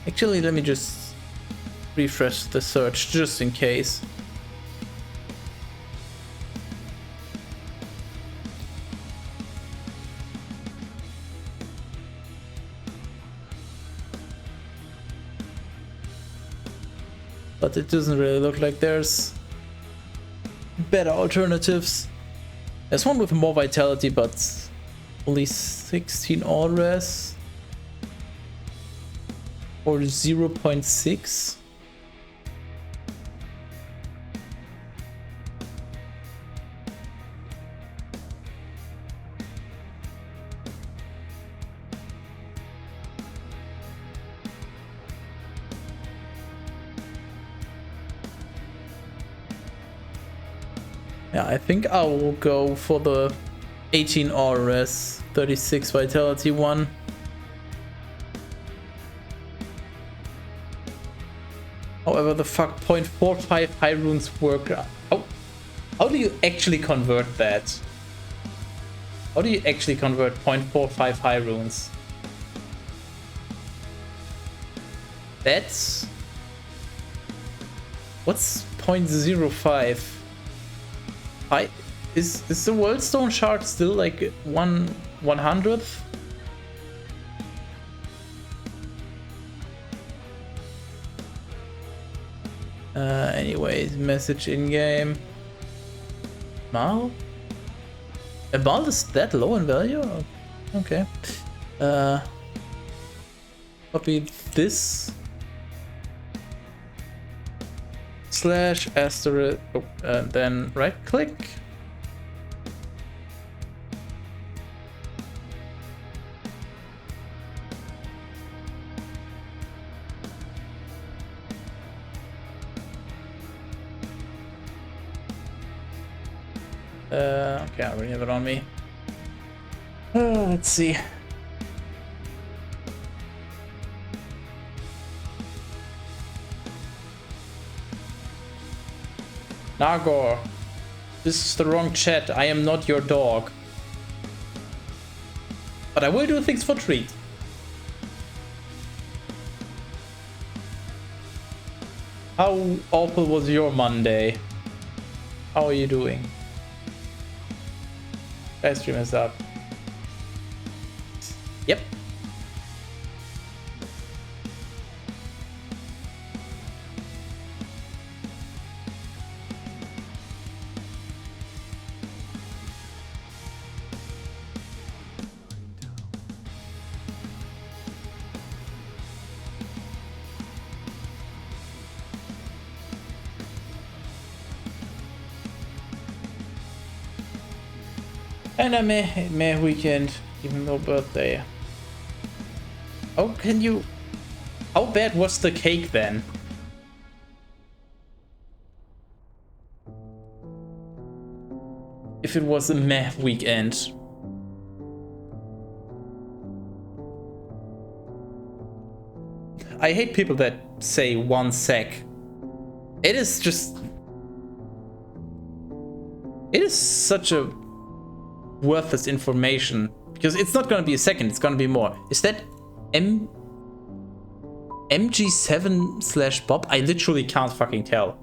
Actually, let me just refresh the search just in case. But it doesn't really look like there's better alternatives. There's one with more vitality, but only 16 auras or 0.6. Yeah, I think I will go for the 18 auras, 36 vitality one. However, the fuck 0.45 high runes work. How do you actually convert that? How do you actually convert 0.45 high runes? That's... What's 0.05? Is the Worldstone shard still like 1/100th? Anyways, message in game. Mal? A Mal is that low in value? Okay. Copy this. /*, then right click. Okay, I already have it on me. Let's see. Nagor, this is the wrong chat. I am not your dog. But I will do things for treat. How awful was your Monday? How are you doing? Live stream is up. Yep. And a meh weekend, even though birthday. How can you... How bad was the cake then? If it was a meh weekend. I hate people that say 1 sec. It is just... It is such a worthless information. Because it's not gonna be a second, it's gonna be more. Is that MG7/Bob? I literally can't fucking tell.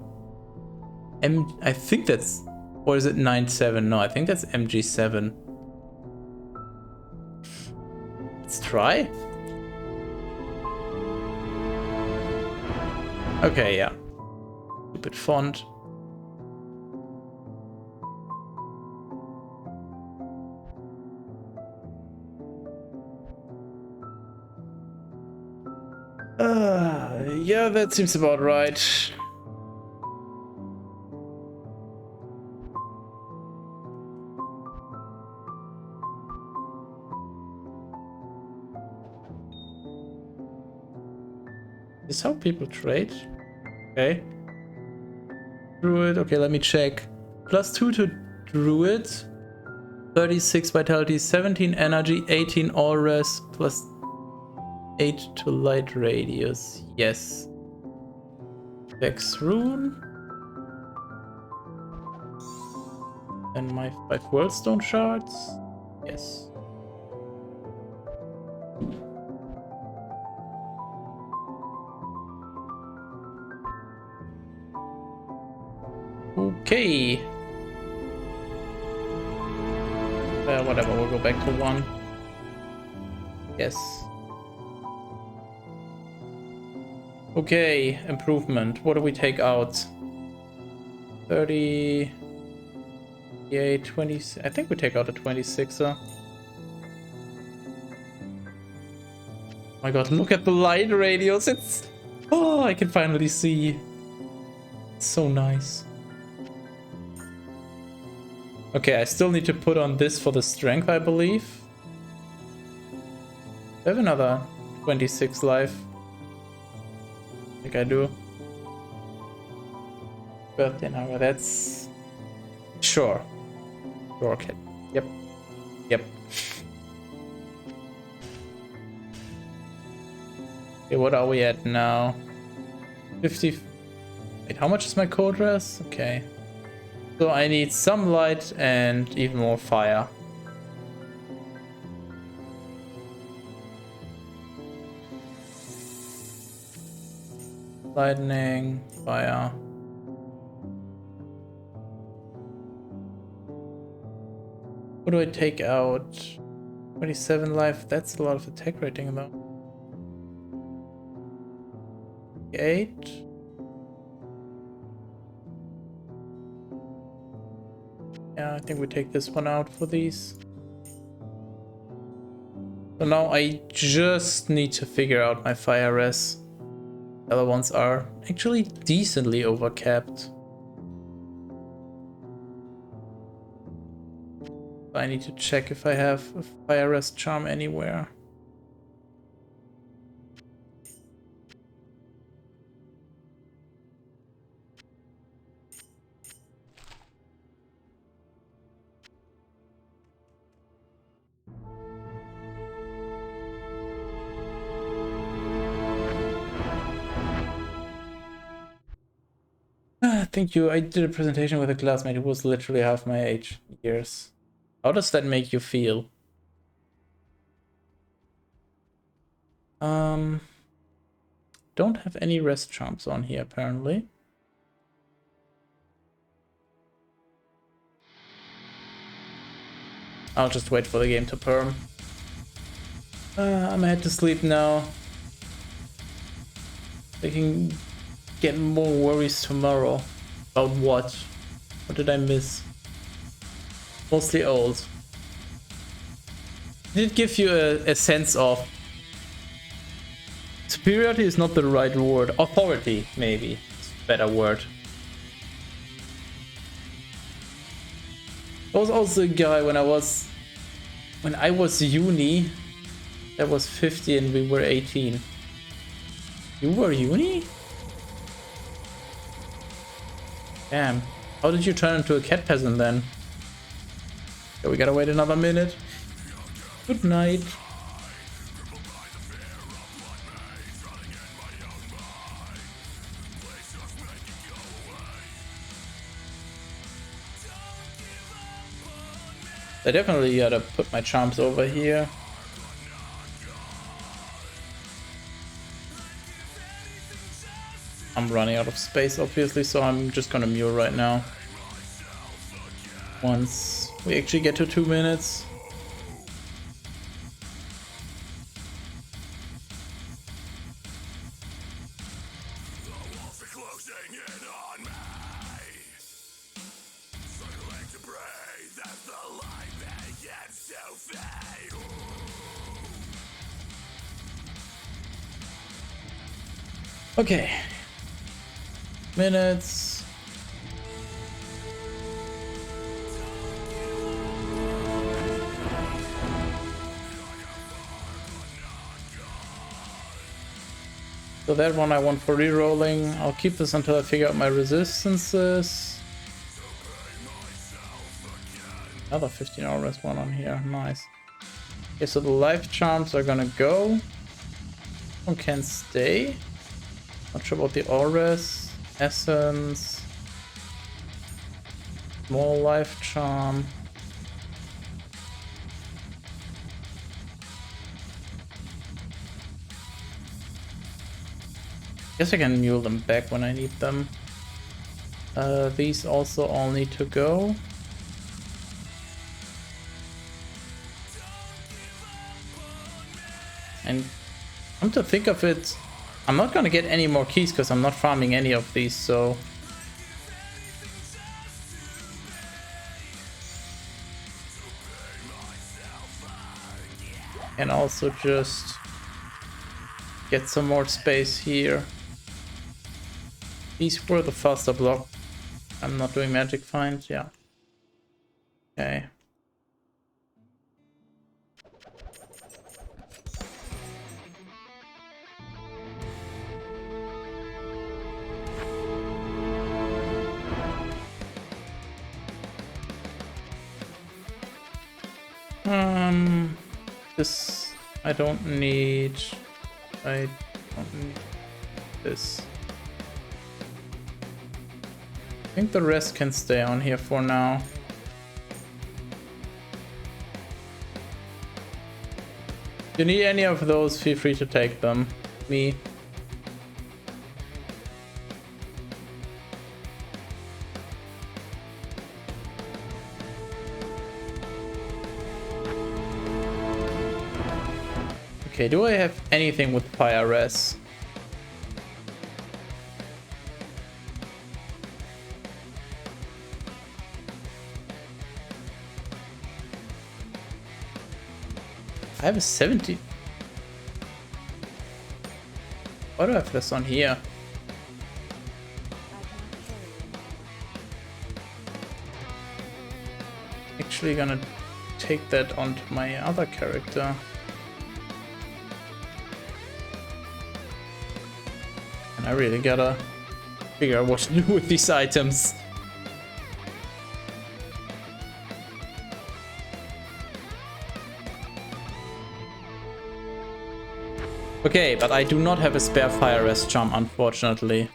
I think that's... Or is it 9/7? No, I think that's MG7. Let's try. Okay, yeah. Stupid font. Yeah, that seems about right. Is this how people trade? Okay. Druid, okay, let me check. +2 to Druid. 36 vitality, 17 energy, 18 auras, +8 to light radius. Yes. Vex rune. And my 5 worldstone shards. Yes. Okay. Whatever, we'll go back to 1. Yes. Okay, improvement. What do we take out? 30... Yeah, 20... I think we take out a 26er. Oh my god, look at the light radius. It's... Oh, I can finally see. It's so nice. Okay, I still need to put on this for the strength, I believe. I have another 26 life. I think I do. Birthday number, that's... Sure. Sure, okay. Yep. Yep. Okay, what are we at now? 50... Wait, how much is my code res? Okay. So I need some light and even more fire. Lightning, fire. What do I take out? 27 life, that's a lot of attack rating though. 8. Yeah, I think we take this one out for these. So now I just need to figure out my fire res. The other ones are actually decently overcapped. I need to check if I have a fire res charm anywhere. think I did a presentation with a classmate who was literally half my age years. How does that make you feel? Don't have any rest charms on here apparently. I'll just wait for the game to perm. I'm head to sleep now. I can get more worries tomorrow. About what? What did I miss? Mostly old. Did it give you a sense of superiority is not the right word. Authority, maybe. It's a better word. I was also a guy when I was uni that was 50 and we were 18. You were uni? Damn. How did you turn into a cat peasant then? Okay, we gotta wait another minute. Good night. I definitely gotta put my charms over here. I'm running out of space obviously, so I'm just gonna mule right now. Once we actually get to 2 minutes. Okay. Minutes. So that one I want for rerolling. I'll keep this until I figure out my resistances. Another 15-hour rest one on here. Nice. Okay, so the life charms are gonna go. One can stay. Not sure about the Auras. Essence. Small life charm. Guess I can mule them back when I need them. These also all need to go. And come to think of it, I'm not gonna get any more keys because I'm not farming any of these, so... And also just get some more space here. These were the faster block. I'm not doing magic find, yeah. Okay. This I don't need. I don't need this. I think the rest can stay on here for now. If you need any of those, feel free to take them. Me. Okay, do I have anything with fire res? I have a 70. Why do I have this on here? Actually gonna take that onto my other character. And I really gotta figure out what to do with these items. Okay, but I do not have a spare fire rest charm, unfortunately.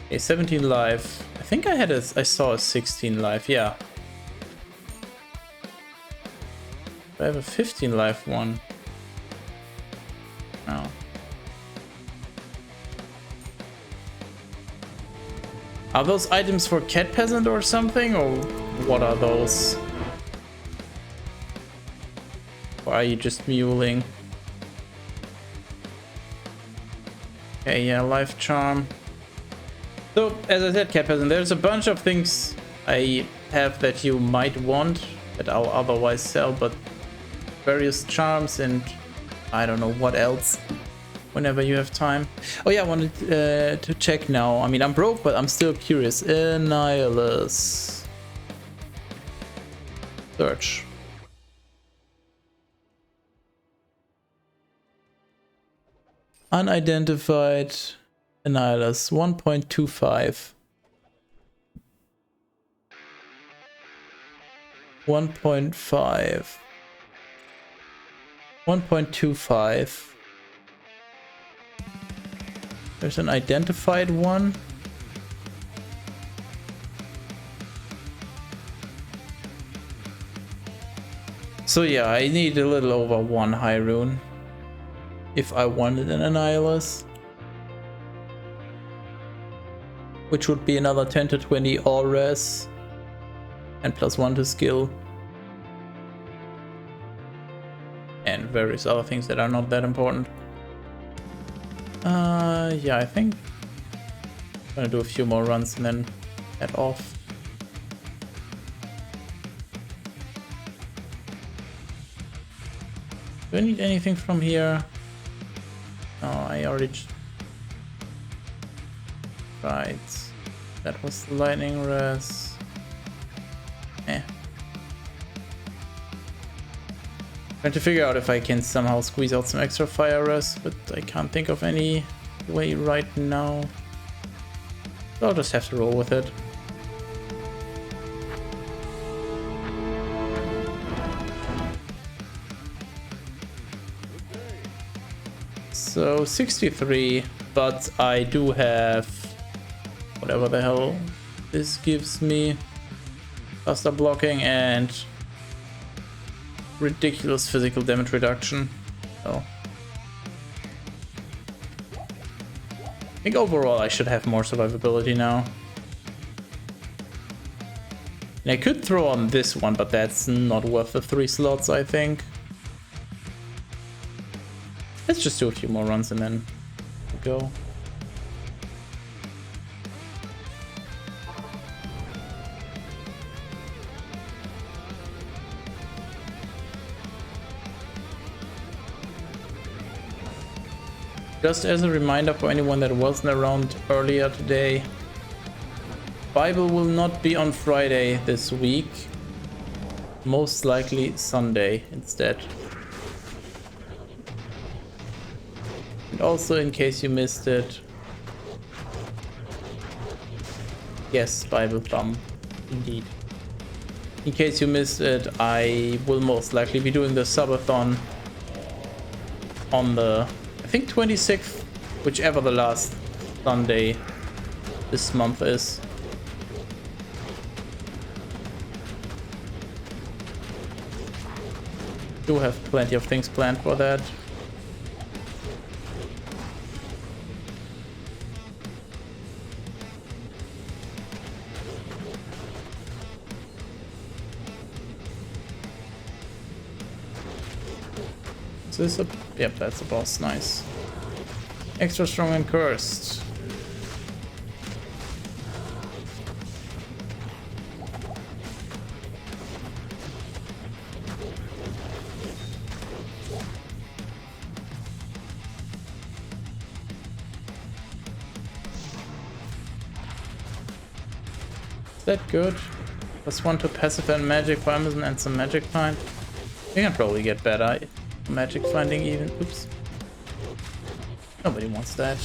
Okay, 17 life. I think I saw a 16 life, yeah. I have a 15 life one. Oh. Are those items for Cat Peasant or something, or what are those? Or are you just muling? Okay, yeah, life charm. So, as I said, Cat Peasant, there's a bunch of things I have that you might want that I'll otherwise sell, but various charms and I don't know what else whenever you have time. Oh yeah, I wanted to check now. I mean, I'm broke, but I'm still curious. Annihilus. Search. Unidentified Annihilus 1.25. 1.5. 1.25. There's an identified one. So yeah, I need a little over 1 high rune if I wanted an Annihilus, which would be another 10 to 20 all res and +1 to skill and various other things that are not that important. Yeah, I think I'm gonna do a few more runs and then head off. Do I need anything from here? No, I already right. That was the lightning res. Trying to figure out if I can somehow squeeze out some extra fire res, but I can't think of any way right now. So I'll just have to roll with it. So 63, but I do have whatever the hell this gives me. Faster blocking and ridiculous physical damage reduction. So I think overall I should have more survivability now. And I could throw on this one, but that's not worth the 3 slots, I think. Let's just do a few more runs and then go. Just as a reminder for anyone that wasn't around earlier today, Bible will not be on Friday this week. Most likely Sunday instead. And also, in case you missed it, yes, Bible thumb, indeed. In case you missed it, I will most likely be doing the subathon on the, I think 26th, whichever the last Sunday this month is. Do have plenty of things planned for that. Is this a... Yep, that's a boss. Nice. Extra strong and cursed. Is that good? +1 to passive and magic for Amazon and some magic find. You can probably get better. Magic finding even. Oops. Nobody wants that.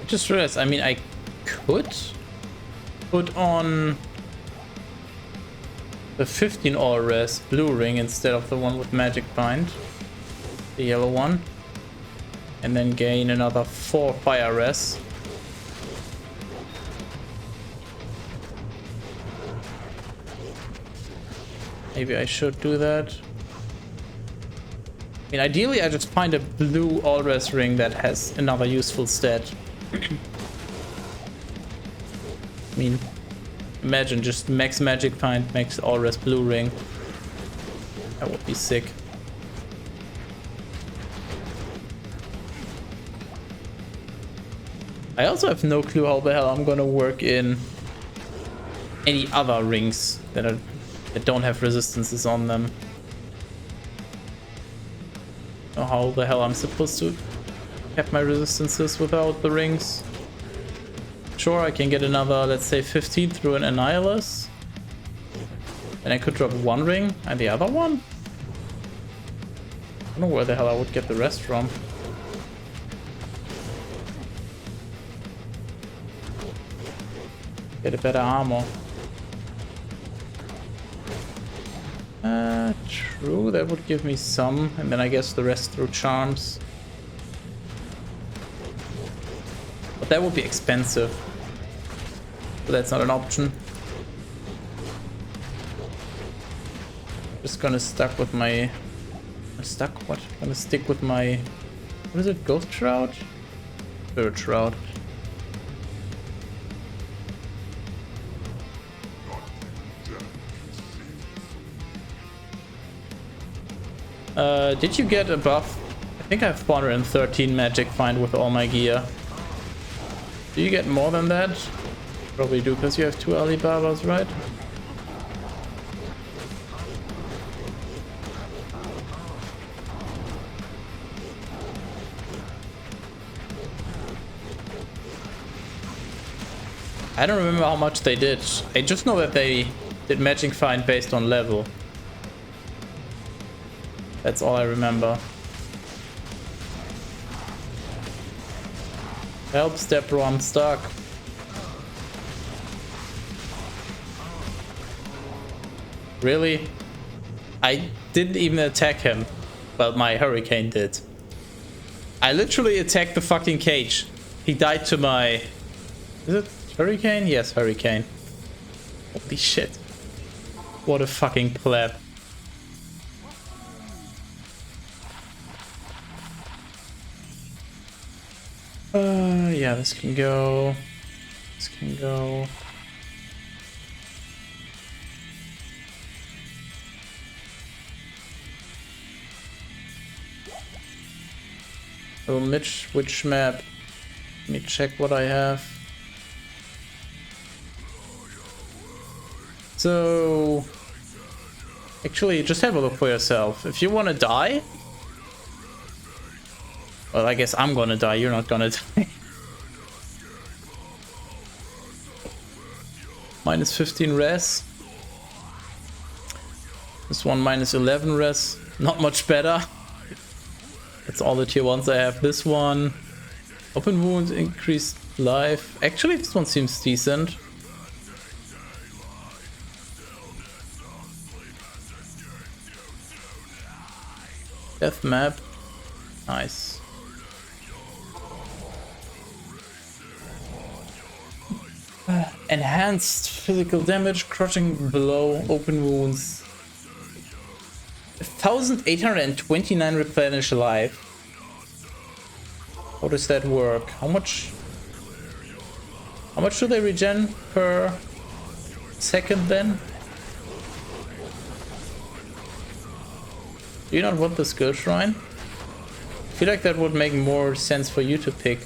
Just realized, I mean, I could put on the 15 all res blue ring instead of the one with magic bind, the yellow one, and then gain another 4 fire res. Maybe I should do that. I mean, ideally I just find a blue all res ring that has another useful stat. I mean, imagine just max magic find, max all res blue ring. That would be sick. I also have no clue how the hell I'm gonna work in any other rings that don't have resistances on them. Or how the hell I'm supposed to have my resistances without the rings. Sure, I can get another, let's say 15 through an Annihilus. And I could drop one ring and the other one? I don't know where the hell I would get the rest from. Get a better armor. True, that would give me some, and then I guess the rest through charms. But that would be expensive. So that's not an option. Just gonna stuck with my... What? Gonna stick with my... What is it? Ghost Shroud? Spirit Shroud. Did you get a buff? I think I have 413 magic find with all my gear. Do you get more than that? Probably do, because you have 2 Alibabas, right? I don't remember how much they did. I just know that they did magic find based on level. That's all I remember. Help, step bro, I'm stuck. Really? I didn't even attack him. Well, my hurricane did. I literally attacked the fucking cage. He died to my... Is it hurricane? Yes, hurricane. Holy shit. What a fucking pleb. Yeah, this can go. This can go. So, Mitch, which map? Let me check what I have. So, actually, just have a look for yourself. If you want to die, well, I guess I'm gonna die. You're not gonna die. Minus 15 res. This one minus 11 res. Not much better. That's all the tier 1s I have. This one. Open wounds, increased life. Actually, this one seems decent. Death map. Nice. Enhanced physical damage, crushing blow, open wounds. 1829 replenish life. How does that work? How much do they regen per second then? Do you not want the skill shrine? I feel like that would make more sense for you to pick.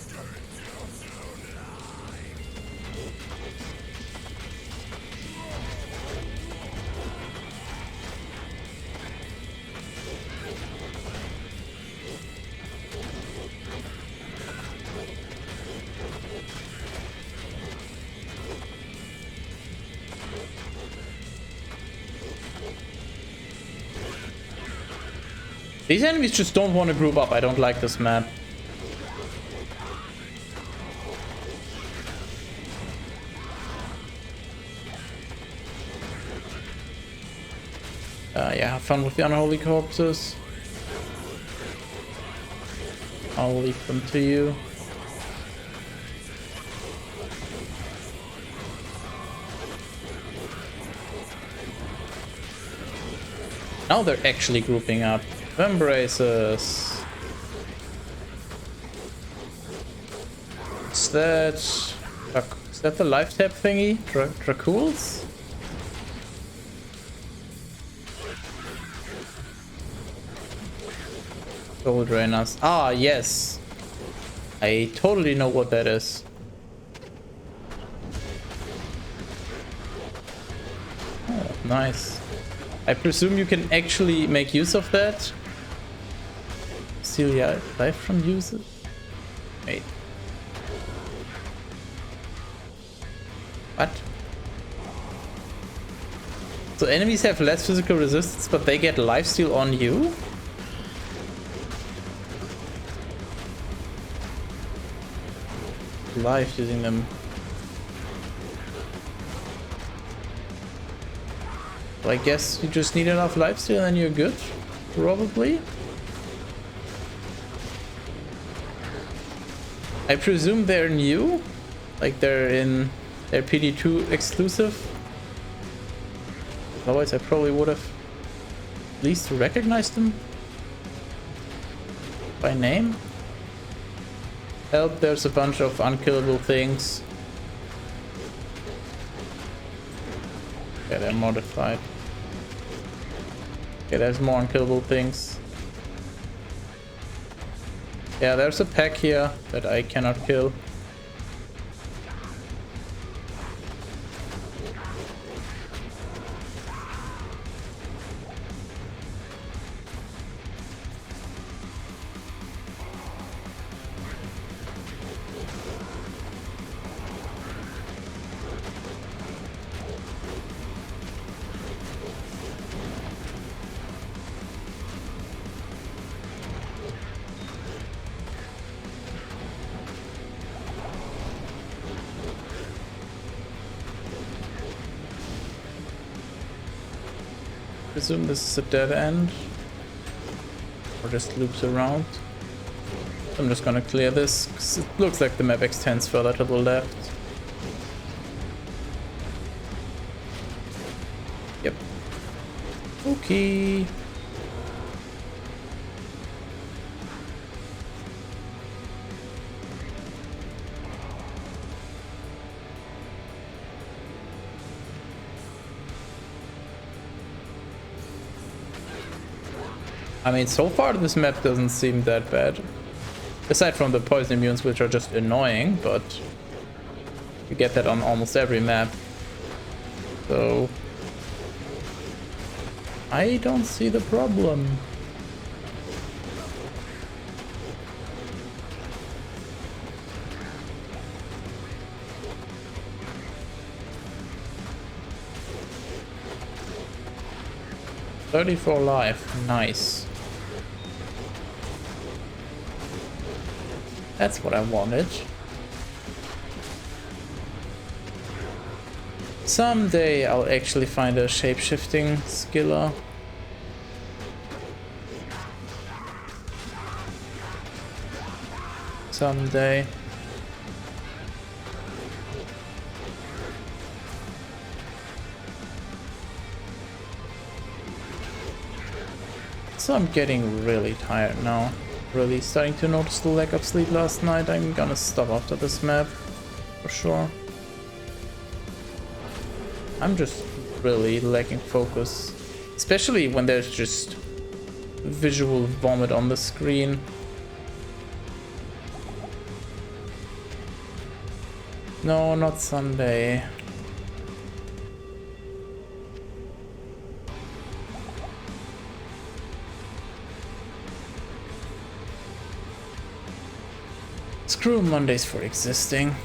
These enemies just don't want to group up. I don't like this map. Yeah, have fun with the unholy corpses. I'll leave them to you. Now they're actually grouping up. Embraces. Is that the life tap thingy? Dracools? Gold Drainers. Ah, yes. I totally know what that is. Oh, nice. I presume you can actually make use of that. Steal your life from users? Wait. What? So enemies have less physical resistance, but they get lifesteal on you? Life using them. Well, I guess you just need enough lifesteal and you're good, probably. I presume they're new, like they're PD2 exclusive. Otherwise I probably would have at least recognized them by name. Help, there's a bunch of unkillable things. Yeah, they're modified. Okay, there's more unkillable things. Yeah, there's a pack here that I cannot kill. Presume this is a dead end, or just loops around. I'm just gonna clear this, 'cause it looks like the map extends further to the left. Yep. Okay. I mean, so far this map doesn't seem that bad. Aside from the poison immunes, which are just annoying, but you get that on almost every map. So I don't see the problem. $34 life, nice. That's what I wanted. Someday I'll actually find a shape-shifting skiller. Someday. So I'm getting really tired now. Really starting to notice the lack of sleep last night. I'm gonna stop after this map, for sure. I'm just really lacking focus. Especially when there's just visual vomit on the screen. No, not Sunday. Screw Mondays for existing.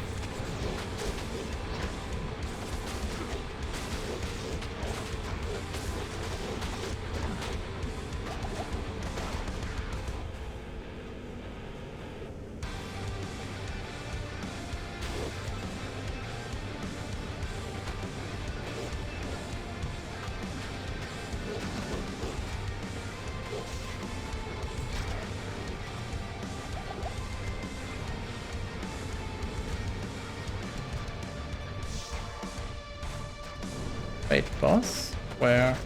boss? Where?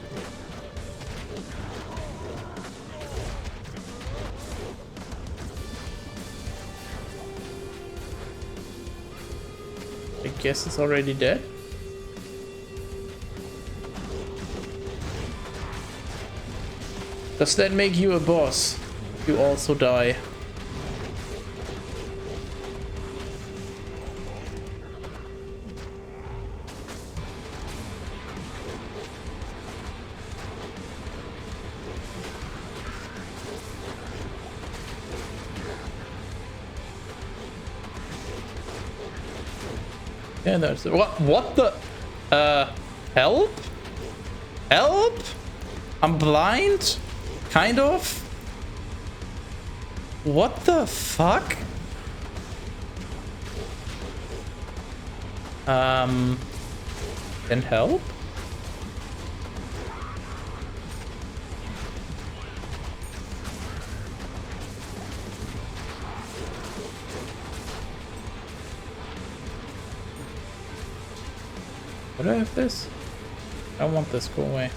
I guess it's already dead. Does that make you a boss? You also die. Yeah, there's what the help? Help? I'm blind? Kind of? What the fuck? Can help? What do I have this? I don't want this, go away.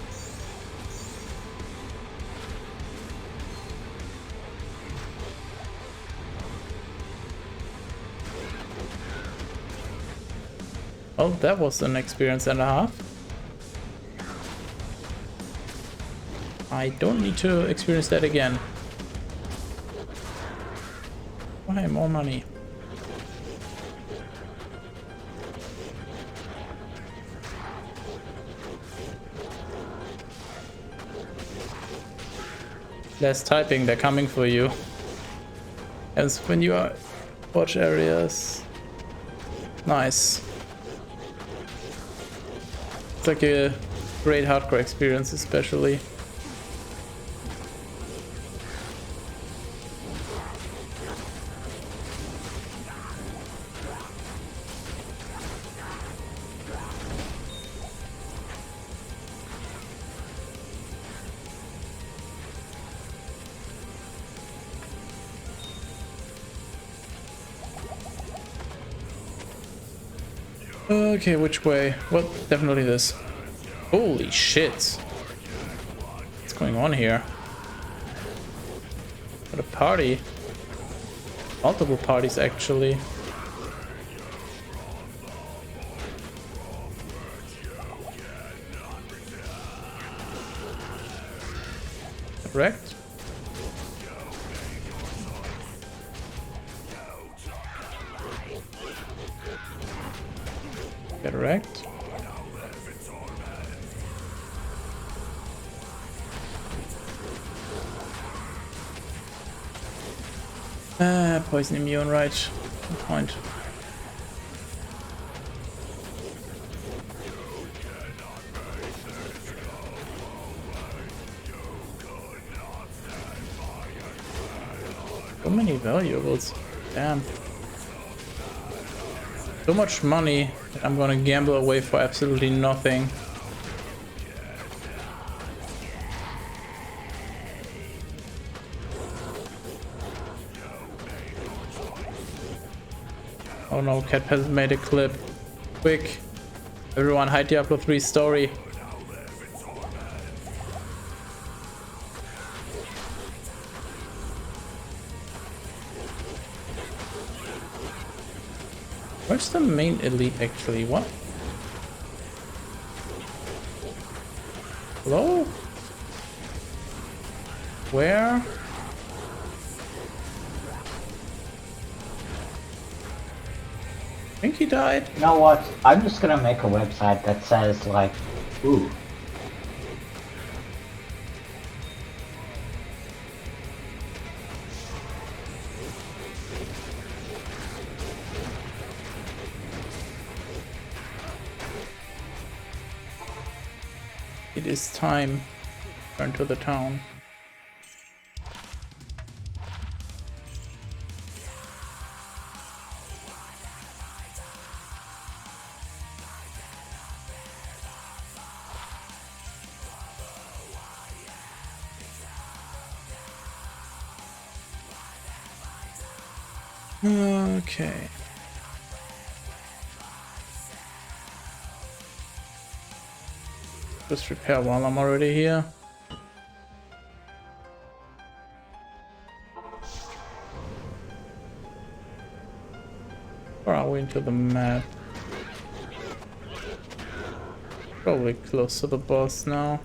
Oh, that was an experience and a half. I don't need to experience that again. Why more money? Less typing, they're coming for you. As when you are watch areas. Nice. It's like a great hardcore experience, especially. Okay, which way? Well, definitely this. Holy shit. What's going on here? What a party. Multiple parties, actually. Correct? Correct. Poison immune, right? Good point. So many valuables. Damn. So much money that I'm gonna gamble away for absolutely nothing. Oh no, Cat has made a clip. Quick. Everyone hide Diablo 3 story. Where's the main elite actually? What? Hello? Where? I think he died. You know what? I'm just gonna make a website that says like, ooh. It is time. Turn to the town. Okay. Just repair while I'm already here. Or are we into the map? Probably close to the boss now.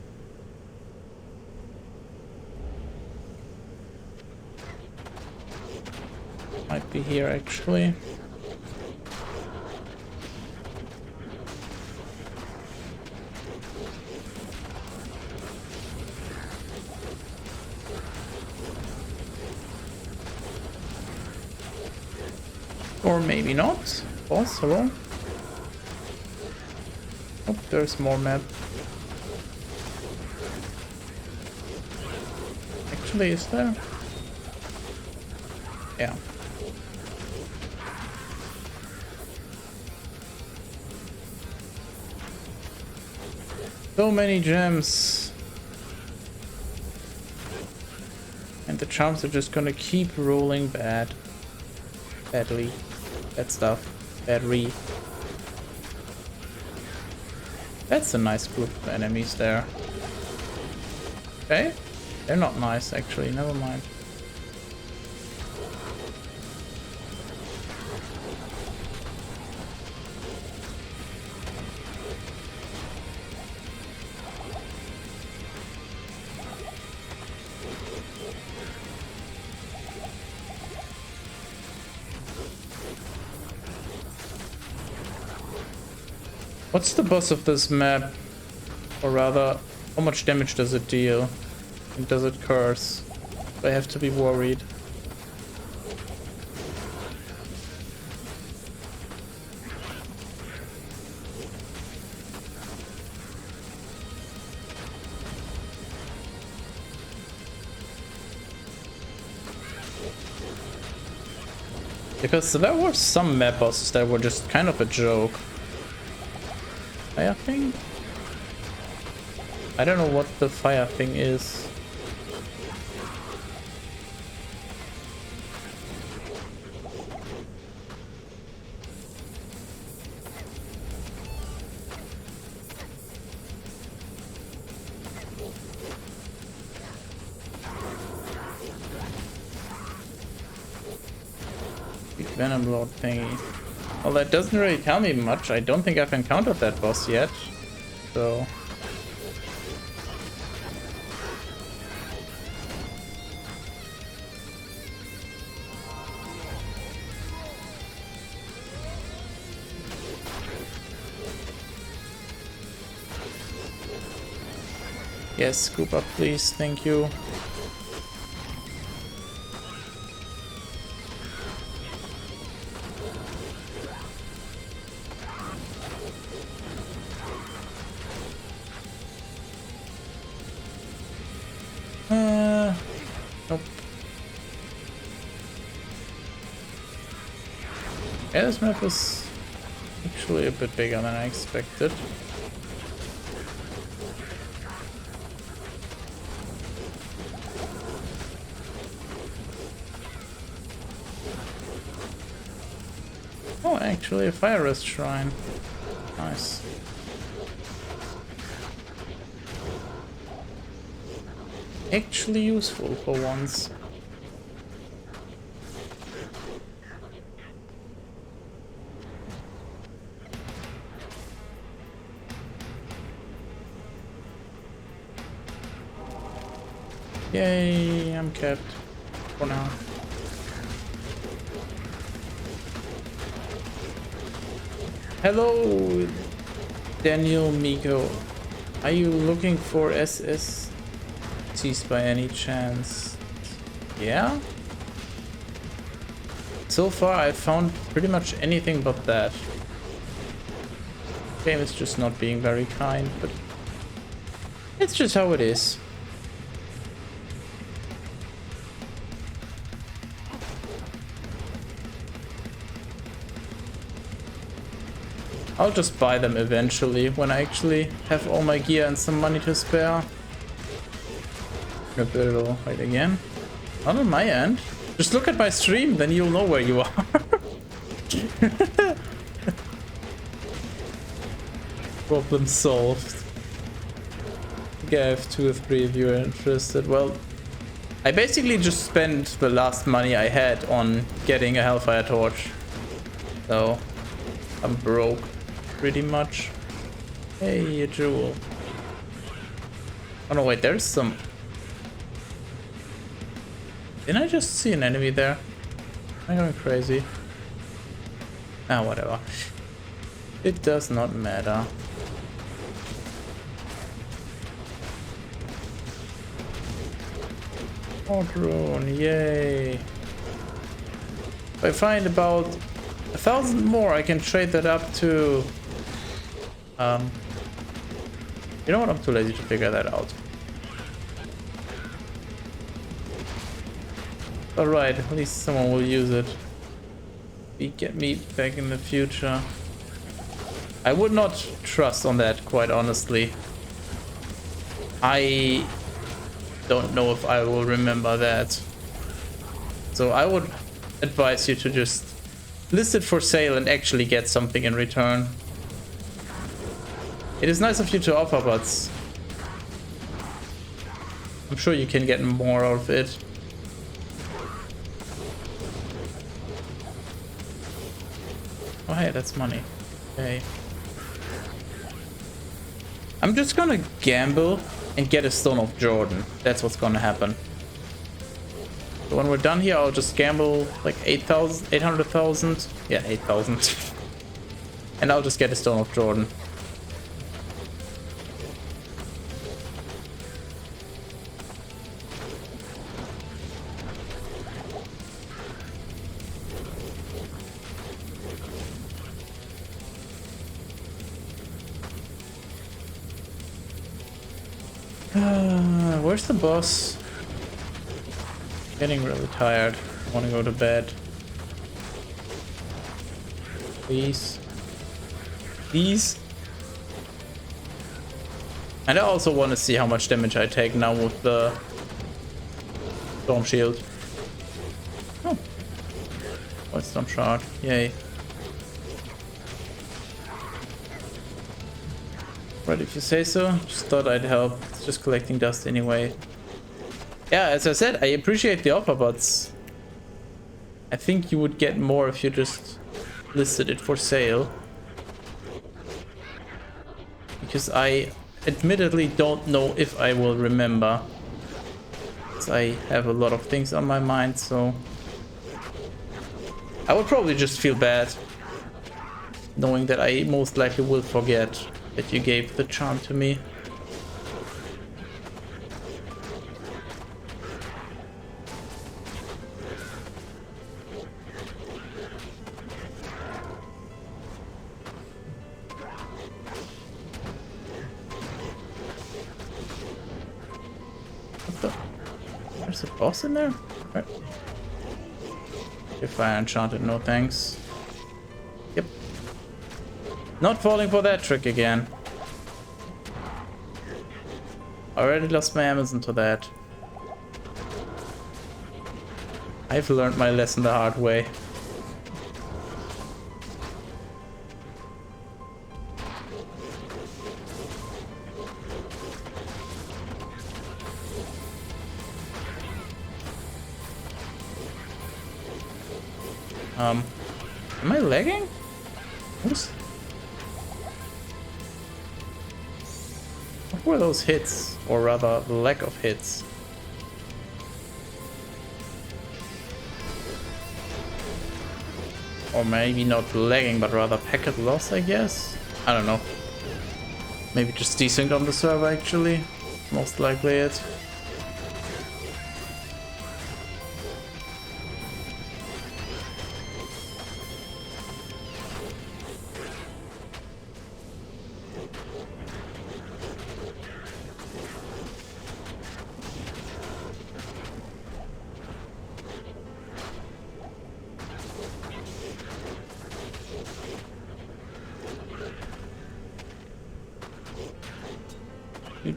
Might be here actually. Or maybe not. Boss, hello? Oh, there's more map. Actually, is there? Yeah. So many gems. And the charms are just gonna keep rolling bad. Badly. Bad stuff. Battery. That's a nice group of enemies there. Okay. They're not nice actually, never mind. What's the boss of this map? Or rather, how much damage does it deal? And does it curse? I have to be worried. Because there were some map bosses that were just kind of a joke. Fire thing? I don't know what the fire thing is. Big Venom Lord thingy. Well, that doesn't really tell me much. I don't think I've encountered that boss yet. So... yes, scoop up please, thank you. Nope. Yeah, this map is actually a bit bigger than I expected. Oh, actually a fire rest shrine. Nice. Actually useful for once. Yay, I'm kept for now. Hello, Daniel Miko. Are you looking for SSTs by any chance? Yeah? So far I found pretty much anything but that. Game is just not being very kind, but it's just how it is. I'll just buy them eventually when I actually have all my gear and some money to spare. Gonna build it all right again. Not on my end. Just look at my stream, then you'll know where you are. Problem solved. Gav 2 or 3 if you're interested. Well, I basically just spent the last money I had on getting a Hellfire Torch. So, I'm broke, pretty much. Hey, a jewel. Oh no, wait, there's some... Didn't I just see an enemy there? Am I going crazy? Ah, whatever. It does not matter. Oh, drone, yay. If I find about 1,000 more, I can trade that up to... You know what? I'm too lazy to figure that out. Alright, at least someone will use it. Get me back in the future. I would not trust on that, quite honestly. I don't know if I will remember that. So I would advise you to just list it for sale and actually get something in return. It is nice of you to offer, but I'm sure you can get more out of it. Oh hey, that's money. Okay. I'm just gonna gamble and get a Stone of Jordan. That's what's gonna happen. So when we're done here, I'll just gamble like 800,000. Yeah, 8,000. And I'll just get a Stone of Jordan. Where's the boss? Getting really tired. I want to go to bed. Please. Please. And I also want to see how much damage I take now with the Storm Shield. Oh. Oh, it's Storm Shard. Yay. Right, if you say so. Just thought I'd help. It's just collecting dust anyway. Yeah, as I said, I appreciate the offer, but I think you would get more if you just listed it for sale. Because I admittedly don't know if I will remember. Because I have a lot of things on my mind, so I would probably just feel bad knowing that I most likely will forget that you gave the charm to me. There's a boss in there? Right. If I enchanted, no thanks. Yep. Not falling for that trick again. Already lost my Amazon to that. I've learned my lesson the hard way. Am I lagging? What were those hits? Or rather, the lack of hits? Or maybe not lagging, but rather packet loss, I guess? I don't know. Maybe just desynced on the server, actually. Most likely it.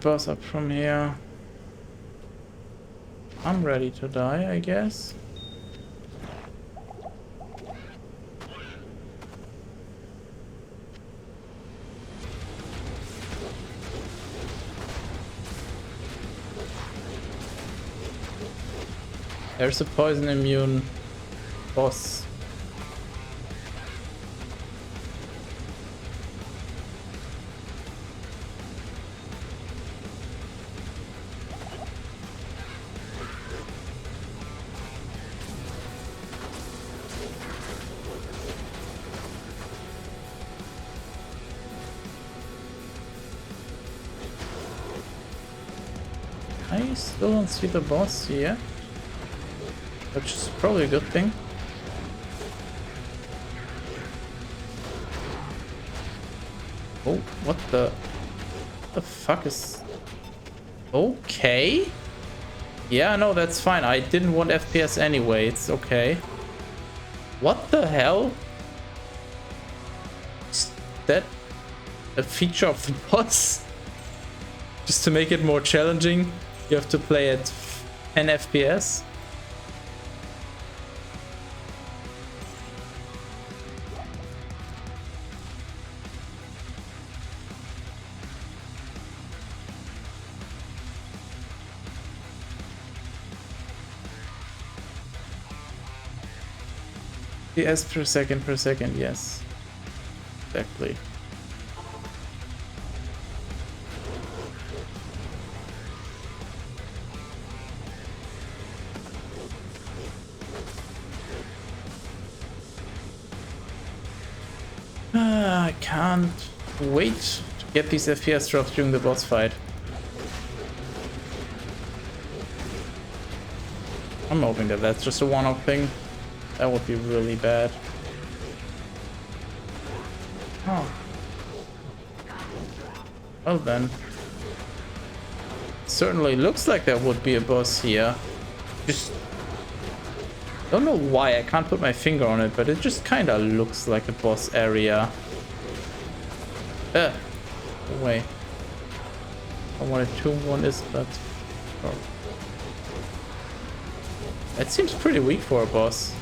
Boss up from here. I'm ready to die, I guess. There's a poison immune boss. I still don't see the boss yet, which is probably a good thing. Oh, what the fuck is... Okay. Yeah, no, that's fine. I didn't want FPS anyway. It's okay. What the hell? Is that a feature of the boss? Just to make it more challenging, you have to play at 10 FPS. FPS per second, yes. Exactly. I can't wait to get these FPS drops during the boss fight. I'm hoping that that's just a one-off thing. That would be really bad. Oh. Well then. Certainly looks like there would be a boss here. Just don't know why, I can't put my finger on it, but it just kind of looks like a boss area. Wait. I wanted to one is that. Oh. It seems pretty weak for a boss.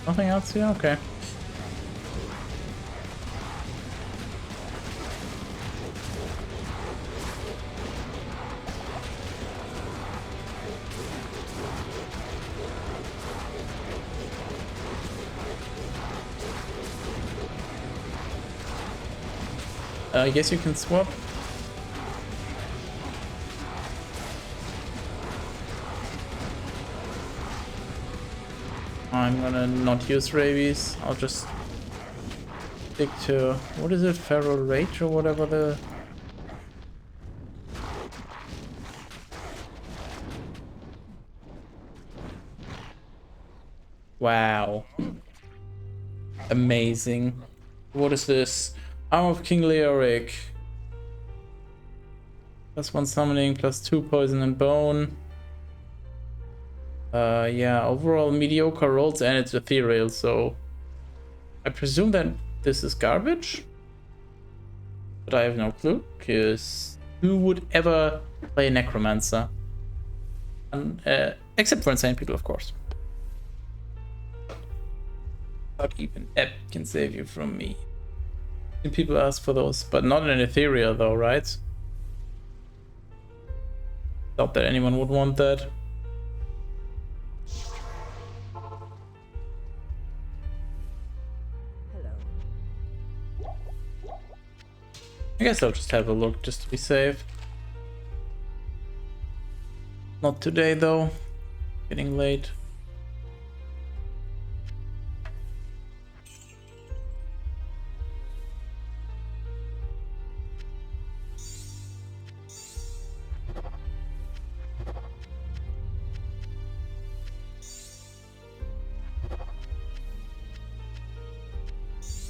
Nothing else here? Okay. I guess you can swap. I'm gonna not use rabies. I'll just stick to, what is it, feral rage or whatever the... Wow. Amazing. What is this? Arm of King Leoric. +1 summoning, +2 poison and bone. Yeah, overall mediocre rolls and it's ethereal, so I presume that this is garbage, but I have no clue, because who would ever play Necromancer? And, except for insane people, of course. Not even Ep can save you from me. People ask for those, but not in ethereal though, right? Not that anyone would want that. I guess I'll just have a look just to be safe. Not today though. Getting late.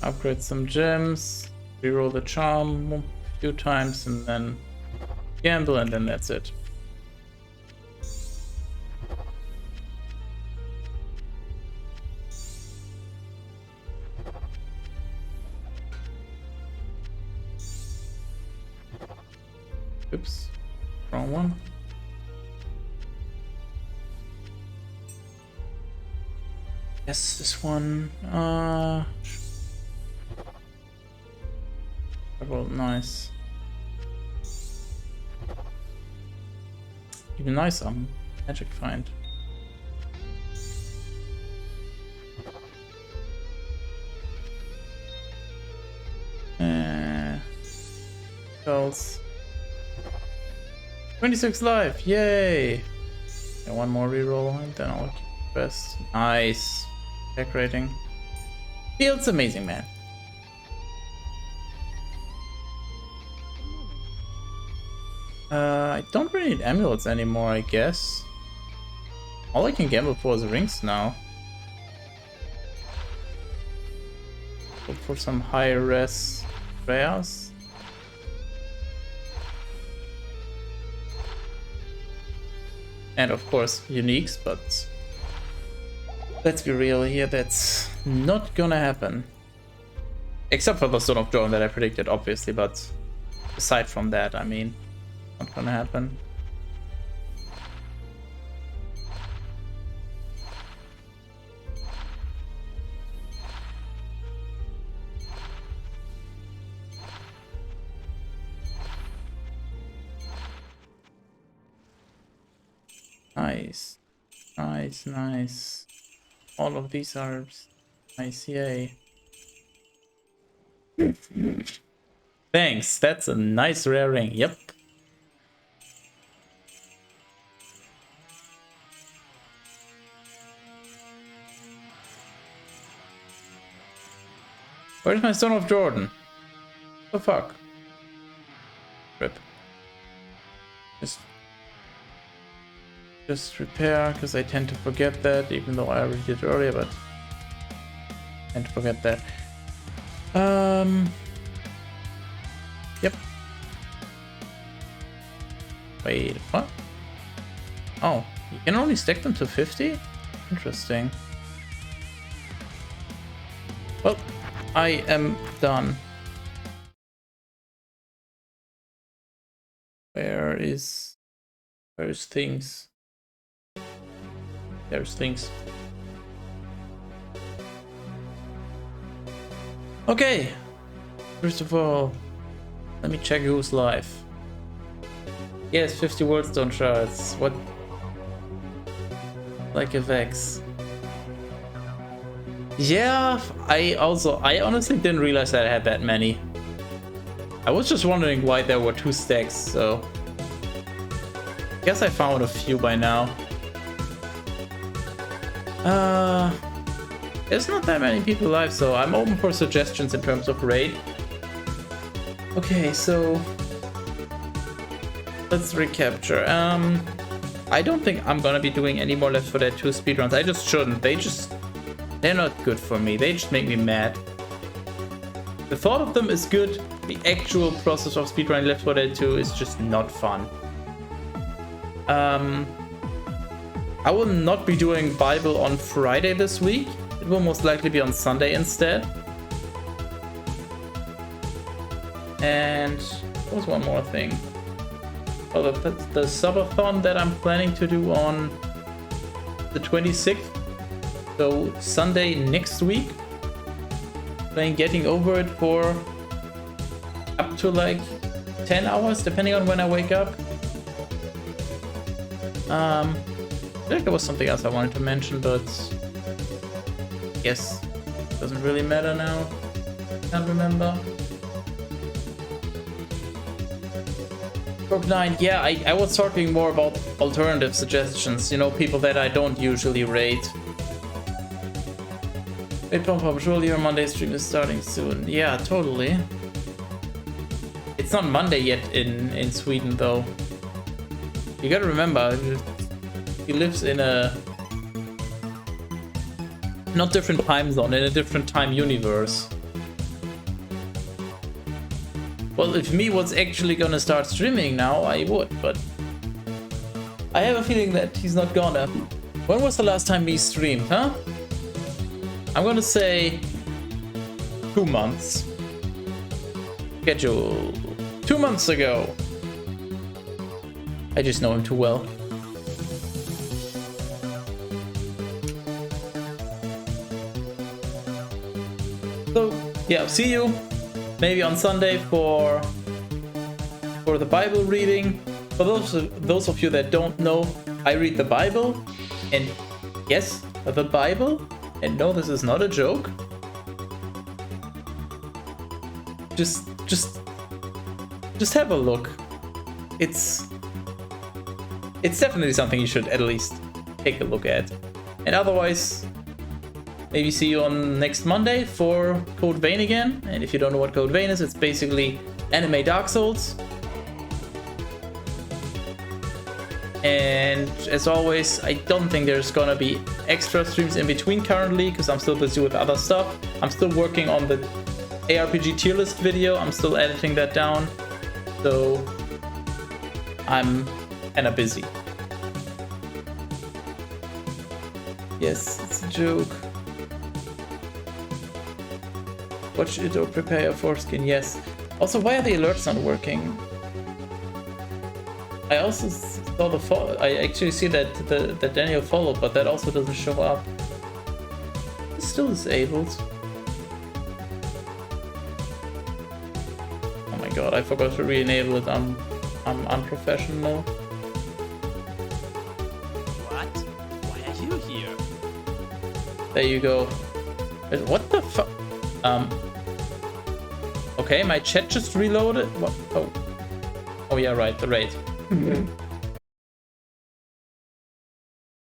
Upgrade some gems, reroll the charm a few times, and then gamble, and then that's it. Oops, wrong one. Yes, this one. Well, nice. even nicer. Magic find. Else. 26 life, yay! Yeah, one more reroll and then I'll keep the rest. Nice. Tech rating. Feels amazing, man. I don't really need amulets anymore, I guess. All I can gamble for is rings now. Look for some high res rares. And of course, uniques, but let's be real here, that's not gonna happen. Except for the Stone of Jordan that I predicted, obviously, but aside from that, I mean, not gonna happen. Nice. Nice, nice. All of these are nice, yay. Thanks, that's a nice rare ring, yep. Where's my Stone of Jordan? The fuck? Rip. Just repair, because I tend to forget that, even though I already did earlier, but I tend to forget that. Yep. Wait, what? Oh, you can only stack them to 50? Interesting. Well, I am done. Where's things? There's things. Okay. First of all, let me check who's live. Yes, 50 world stone shards. What? Like a Vex. Yeah, I honestly didn't realize that I had that many. I was just wondering why there were 2 stacks, so guess I found a few by now. There's not that many people live, so I'm open for suggestions in terms of raid. Okay, so let's recapture. I don't think I'm gonna be doing any more Left 4 Dead 2 speedruns. I just shouldn't. They're not good for me. They just make me mad. The thought of them is good. The actual process of speedrunning Left 4 Dead 2 is just not fun. I will not be doing Bible on Friday this week. It will most likely be on Sunday instead. And there was one more thing. Oh, the subathon that I'm planning to do on the 26th. So Sunday next week. Playing Getting Over It for up to like 10 hours, depending on when I wake up. I think there was something else I wanted to mention, but I guess it doesn't really matter now. Can't remember. Brook 9, yeah, I was talking more about alternative suggestions, you know, people that I don't usually raid. Wait, Pom, surely your Monday stream is starting soon. Yeah, totally. It's not Monday yet in Sweden, though. You gotta remember, he lives in a not different time zone, in a different time universe. Well, if me was actually gonna start streaming now, I would, but I have a feeling that he's not gonna. When was the last time he streamed, huh? I'm gonna say 2 months. Schedule 2 months ago. I just know him too well. So yeah, see you maybe on Sunday for the Bible reading. For those of you that don't know, I read the Bible, and yes, the Bible, and no, this is not a joke. Just have a look. It's definitely something you should at least take a look at. And otherwise, maybe see you on next Monday for Code Vein again. And if you don't know what Code Vein is, it's basically anime Dark Souls. And as always, I don't think there's gonna be extra streams in between currently, because I'm still busy with other stuff. I'm still working on the ARPG tier list video. I'm still editing that down. So I'm kinda busy. Yes, it's a joke. Watch it or prepare your foreskin, yes. Also, why are the alerts not working? I also saw the follow. I actually see that that Daniel followed, but that also doesn't show up. It's still disabled. Oh my god, I forgot to re-enable it. I'm unprofessional. What? Why are you here? There you go. What the fuck? Okay, my chat just reloaded. What? Oh. Oh yeah, right, the raid.